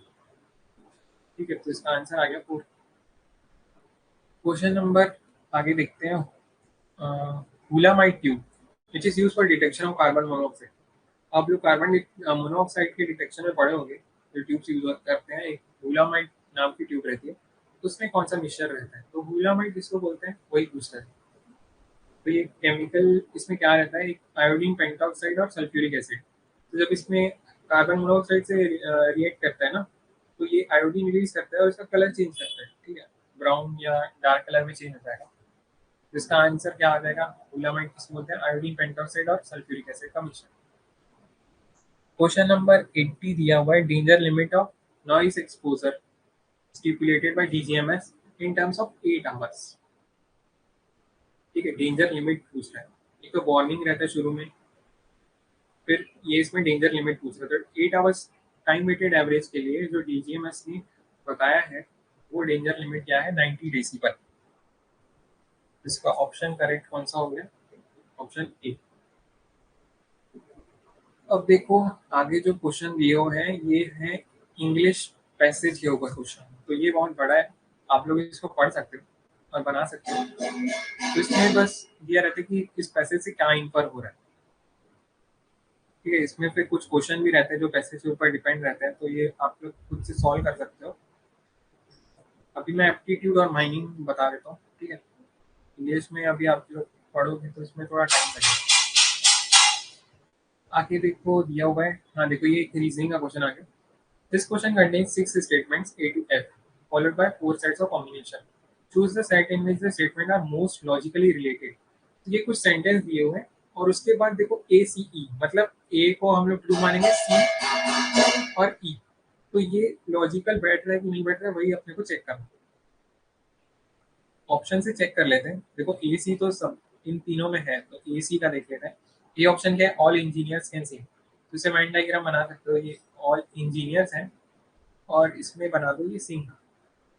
ठीक है, तो इसका आंसर आ गया 4। क्वेश्चन नंबर आगे देखते हैं। Hoolamite tube which is use for detection of carbon monoxide. आप लोग कार्बन मोनोऑक्साइड के डिटेक्शन में पढ़े होंगे, जो ट्यूब्स यूज करते हैं, एक हुलामाइट नाम की ट्यूब रहती है। तो उसमें कौन सा मिक्सचर रहता है, तो हुलामाइट जिसको बोलते हैं वही पूछता है। तो ये केमिकल, इसमें क्या रहता है, एक आयोडीन पेंटॉक्साइड और सल्फ्यूरिक एसिड। तो जब इसमें कार्बन मोनोऑक्साइड से रिएक्ट करता है ना, तो ये आयोडीन रिलीज करता है और इसका कलर चेंज करता है। ठीक है, ब्राउन या डार्क कलर में चेंज हो जाएगा। तो इसका आंसर क्या आ जाएगा, हुलामाइट किसको बोलते हैं, आयोडीन पेंटॉक्साइड और सल्फ्यूरिक एसिड का मिश्रण। क्वेश्चन नंबर 80 दिया हुआ है, danger limit of noise exposure stipulated bye DGMS in terms of 8 hours. ठीक है, डेंजर लिमिट पूछ रहा है। एक तो वार्निंग रहता है शुरू में, फिर ये इसमें डेंजर लिमिट पूछ रहा है। तो 8 आवर्स टाइम वेटेड एवरेज के लिए जो DGMS ने बताया है, वो डेंजर लिमिट क्या है, 90 डेसिबल। इसका ऑप्शन करेक्ट कौन सा हो गया, ऑप्शन ए। अब देखो आगे जो क्वेश्चन दिए हुए हैं, ये है इंग्लिश पैसेज के ऊपर क्वेश्चन। तो ये बहुत बड़ा है, आप लोग इसको पढ़ सकते हो और बना सकते हो। तो इसमें बस दिया रहता है कि इस पैसेज से क्या इन्फर हो रहा है। ठीक है, इसमें फिर कुछ क्वेश्चन भी रहते हैं जो पैसेज के ऊपर डिपेंड रहते हैं, तो ये आप लोग खुद से सॉल्व कर सकते हो। अभी मैं एप्टीट्यूड और माइनिंग बता देता हूँ। ठीक है, इंग्लिश में अभी आप लोग पढ़ोगे तो इसमें थोड़ा टाइम लगेगा। आगे देखो दिया हुआ है, हाँ देखो ये एक रीजनिंग का क्वेश्चन आ गया। This question contains 6 statements A to F followed by 4 sets of combination. Choose the set in which the statement are most logically related. तो ये कुछ सेंटेंस दिए हुए हैं और उसके बाद देखो ACE, मतलब A को हम लोग ट्रू मानेंगे, C और E। तो ये लॉजिकल बैठ रहा है कि नहीं बैठ रहा है, वही अपने को चेक करना। ऑप्शन से चेक कर लेते हैं। देखो AC तो सब इन तीनों में है, तो AC का देख लेते हैं। ये ऑप्शन क्या है, ऑल इंजीनियर्स कैन सिंग। तो इसे माइंड डायग्राम बना सकते हो, ये ऑल इंजीनियर्स हैं और इसमें बना दो ये सिंग।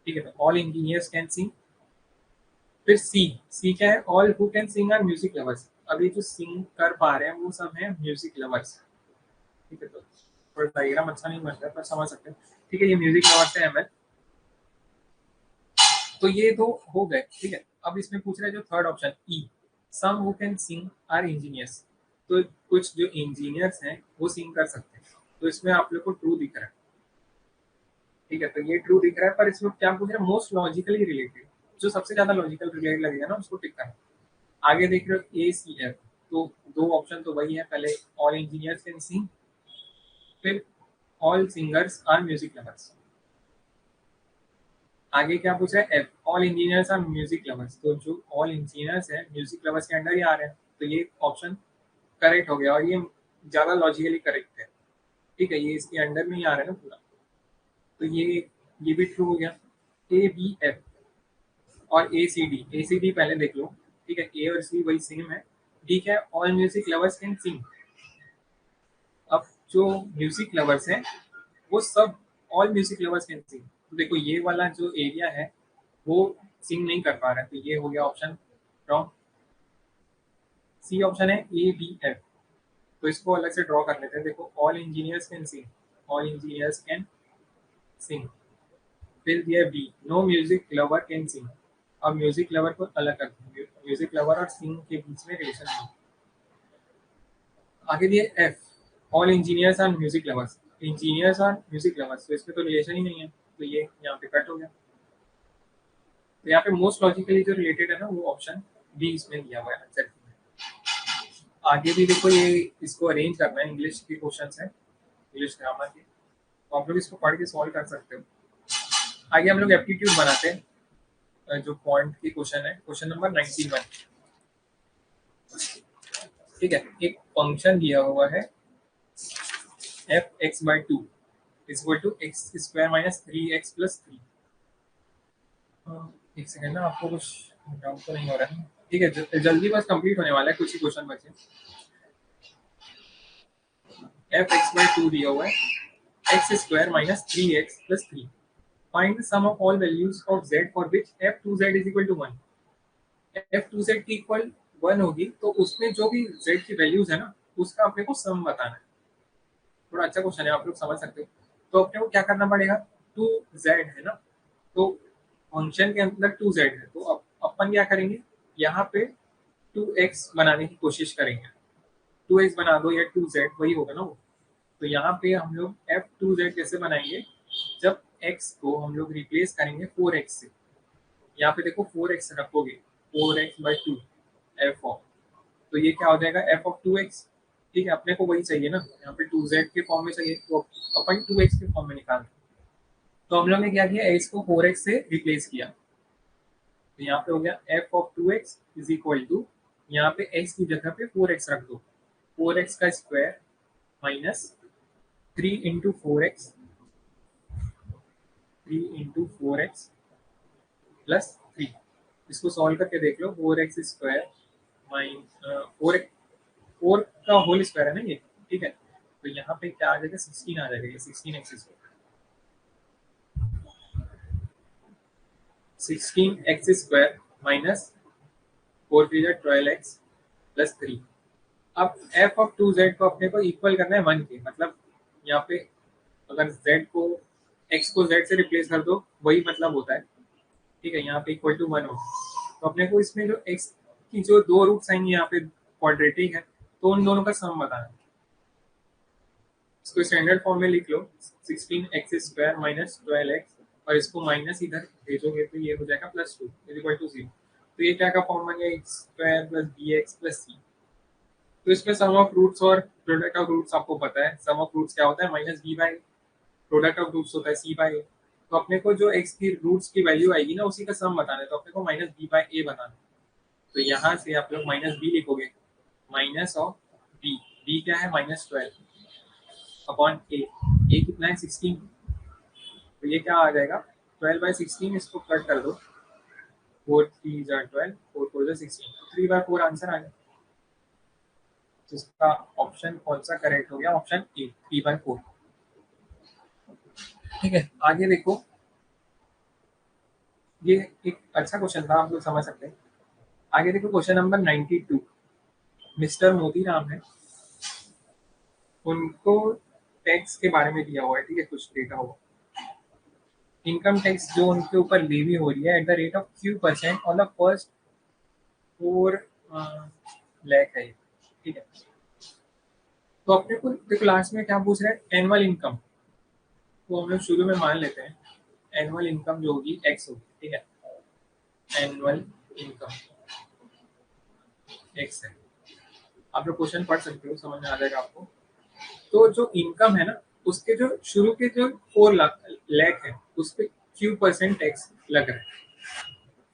ठीक है, तो ऑल इंजीनियर्स कैन सिंग। फिर सी क्या है, all who can sing are music lovers. अब ये जो सिंग कर पा रहे हैं वो सब हैं म्यूजिक लवर्स। ठीक है, तो थोड़ा डायग्राम अच्छा नहीं बन रहा पर समझ सकते हैं। ठीक है, ये म्यूजिक लवर्स है ML। तो ये तो हो गए। ठीक है, अब इसमें पूछ रहा है जो third option E, some who can sing are engineers. तो कुछ जो इंजीनियर्स हैं वो सिंग कर सकते हैं। तो इसमें आप लोग को ट्रू दिख रहा है। ठीक है, तो ये ट्रू दिख रहा है, पर इसमें क्या पूछ रहा है, मोस्ट लॉजिकली रिलेटेड। जो सबसे ज्यादा लॉजिकल रिलेटेड लगेगा ना उसको टिक करना। आगे देख रहे हो ACF, तो दो ऑप्शन तो वही है, पहले ऑल इंजीनियर्स कैन सिंग, फिर all singers are music lovers. आगे क्या पूछ रहा है, F, all engineers are music lovers. तो जो ऑल इंजीनियर्स हैं म्यूजिक लवर्स के अंडर ही आ रहे हैं, तो ये ऑप्शन करेक्ट हो गया और ये ज्यादा लॉजिकली करेक्ट है। ठीक है, ये इसके अंडर में ही आ रहा है ना पूरा, तो ये भी ट्रू हो गया। ABF और ACD पहले देख लो। ठीक है, ए और सी वही सेम है। ठीक है, all music lovers can sing. अब जो म्यूजिक लवर्स हैं वो सब all music lovers can sing. तो देखो ये वाला जो एरिया है वो सिंग नहीं कर पा रहा है, तो ये हो गया ऑप्शन रॉन्ग। सी ऑप्शन है ABF, तो इसको अलग से ड्रॉ कर लेते हैं। देखो all engineers can sing, all engineers can sing. फिर दिया B, no music lover can sing. अब म्यूजिक लवर को अलग कर देंगे, म्यूजिक लवर और सिंग के बीच में रिलेशन नहीं। आगे दिए F, all engineers are music lovers. Engineers are music lovers, तो इसमें तो रिलेशन ही नहीं है, तो ये यहाँ पे कट हो गया। तो यहाँ पे मोस्ट लॉजिकली जो रिलेटेड है ना वो ऑप्शन बी इसमें दिया हुआ है आंसर में। आगे भी देखो ये इसको अरेंज करना है, इंग्लिश के क्वेश्चन है, इंग्लिश ग्रामर के, तो आप लोग इसको पढ़ के सॉल्व कर सकते हो। आगे हम लोग एप्टीट्यूड बनाते हैं, जो पॉइंट की क्वेश्चन है, क्वेश्चन नंबर 91। ठीक है, एक फंक्शन दिया हुआ है f(x/2), is equal to X square minus 3x plus 3। एक सेकेंड ना, आपको कुछ डाउट तो नहीं हो रहा है? ठीक है, जल्दी बस कंप्लीट होने वाला है, कुछ ही क्वेश्चन बचे। एफ एक्स बाई 2 दिया हुआ है X square minus 3x plus 3। Find the sum of all values of z for which f2z is equal to 1। f2z की इक्वल 1 होगी तो उसमें जो भी z की वैल्यूज है ना, उसका अपने को सम बताना है। थोड़ा अच्छा क्वेश्चन है, आप लोग समझ सकते हो। तो अपने को क्या करना पड़ेगा, 2z है ना, तो फंक्शन के अंदर 2z है, तो अपन क्या करेंगे, यहाँ पे 2x बनाने की कोशिश करेंगे। 2x बना दो या 2z, वही होगा ना वो। तो यहाँ पे हम लोग f2z कैसे बनाएंगे, जब x को हम लोग रिप्लेस करेंगे 4x से। यहाँ पे देखो 4x रखोगे, 4x बाई 2 एफ ऑफ, तो ये क्या हो जाएगा, एफ ऑफ 2x। ठीक है, अपने को वही चाहिए ना, यहाँ पे 2z के फॉर्म में चाहिए, तो अपन 2x के फॉर्म में निकाल। तो हम लोग ने क्या किया, x को 4x से रिप्लेस किया, तो यहाँ पे हो गया F of 2x is equal to, यहाँ पे x की जगह पे 4x रख दो, 4x का square minus 3 into 4x, 3 into 4x plus 3। इसको सॉल्व करके देख लो, 4x स्क्वायर माइन 4 का होल स्क्वायर है ना ये, ठीक है। तो यहाँ पे क्या आ जाएगा, 16 आ जाएगा, ये 16x square, 16x square minus 4 3 12x plus 3। अब f ऑफ 2z को अपने को इक्वल करना है 1 के, मतलब यहाँ पे अगर z को x को z से रिप्लेस कर दो, वही मतलब होता है। ठीक है, यहाँ पे इक्वल टू 1 हो, तो अपने को इसमें जो x की जो दो रूट्स आएंगे यहाँ पे क्वाड्रेटिक है, तो उन दोनों का सम बताना है। इसको स्टैंडर्ड फॉर्म में लिख लो, 16x स्क्वायर माइनस 12x, और इसको माइनस इधर भेजोगे तो ये हो जाएगा प्लस 2 इज इक्वल टू 0। तो ये क्या का फॉर्म बन गया, x square plus b x plus c. तो इसमें सम ऑफ रूट्स और प्रोडक्ट ऑफ रूट्स आपको पता है, सम ऑफ रूट्स क्या होता है, minus b by, product of roots होता है सी बाई ए। तो अपने को जो एक्स की रूट्स की वैल्यू आएगी ना, उसी का सम बताना है, तो अपने को माइनस बी बाई ए बनाना है। तो यहाँ से आप लोग माइनस बी लिखोगे, माइनस ऑफ बी, बी क्या है माइनस 12 अपॉन ए कितना है 16, तो ये क्या आ जाएगा 12/16। इसको कट कर दो, 4 3 जा 12, 4 4 जा 16, 3/4 आंसर आ गया। जिसका ऑप्शन कौन सा करेक्ट हो गया, ऑप्शन ए 3/4। ठीक है, आगे देखो, ये एक अच्छा क्वेश्चन था, आप लोग समझ सकते हैं। आगे देखो क्वेश्चन नंबर 92। मिस्टर मोतीराम है, उनको टैक्स के बारे में दिया हुआ है, ठीक है, कुछ डेटा होगा। इनकम टैक्स जो उनके ऊपर लेवी हो रही है at the rate of Q% on the first 4 lakh है, ठीक है। तो अपने को देखो लास्ट में क्या पूछ रहा है, एनुअल इनकम। तो हम लोग शुरू में मान लेते हैं एनुअल इनकम जो होगी एक्स होगी, ठीक है। एनुअल इनकम एक्स है, आप लोग क्वेश्चन पढ़ सकते हो, समझ में आ जाएगा आपको। तो जो इनकम है ना, उसके जो शुरू के जो 4 लाख है, उस पर Q% टैक्स लग रहा है।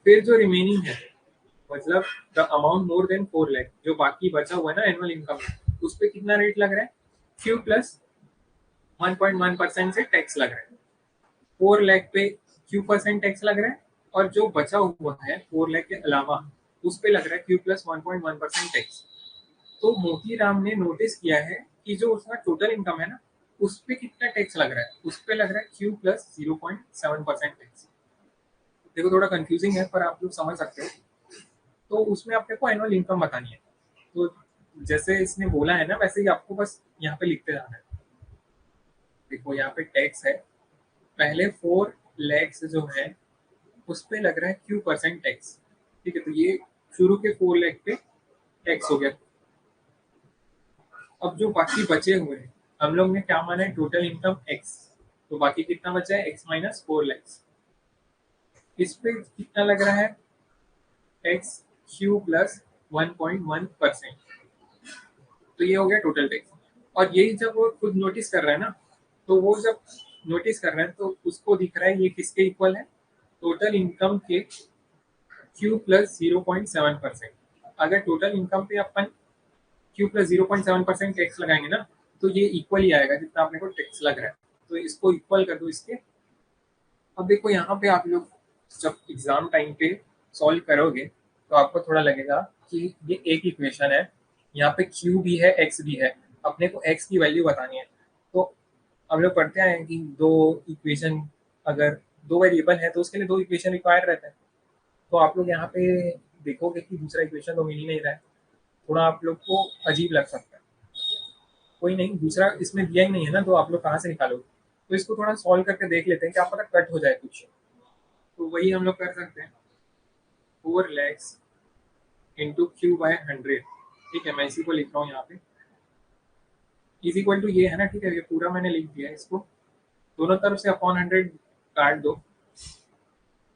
फिर जो रिमेनिंग है, मतलब the amount more than 4 lakh, जो बाकी बचा हुआ है ना एनुअल इनकम में, उस पर कितना रेट लग रहा है, Q प्लस 1.1% से टैक्स लग रहा है। 4 लाख पे Q% टैक्स लग रहा है, और जो बचा हुआ है 4 लाख के अलावा, उस पे लग रहा है Q प्लस 1.1% टैक्स। तो मोतीराम ने नोटिस किया है कि जो उसका टोटल इनकम है ना, उस पे कितना टैक्स लग रहा है, उस पे लग रहा है Q प्लस 0.7% टैक्स। देखो थोड़ा कंफ्यूजिंग है, पर आप लोग समझ सकते हो। तो उसमें अपने को एनुअल इनकम बतानी है, तो जैसे इसने बोला है ना, वैसे ही आपको बस यहाँ पे लिखते जाना है। देखो यहाँ पे टैक्स है, पहले 4 लाख जो है उस पे लग रहा है Q% टैक्स, ठीक है। तो ये शुरू के 4 लाख पे टैक्स हो गया। अब जो बाकी बचे हुए हैं, हम लोग ने क्या माना है, टोटल इनकम एक्स, तो बाकी कितना बचा है, एक्स माइनस 4 लाख। इस पे कितना लग रहा है, टैक्स Q प्लस 1.1%। तो ये हो गया टोटल टैक्स। और यही जब वो खुद नोटिस कर रहा है ना, तो वो जब नोटिस कर रहा है तो उसको दिख रहा है ये किसके इक्वल है, टोटल इनकम के Q प्लस 0.7%। अगर टोटल इनकम पे अपन Q प्लस 0.7% टैक्स लगाएंगे ना, तो ये इक्वल ही आएगा जितना अपने को टैक्स लग रहा है। तो इसको इक्वल कर दो इसके। अब देखो यहाँ पे आप लोग जब एग्जाम टाइम पे सॉल्व करोगे तो आपको थोड़ा लगेगा कि ये एक इक्वेशन है, यहाँ पे क्यू भी है एक्स भी है, अपने को एक्स की वैल्यू बतानी है। तो हम लोग पढ़ते आए हैं कि दो इक्वेशन, अगर दो वेरिएबल है तो उसके लिए दो इक्वेशन रिक्वायर रहते हैं। तो आप लोग यहाँ पे देखोगे कि दूसरा इक्वेशन तो मिल ही नहीं रहा है, थोड़ा आप लोग को अजीब लग सकता है। कोई नहीं, दूसरा इसमें दिया ही नहीं है ना, तो आप लोग कहाँ से निकालोगे? तो इसको थोड़ा सॉल्व करके देख लेते हैं, क्या पता कट हो जाए कुछ। तो वही हम लोग कर सकते हैं, 4 lakhs इंटू क्यू बाय 100। ठीक है, मैं इसी को लिख रहा हूँ यहाँ पे, इज इक्वल टू ये है ना, ठीक है, ये पूरा मैंने लिख दिया है। इसको दोनों तरफ से अपॉन 100 काट दो।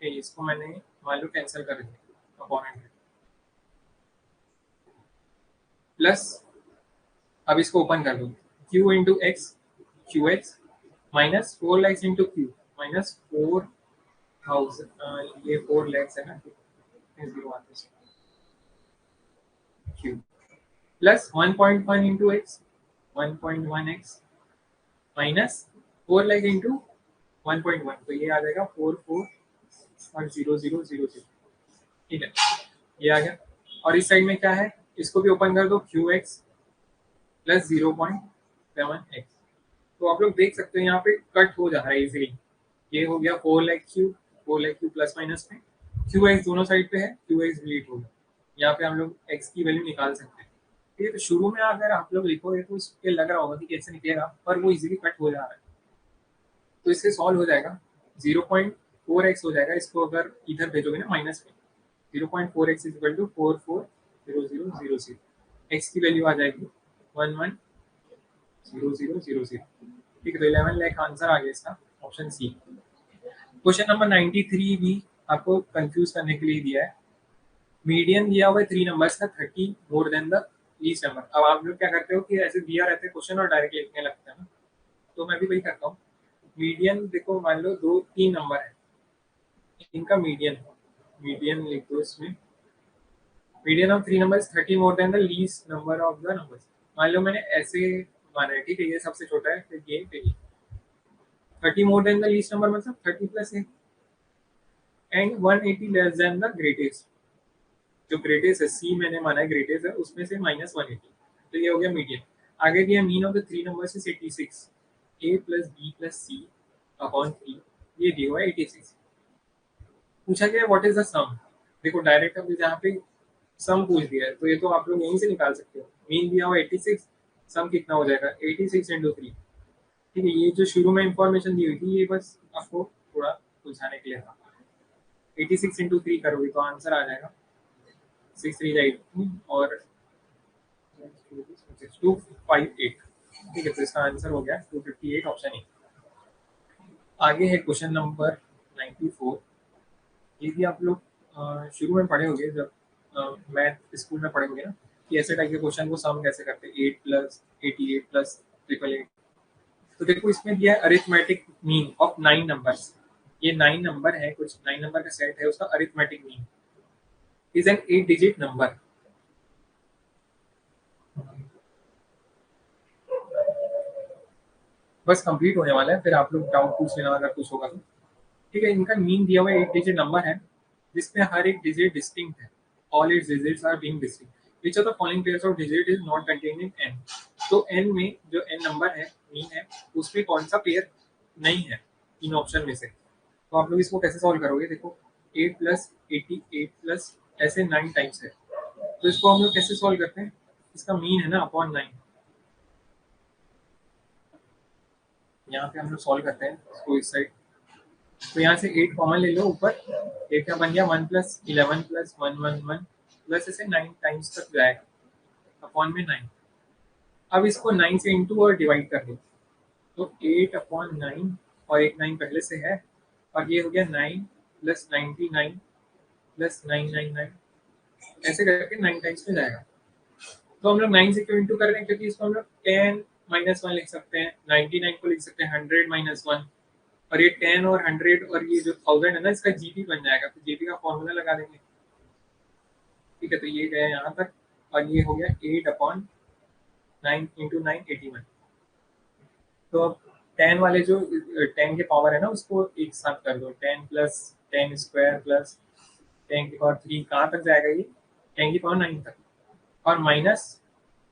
इसको मैंने मान लो कैंसिल कर दिया, अपॉन 100 प्लस, अब इसको ओपन कर दो, Q into x, Q x minus 4 lakhs into Q minus 4,000, ये 4 lakhs है ना, जीरो आते हैं Q plus 1.1 into x, 1.1 x minus 4 lakh into 1.1, तो ये आ जाएगा 44 और 0000। ठीक है, ये आ गया। और इस साइड में क्या है, इसको भी ओपन कर दो, क्यू एक्स प्लस 0.7 एक्स। तो आप लोग देख सकते हो यहाँ पे कट हो जा रहा है इजीली। ये हो गया 4 lakh Q, 4 lakh Q plus minus में क्यू एक्स दोनों साइड पे है, क्यू एक्स डिलीट होगा। यहाँ पे हम लोग एक्स की वैल्यू निकाल सकते हैं। ठीक है, तो शुरू में अगर आप लोग लिखोगे तो इसके लग रहा होगा कि कैसे निकलेगा, पर वो इजीली कट हो जा रहा है। तो इससे सॉल्व हो जाएगा, 0.4x हो जाएगा। इसको अगर इधर भेजोगे ना माइनस में, 0.4x is equal to 440000। X की वैल्यू आ जाएगी 110000। ठीक है, तो 11 लाख आंसर आ गया इसका, ऑप्शन सी। क्वेश्चन नंबर 93 भी आपको कंफ्यूज करने के लिए दिया है। मीडियन दिया हुआ है 3 नंबर्स का, 30 more than the least number. अब आप लोग क्या करते हो कि ऐसे दिया रहता है क्वेश्चन और डायरेक्ट लिखने लगते हैं ना, तो मैं भी वही करता हूँ। मीडियन देखो, मान लो 2 3 नंबर है, इनका मीडियन, मीडियन लिख दो इसमें। Median of 3 numbers 30 more than the least number of the numbers. मान लो मैंने ऐसे माना है, ठीक है, ये सबसे छोटा है, फिर ये 30 more than the least number मतलब 30 प्लस है, and 180 less than the greatest. जो ग्रेटेस्ट है, सी मैंने माना है ग्रेटेस्ट है, उसमें से -180, तो ये हो गया मीडियन। आगे दिया mean of the 3 numbers is 86, A plus B plus C upon 3, ये दिया हुआ है 86। पूछा गया व्हाट इज द सम। देखो डायरेक्ट अभी जहाँ पे सम पूछ दिया है, तो ये तो आप लोग यहीं से निकाल सकते हो। मीन दिया हुआ 86, सम कितना हो जाएगा 86 इंटू 3। ठीक है, ये जो शुरू में इंफॉर्मेशन दी हुई थी, ये बस आपको थोड़ा सुलझाने के लिए था। 86 इंटू 3 करोगे तो आंसर आ जाएगा 6 3 और 258। ठीक है, तो इसका आंसर हो गया 258, ऑप्शन ए। आगे है क्वेश्चन नंबर 94। ये भी आप लोग शुरू में पढ़े होंगे, जब मैथ स्कूल में पढ़े होंगे ना, कि ऐसे टाइप के क्वेश्चन को सम कैसे करते हैं, 8 प्लस 88 प्लस 888। तो देखो इसमें दिया है अरिथमेटिक मीन ऑफ 9 नंबर्स। ये 9 नंबर है, कुछ 9 नंबर का सेट है, उसका arithmetic mean is an 8 digit number. बस कंप्लीट होने वाला है, फिर आप लोग डाउट पूछ लेना अगर कुछ होगा तो। ठीक है, इनका मीन दिया हुआ 8 डिजिट नंबर है, जिसमें हर एक डिजिट डिस्टिंक्ट है। All its digits are being distinct, which of the following pairs of digit is not contained in N. तो एन में जो एन नंबर है, मीन है, उसमें कौन सा पेयर नहीं है इन ऑप्शन में से। तो आप लोग इसको कैसे सॉल्व करोगे, देखो 8 प्लस 88 प्लस ऐसे 9 टाइम्स है, तो इसको हम लोग कैसे सॉल्व करते हैं, इसका मीन है ना अपॉन 9। यहाँ पे हम लोग सॉल्व करते हैं इसको इस साइड। तो यहाँ से 8 कॉमन ले लो ऊपर, 8 क्या बन गया 1 प्लस 11 प्लस 111 प्लस ऐसे 9 टाइम्स तक जाएगा अपॉन में 9। अब इसको 9 से इंटू और डिवाइड कर दो, तो 8/9, और एक 9 पहले से है, और ये हो गया 9 प्लस 99 प्लस 999, ऐसे करके 9 टाइम्स में जाएगा। तो हम लोग 9 से क्यों इंटू कर रहे हैं, क्योंकि इसको हम लोग 10 - 1 लिख सकते हैं, 99 को लिख सकते हैं 100 - 1, और ये 10 और 100 और ये जो 1000 है ना, इसका जीपी बन जाएगा, तो जीपी का फॉर्मूला लगा देंगे। ठीक है, तो ये गया यहाँ तक, और ये हो गया 8/9 इंटू 9 81। तो अब 10 वाले जो 10 के पावर है ना उसको एक साथ कर दो, 10 प्लस 10 स्क्वायर प्लस 10 की पावर 3, कहाँ तक जाएगा ये 10 की पावर 9 तक, और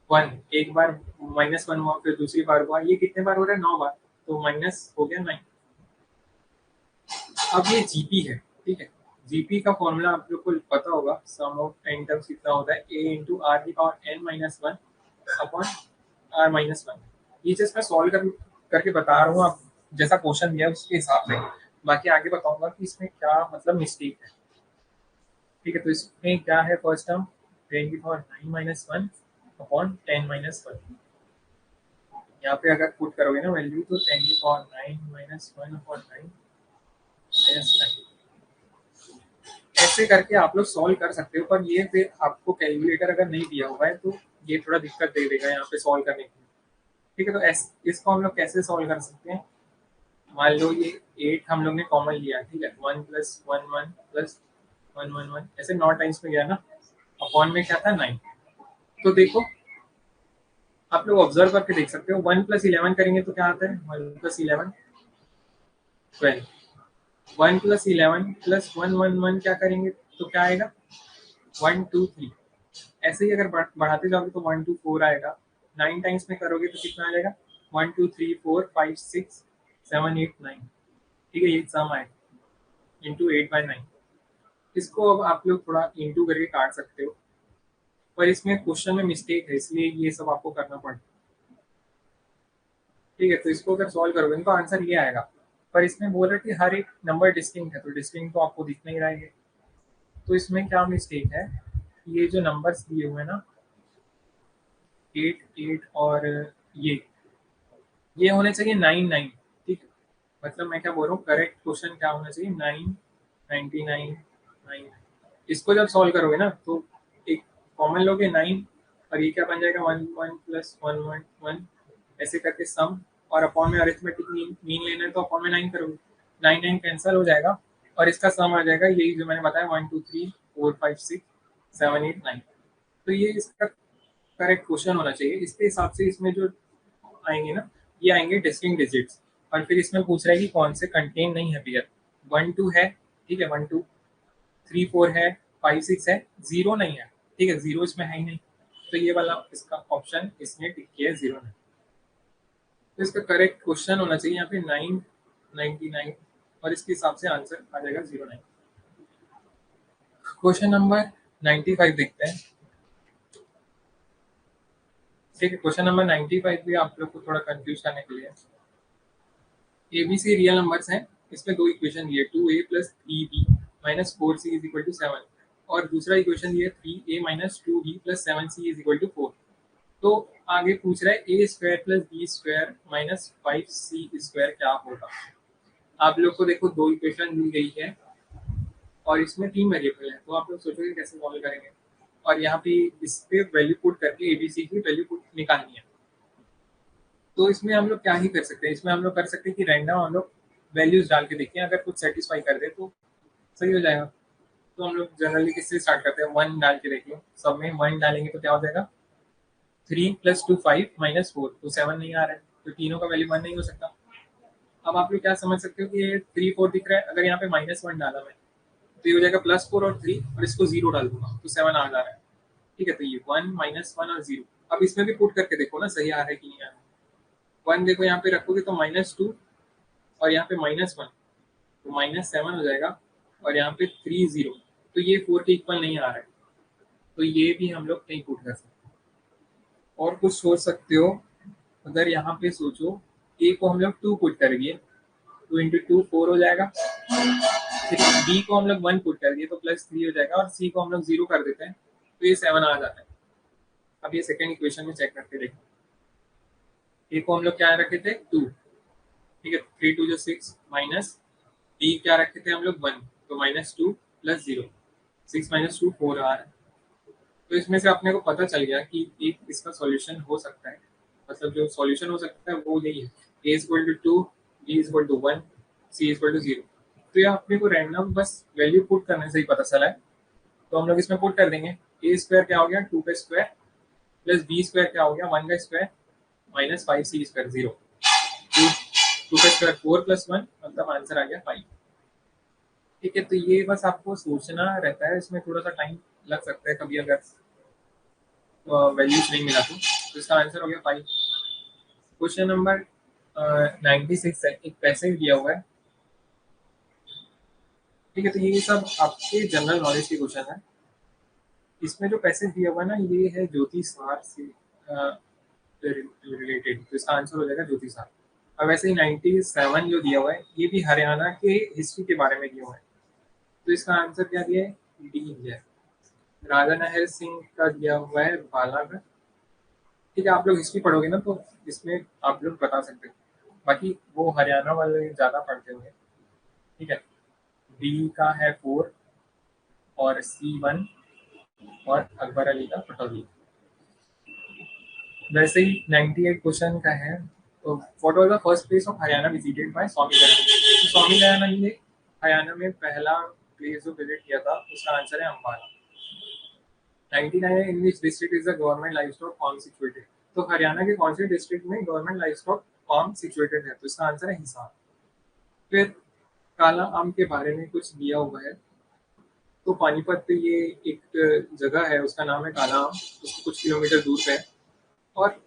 -1 एक बार -1 हुआ, फिर दूसरी बार हुआ, ये कितने बार हो रहा है 9 बार, तो माइनस हो गया 9। अब ये जीपी है, ठीक है। जीपी का फॉर्मूला आप लोग को पता होगा, सम ऑफ एन टर्म्स कितना होता है, a इंटू आर की पावर n-1 अपॉन r-1। ये चीज मैं सॉल्व करके बता रहा हूँ, आप जैसा क्वेश्चन दिया उसके हिसाब से, बाकी आगे बताऊंगा कि इसमें क्या मतलब मिस्टेक है, ठीक है। तो इसमें क्या है, फर्स्ट टर्म 10 की पावर 9-1 अपॉन 10-1, यहाँ पे अगर पुट करोगे ना वैल्यू, तो 10 की पावर 9-1 अपॉन 9-9, ऐसे करके आप लोग सॉल्व कर सकते हो। पर ये फिर आपको कैलकुलेटर अगर नहीं दिया हुआ है तो ये थोड़ा दिक्कत दे देगा यहाँ पे सॉल्व करने के लिए, ठीक है। तो इसको हम लोग कैसे सॉल्व कर सकते हैं, मान लो ये 8 हम लोग ने कॉमन लिया, ठीक है, 1 प्लस 1 1 प्लस 1 1 1 ऐसे 9 टाइम्स में गया ना, अपॉन में क्या था 9। तो देखो आप लोग ऑब्जर्व करके देख सकते हो, 1 प्लस 11 करेंगे तो क्या आता है, 1 प्लस 11 12, 1 प्लस 11 प्लस 1 1 1 क्या करेंगे तो क्या आएगा 1 2 3। ऐसे ही अगर बढ़ाते जाओगे तो 1 2 4 आएगा, 9 टाइम्स में करोगे तो कितना आ जाएगा 1 2 3 4 5 6 7 8 9, ठीक है, ये सम आएगा इंटू 8/9। इसको अब आप लोग थोड़ा इंटू करके काट सकते हो, पर इसमें क्वेश्चन में मिस्टेक है इसलिए ये सब आपको करना पड़ता है, ठीक है। तो इसको अगर सॉल्व करोगे तो आंसर ये आएगा, पर इसमें बोल रहे कि हर एक नंबर डिस्टिंक्ट है, तो डिस्टिंक्ट तो आपको दिख नहीं रहेंगे। तो इसमें क्या मिस्टेक है, ये जो नंबर्स दिए हुए हैं ना 8 8 और ये होने चाहिए 9 9, ठीक है। मतलब मैं क्या बोल रहा हूँ, करेक्ट क्वेश्चन क्या होना चाहिए 9 99 9। इसको जब सॉल्व करोगे ना तो एक कॉमन लोगे 9, और ये क्या बन जाएगा 1 1 प्लस 1 1 1 ऐसे करके सम, और अपॉन में अरिथमेटिक मीन लेना है तो अपॉन में 9 करोगे, 9 9 कैंसिल हो जाएगा, और इसका सम आ जाएगा यही जो मैंने बताया 1 2 3 4 5 6 7 8 9। तो ये इसका करेक्ट क्वेश्चन होना चाहिए। इसके हिसाब से इसमें जो आएंगे ना, ये आएंगे डिस्टिंक्ट डिजिट्स, और फिर इसमें पूछ रहा है कि कौन से कंटेन नहीं है पेयर, 1 2 है, ठीक है, 1 2 3 4 है, 5 6 है, 0 नहीं है, ठीक है, 0 इसमें है ही नहीं, तो ये वाला इसका ऑप्शन इसमें टिक किया है 0 नहीं। तो इसका करेक्ट क्वेश्चन होना चाहिए यहाँ पे 999, और इसके हिसाब से आंसर आ जाएगा 09। क्वेश्चन नंबर 95 देखते हैं, ठीक है। क्वेश्चन नंबर 95 भी आप लोग को थोड़ा कंफ्यूज करने के लिए, एबीसी रियल नंबर्स हैं, इसमें दो इक्वेशन दिए 2a plus 3b minus 4c is equal to 7, और दूसरा इक्वेशन दिया 3a minus 2b plus 7c is equal to 4। तो आगे पूछ रहा है a square plus b square minus 5c square क्या होगा। आप लोग को देखो दो इक्वेशन दी गई है और इसमें 3 वेरिएबल है, तो आप लोग सोचोगे कैसे सॉल्व करेंगे, और यहाँ पे इस पे वैल्यू पुट करके एबीसी की वैल्यू पुट निकालनी है। तो इसमें हम लोग क्या ही कर सकते हैं, इसमें हम लोग कर सकते हैं कि रैंडम हम लोग वैल्यूज डाल के देखते हैं, अगर कुछ सेटिस्फाई कर दे तो सही हो जाएगा। तो हम लोग जनरली किससे स्टार्ट करते हैं, 1 डाल के देख लो, सब में 1 डालेंगे तो क्या हो जाएगा 3 प्लस 2 5 माइनस 4, तो 7 नहीं आ रहा है, तो तीनों का वैल्यू 1 नहीं हो सकता। अब आप लोग क्या समझ सकते हो कि ये 3 4 दिख रहा है, अगर यहाँ पे -1 डाला मैं तो ये हो जाएगा +4 और 3, और इसको 0 डाल दूंगा तो 7 आ जा रहा है, ठीक है। तो ये 1 -1 और 0, अब इसमें भी पुट करके देखो ना सही आ रहा है कि नहीं आ रहा है। 1 देखो यहाँ पे रखोगे तो -2, और यहाँ पे -1 तो -7 हो जाएगा, और यहाँ पे 3 0, तो ये 4 के इक्वल नहीं आ रहा है, तो ये भी हम लोग नहीं पुट कर सकते। और कुछ सोच सकते हो, अगर यहाँ पे सोचो ए को हम लोग 2 पुट करेंगे, 2 इंटू 2 4 हो जाएगा, फिर बी को हम लोग 1 पुट कर दिए तो +3 हो जाएगा, और सी को हम लोग 0 कर देते हैं तो ये 7 आ जाता है। अब ये सेकेंड इक्वेशन में चेक करके देखो, ए को हम लोग क्या रखे थे 2, ठीक है, 3 2 जो 6 माइनस बी क्या रखे थे हम लोग 1, तो -2 + 0, 6 - 2 4 आ रहा है। तो इसमें से अपने को पता चल गया कि एक इसका सॉल्यूशन हो सकता है, मतलब जो सॉल्यूशन हो सकता है वो यही है, a = 2, b = 1, c = 0। तो ये अपने को रैंडम बस वैल्यू पुट करने से ही पता चला है, तो हम लोग इसमें पुट कर देंगे। a स्क्वायर क्या हो गया 2 का स्क्वायर, प्लस b स्क्वायर क्या हो गया 1 का square, minus 5c square 0। Square 4+1 मतलब आंसर आ गया 5। ठीक है, तो ये बस आपको सोचना रहता है, इसमें थोड़ा सा टाइम लग सकता है कभी अगर वैल्यूज नहीं मिला तो इसका आंसर हो गया 5। क्वेश्चन नंबर 96 है, एक पैसे दिया हुआ है। ठीक है, तो ये सब आपके जनरल नॉलेज के क्वेश्चन है। इसमें जो पैसे दिया हुआ है ना, ये है ज्योतिषार से रिलेटेड, तो इसका आंसर हो जाएगा ज्योतिषार। अब वैसे ही 97 जो दिया हुआ है, ये भी हरियाणा के हिस्ट्री के बारे में दिया हुआ है, तो इसका आंसर क्या दिया है, डी दिया है। राजा नहर सिंह का दिया हुआ है बालाघाट। ठीक है, आप लोग हिस्ट्री पढ़ोगे ना तो इसमें आप लोग बता सकते हो, बाकी वो हरियाणा वाले ज़्यादा पढ़ते होंगे। ठीक है, डी का है 4 और C1 और अकबर अली का पटौदी। वैसे ही 98 क्वेश्चन का है, तो what was the first place of Haryana visited by Swami Dayanand. तो स्वामी दयानंद ने हरियाणा में पहला प्लेस जो विजिट किया था उसका आंसर है Ambala. 99 in which district is the government livestock farm situated. तो हरियाणा के कौन से डिस्ट्रिक्ट में गवर्नमेंट लाइवस्टॉक फार्म सिचुएटेड है, तो इसका आंसर है हिसार। फिर काला आम के बारे में कुछ दिया हुआ है, तो पानीपत पे ये एक जगह है, उसका नाम है काला आम, उसको कुछ किलोमीटर दूर पे है। और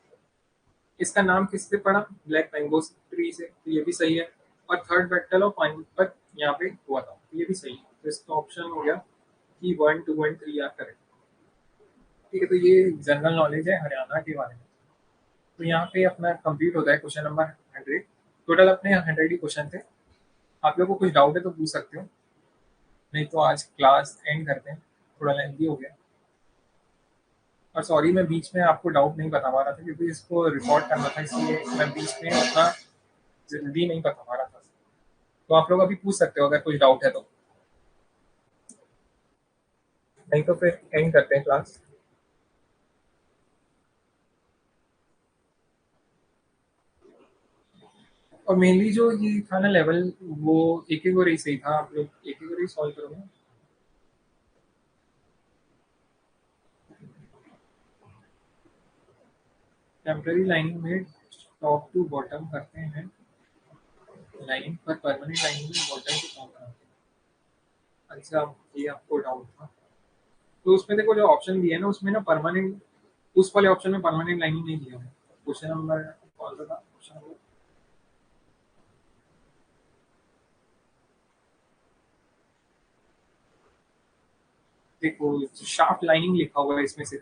इसका नाम किससे पड़ा, ब्लैक मैंगो ट्री से, तो ये भी सही है। और थर्ड बैटल ऑफ पानीपत यहाँ पे हुआ था, तो ये भी सही है। तो इसका ऑप्शन हो गया कि 1, 2 एंड 3 आर करेक्ट। ठीक है, तो ये जनरल नॉलेज है हरियाणा के बारे में। तो यहाँ पे अपना कंप्लीट होता है क्वेश्चन नंबर 100। टोटल अपने 100 ही क्वेश्चन थे। आप लोगों को कुछ डाउट है तो पूछ सकते हो, नहीं तो आज क्लास एंड करते हैं, थोड़ा लेंथी हो गया। और सॉरी, मैं बीच में आपको डाउट नहीं बता पा रहा था क्योंकि इसको रिकॉर्ड करना था, इसलिए मैं बीच में उतना जल्दी नहीं बता पा रहा था। तो आप लोग अभी पूछ सकते हो अगर कुछ डाउट है तो, नहीं तो फिर एंड करते हैं क्लास। और मेनली जो ये था ना लेवल, वो एक एक और ही सही था, आप लोग एक एक और ही सॉल्व करोगे। टेम्पररी लाइनिंग में टॉप टू बॉटम करते हैं, लाइनिंग पर परमानेंट लाइनिंग में बॉटम टू टॉप करते हैं। अच्छा, ये आपको डाउट था, तो उसमें देखो जो ऑप्शन दिया है ना उसमें ना परमानेंट, उस वाले ऑप्शन में परमानेंट लाइनिंग नहीं दिया है। क्वेश्चन नंबर कौन सा था, क्वेश्चन नंबर देखो, शार्प लाइनिंग लिखा हुआ है इसमें से,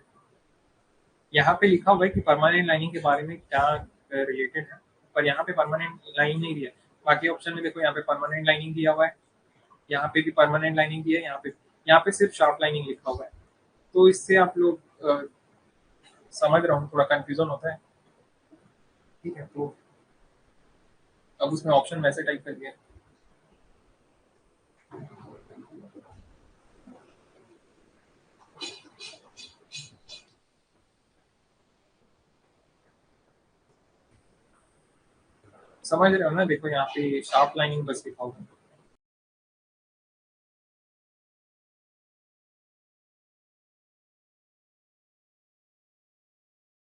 यहाँ पे लिखा हुआ है कि परमानेंट लाइनिंग के बारे में क्या रिलेटेड है, पर यहाँ पे परमानेंट लाइनिंग नहीं दिया। बाकी ऑप्शन में देखो, यहाँ पे परमानेंट लाइनिंग दिया हुआ है, यहाँ पे भी परमानेंट लाइनिंग दिया है, यहाँ पे सिर्फ शार्प लाइनिंग लिखा हुआ है। तो इससे आप लोग समझ रहा हूँ, थोड़ा कंफ्यूजन होता है। ठीक है, तो अब उसमें ऑप्शन वैसे टाइप कर दिया। समझ रहे हो ना, देखो यहाँ पे शार्प लाइनिंग बस लिखा हुआ है।